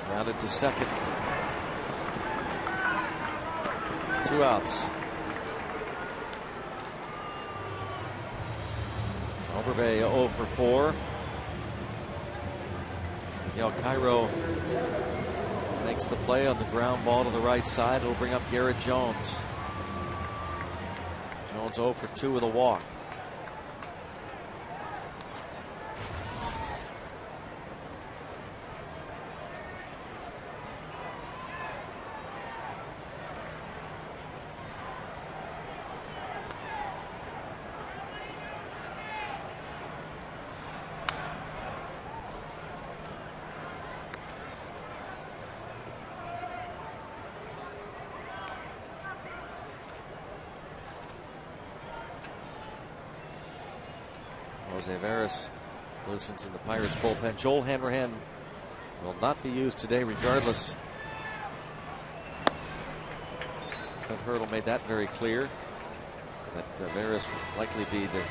Grounded to second. 2 outs. Overbay 0 for 4. Miguel Cairo makes the play on the ground ball to the right side. It'll bring up Garrett Jones. Jones 0 for 2 with a walk. Jose Veras loosens in the Pirates bullpen. Joel Hanrahan will not be used today regardless. Clint Hurdle made that very clear, that Veras will likely be the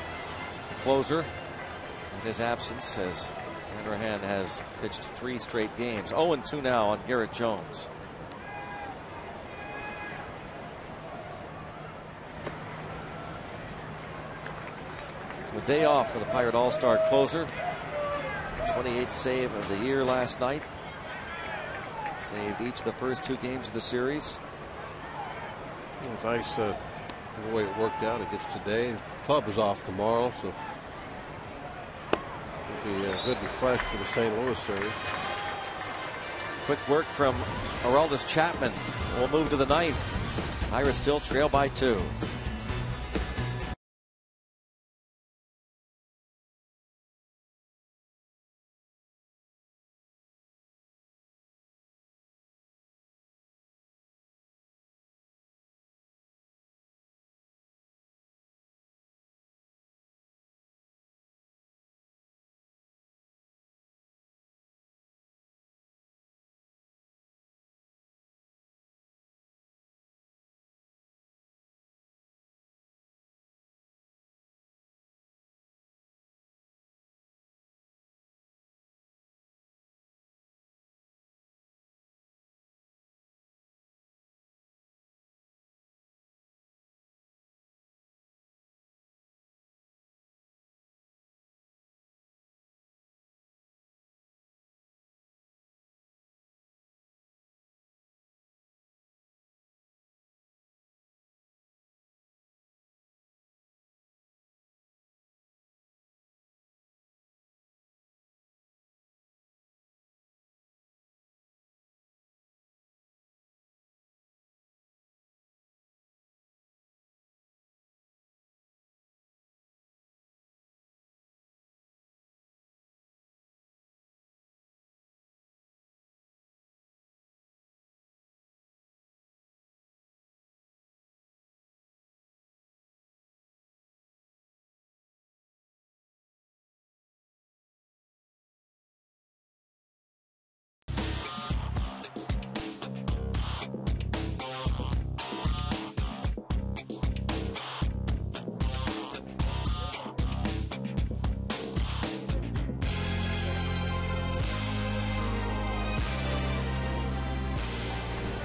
closer in his absence, as Hanrahan has pitched 3 straight games. 0-2 now on Garrett Jones. A day off for the Pirate All-Star closer. 28th save of the year last night. Saved each of the first 2 games of the series. Nice the way it worked out. It gets today. The club is off tomorrow, so Be good and fresh for the St. Louis series. Quick work from Aroldis Chapman. We'll move to the 9th. Pirates still trail by 2.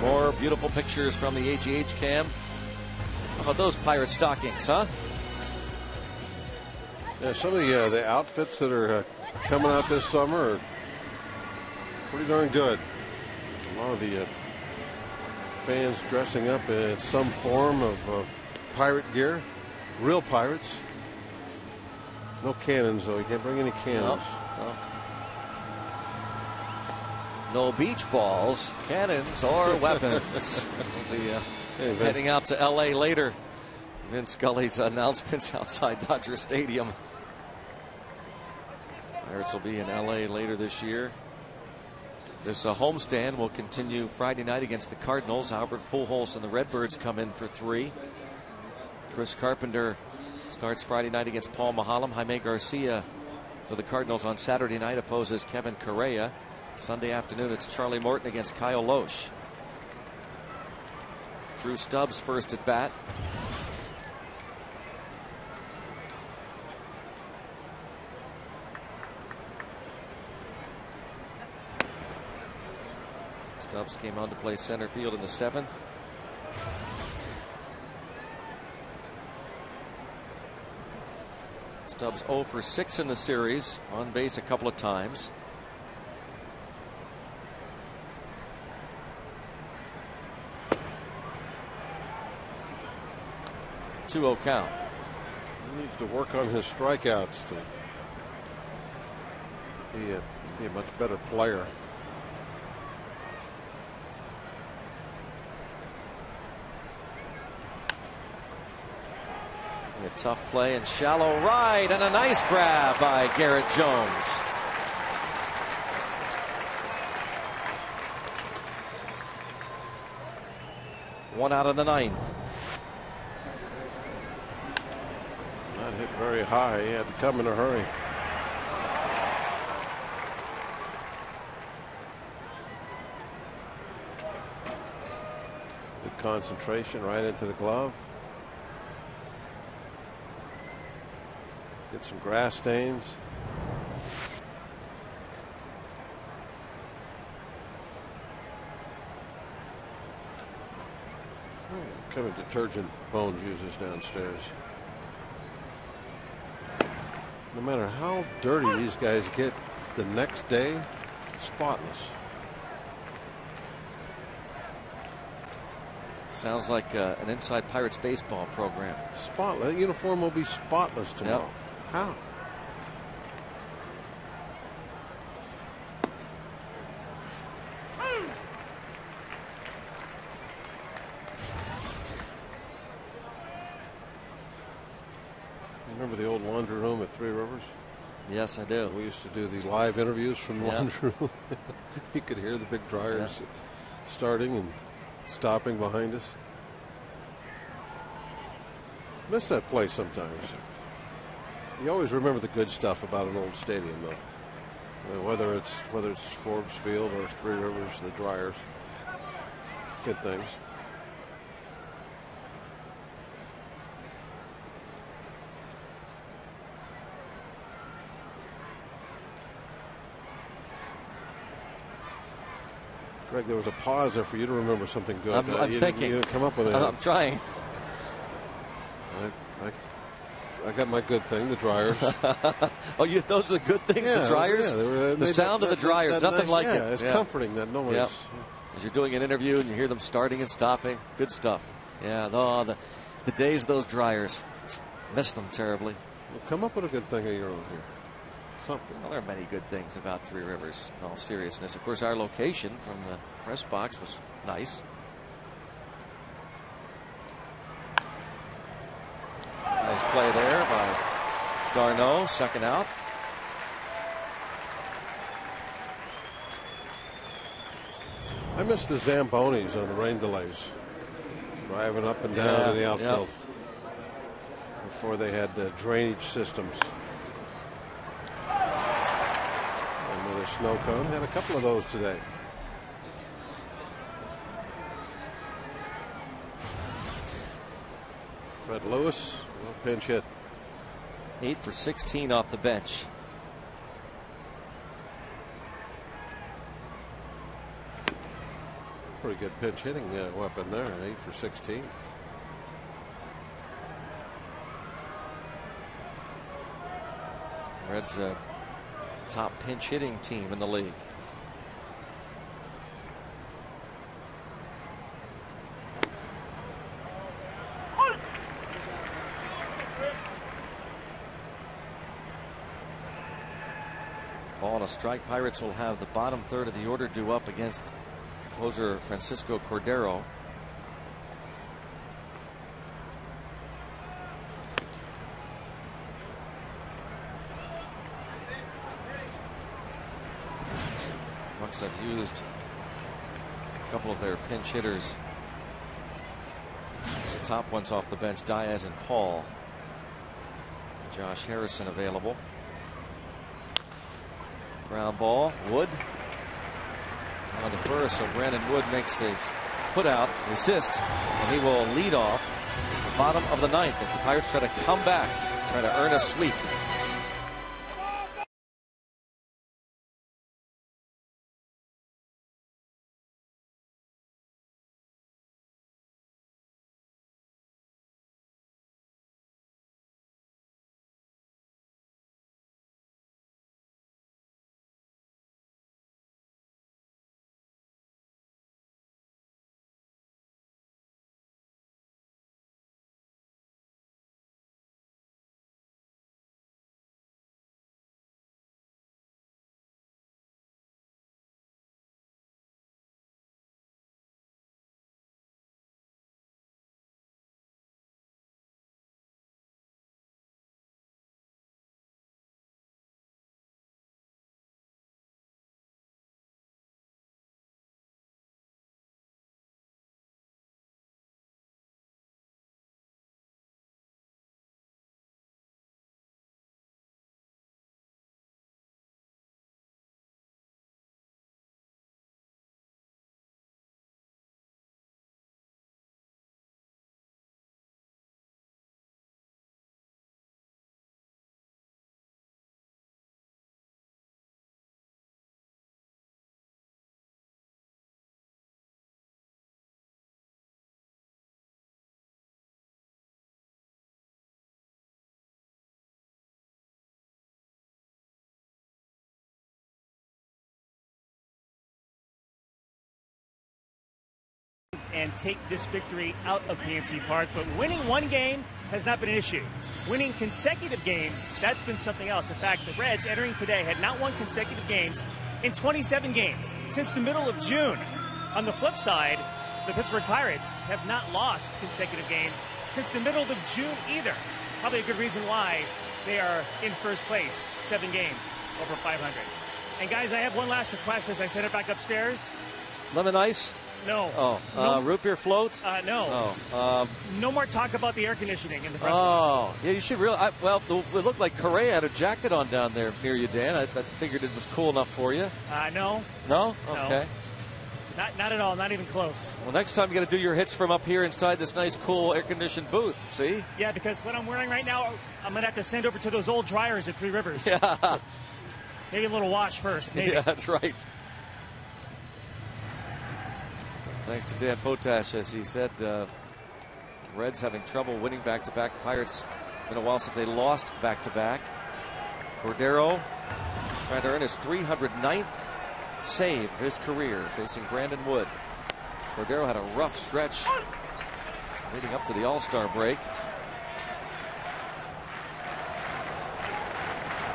More beautiful pictures from the AGH cam. How about those pirate stockings, huh? Yeah, some of the outfits that are coming out this summer are pretty darn good. A lot of the fans dressing up in some form of pirate gear. Real pirates. No cannons, though. You can't bring any cannons. No. No beach balls, cannons, or weapons. We'll be heading out to L.A. later. Vince Scully's announcements outside Dodger Stadium. Pirates will be in L.A. later this year. This homestand will continue Friday night against the Cardinals. Albert Pujols and the Redbirds come in for 3. Chris Carpenter starts Friday night against Paul Mahalem. Jaime Garcia for the Cardinals on Saturday night opposes Kevin Correa. Sunday afternoon, it's Charlie Morton against Kyle Loesch. Drew Stubbs first at bat. Stubbs came on to play center field in the 7th. Stubbs 0 for 6 in the series, on base a couple of times. .2-0 count. He needs to work on his strikeouts to be a much better player. A tough play and shallow right, and a nice grab by Garrett Jones. One out in the 9th. Not hit very high. He had to come in a hurry. Good concentration right into the glove. Get some grass stains. What kind of detergent Bones uses downstairs? No matter how dirty these guys get the next day, spotless. Sounds like an Inside Pirates baseball program. Spotless. That uniform will be spotless tomorrow. Yep. How? remember the old laundry room at Three Rivers? Yes, I do. We used to do the live interviews from the laundry room. You could hear the big dryers starting and stopping behind us. Miss that place sometimes. You always remember the good stuff about an old stadium, though. I mean, whether it's Forbes Field or Three Rivers, the dryers, good things. Greg, there was a pause there for you to remember something good. I'm thinking. You didn't come up with it. I'm trying. I got my good thing, the dryers. Oh, those are the good things, the dryers? Yeah, the sound of the dryers, nothing nice, like it. It's comforting that noise. Yep. As you're doing an interview and you hear them starting and stopping, good stuff. Yeah, the days of those dryers, miss them terribly. Well, come up with a good thing of your own here. Something. Well, there are many good things about Three Rivers, in all seriousness. Of course, our location from the press box was nice. Nice play there by Darno, second out. I miss the Zambonis on the rain delays. Driving up and down in the outfield. Before they had drainage systems. Another snow cone. Had a couple of those today. Fred Lewis, pinch hit. 8 for 16 off the bench. Pretty good pinch hitting weapon there. 8 for 16. Reds a top pinch hitting team in the league. Ball and a strike. Pirates will have the bottom third of the order due up against closer Francisco Cordero. Bucks have used a couple of their pinch hitters. The top ones off the bench, Diaz and Paul. Josh Harrison available. Ground ball, Wood on to first, so Brandon Wood makes the put out, the assist, and he will lead off the bottom of the ninth as the Pirates try to come back, try to earn a sweep. And take this victory out of PNC Park, but winning one game has not been an issue. Winning consecutive games, that's been something else. In fact, the Reds entering today had not won consecutive games in 27 games since the middle of June. On the flip side, the Pittsburgh Pirates have not lost consecutive games since the middle of June either. Probably a good reason why they are in first place, 7 games over 500. And guys, I have one last request as I send it back upstairs. Lemon ice? No. Oh, no. Root beer float? No. Oh, no more talk about the air conditioning in the press box. Oh, yeah, you should really. Well, it looked like Correa had a jacket on down there near you, Dan. I figured it was cool enough for you. No. No? Okay. No. Not at all. Not even close. Well, next time you got to do your hits from up here inside this nice, cool, air-conditioned booth. See? Yeah, because what I'm wearing right now, I'm going to have to send over to those old dryers at Three Rivers. Yeah. Maybe a little wash first. Maybe. Yeah, that's right. Thanks to Dan Potash, as he said, Reds having trouble winning back-to-back. The Pirates, been a while since they lost back-to-back. Cordero trying to earn his 309th save of his career, facing Brandon Wood. Cordero had a rough stretch leading up to the All-Star break.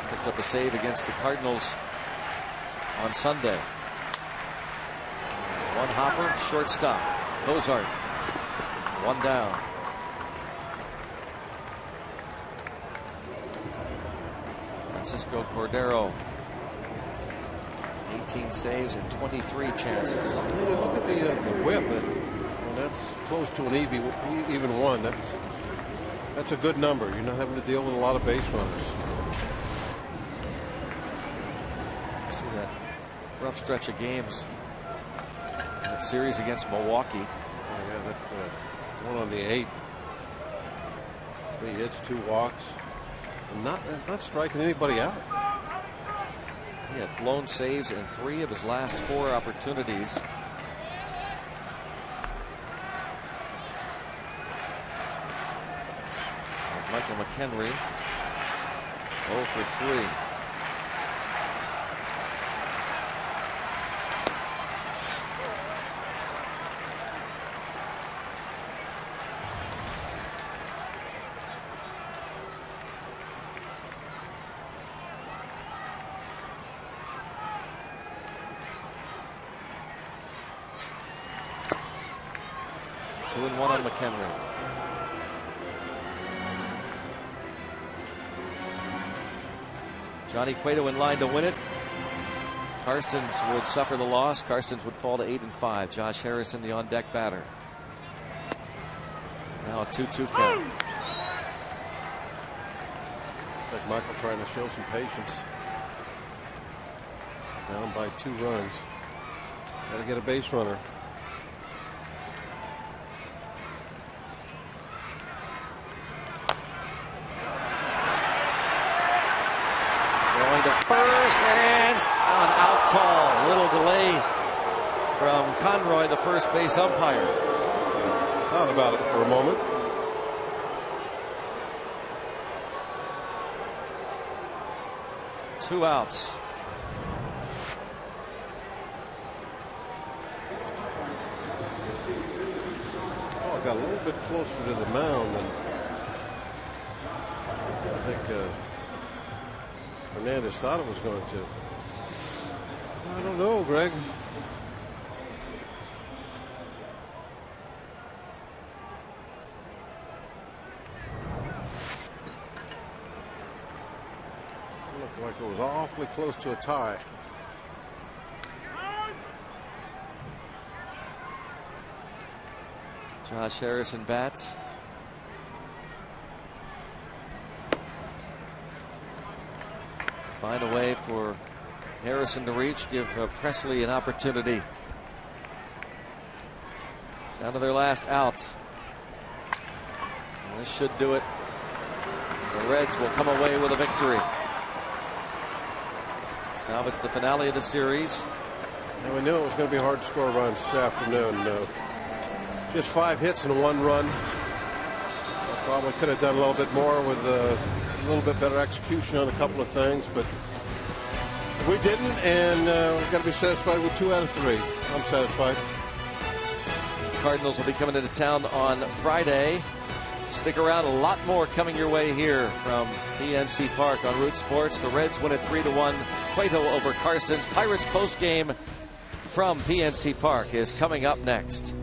Picked up a save against the Cardinals on Sunday. One hopper, shortstop. Bozart, 1 down. Francisco Cordero, 18 saves and 23 chances. Yeah, look at the whip. That's close to an even one. That's a good number. You're not having to deal with a lot of base runners. See that rough stretch of games. That series against Milwaukee. Oh, yeah, that one on the 8th. 3 hits, 2 walks. And not striking anybody out. He had blown saves in 3 of his last 4 opportunities. There's Michael McHenry, 0 for 3. Two and 1 on McHenry. Johnny Cueto in line to win it. Karstens would suffer the loss. Karstens would fall to 8 and 5. Josh Harrison, the on-deck batter. Now a 2-2 count. Like Michael trying to show some patience. Down by 2 runs. Got to get a base runner. To first and an out call. Little delay from Conroy, the first base umpire. Thought about it for a moment. Two outs. Oh, I got a little bit closer to the mound than I think Hernandez thought it was going to. I don't know, Greg. It looked like it was awfully close to a tie. Josh Harrison bats. Find a way for Harrison to reach, give Presley an opportunity. Down to their last out. And this should do it. The Reds will come away with a victory. Salvage the finale of the series. And we knew it was going to be hard to score runs this afternoon. Just 5 hits and 1 run. Probably could have done a little bit more with a little bit better execution on a couple of things, but we didn't, and we've got to be satisfied with 2 out of 3. I'm satisfied. Cardinals will be coming into town on Friday. Stick around, a lot more coming your way here from PNC Park on Root Sports. The Reds win it 3-1. Cueto over Karstens. Pirates postgame from PNC Park is coming up next.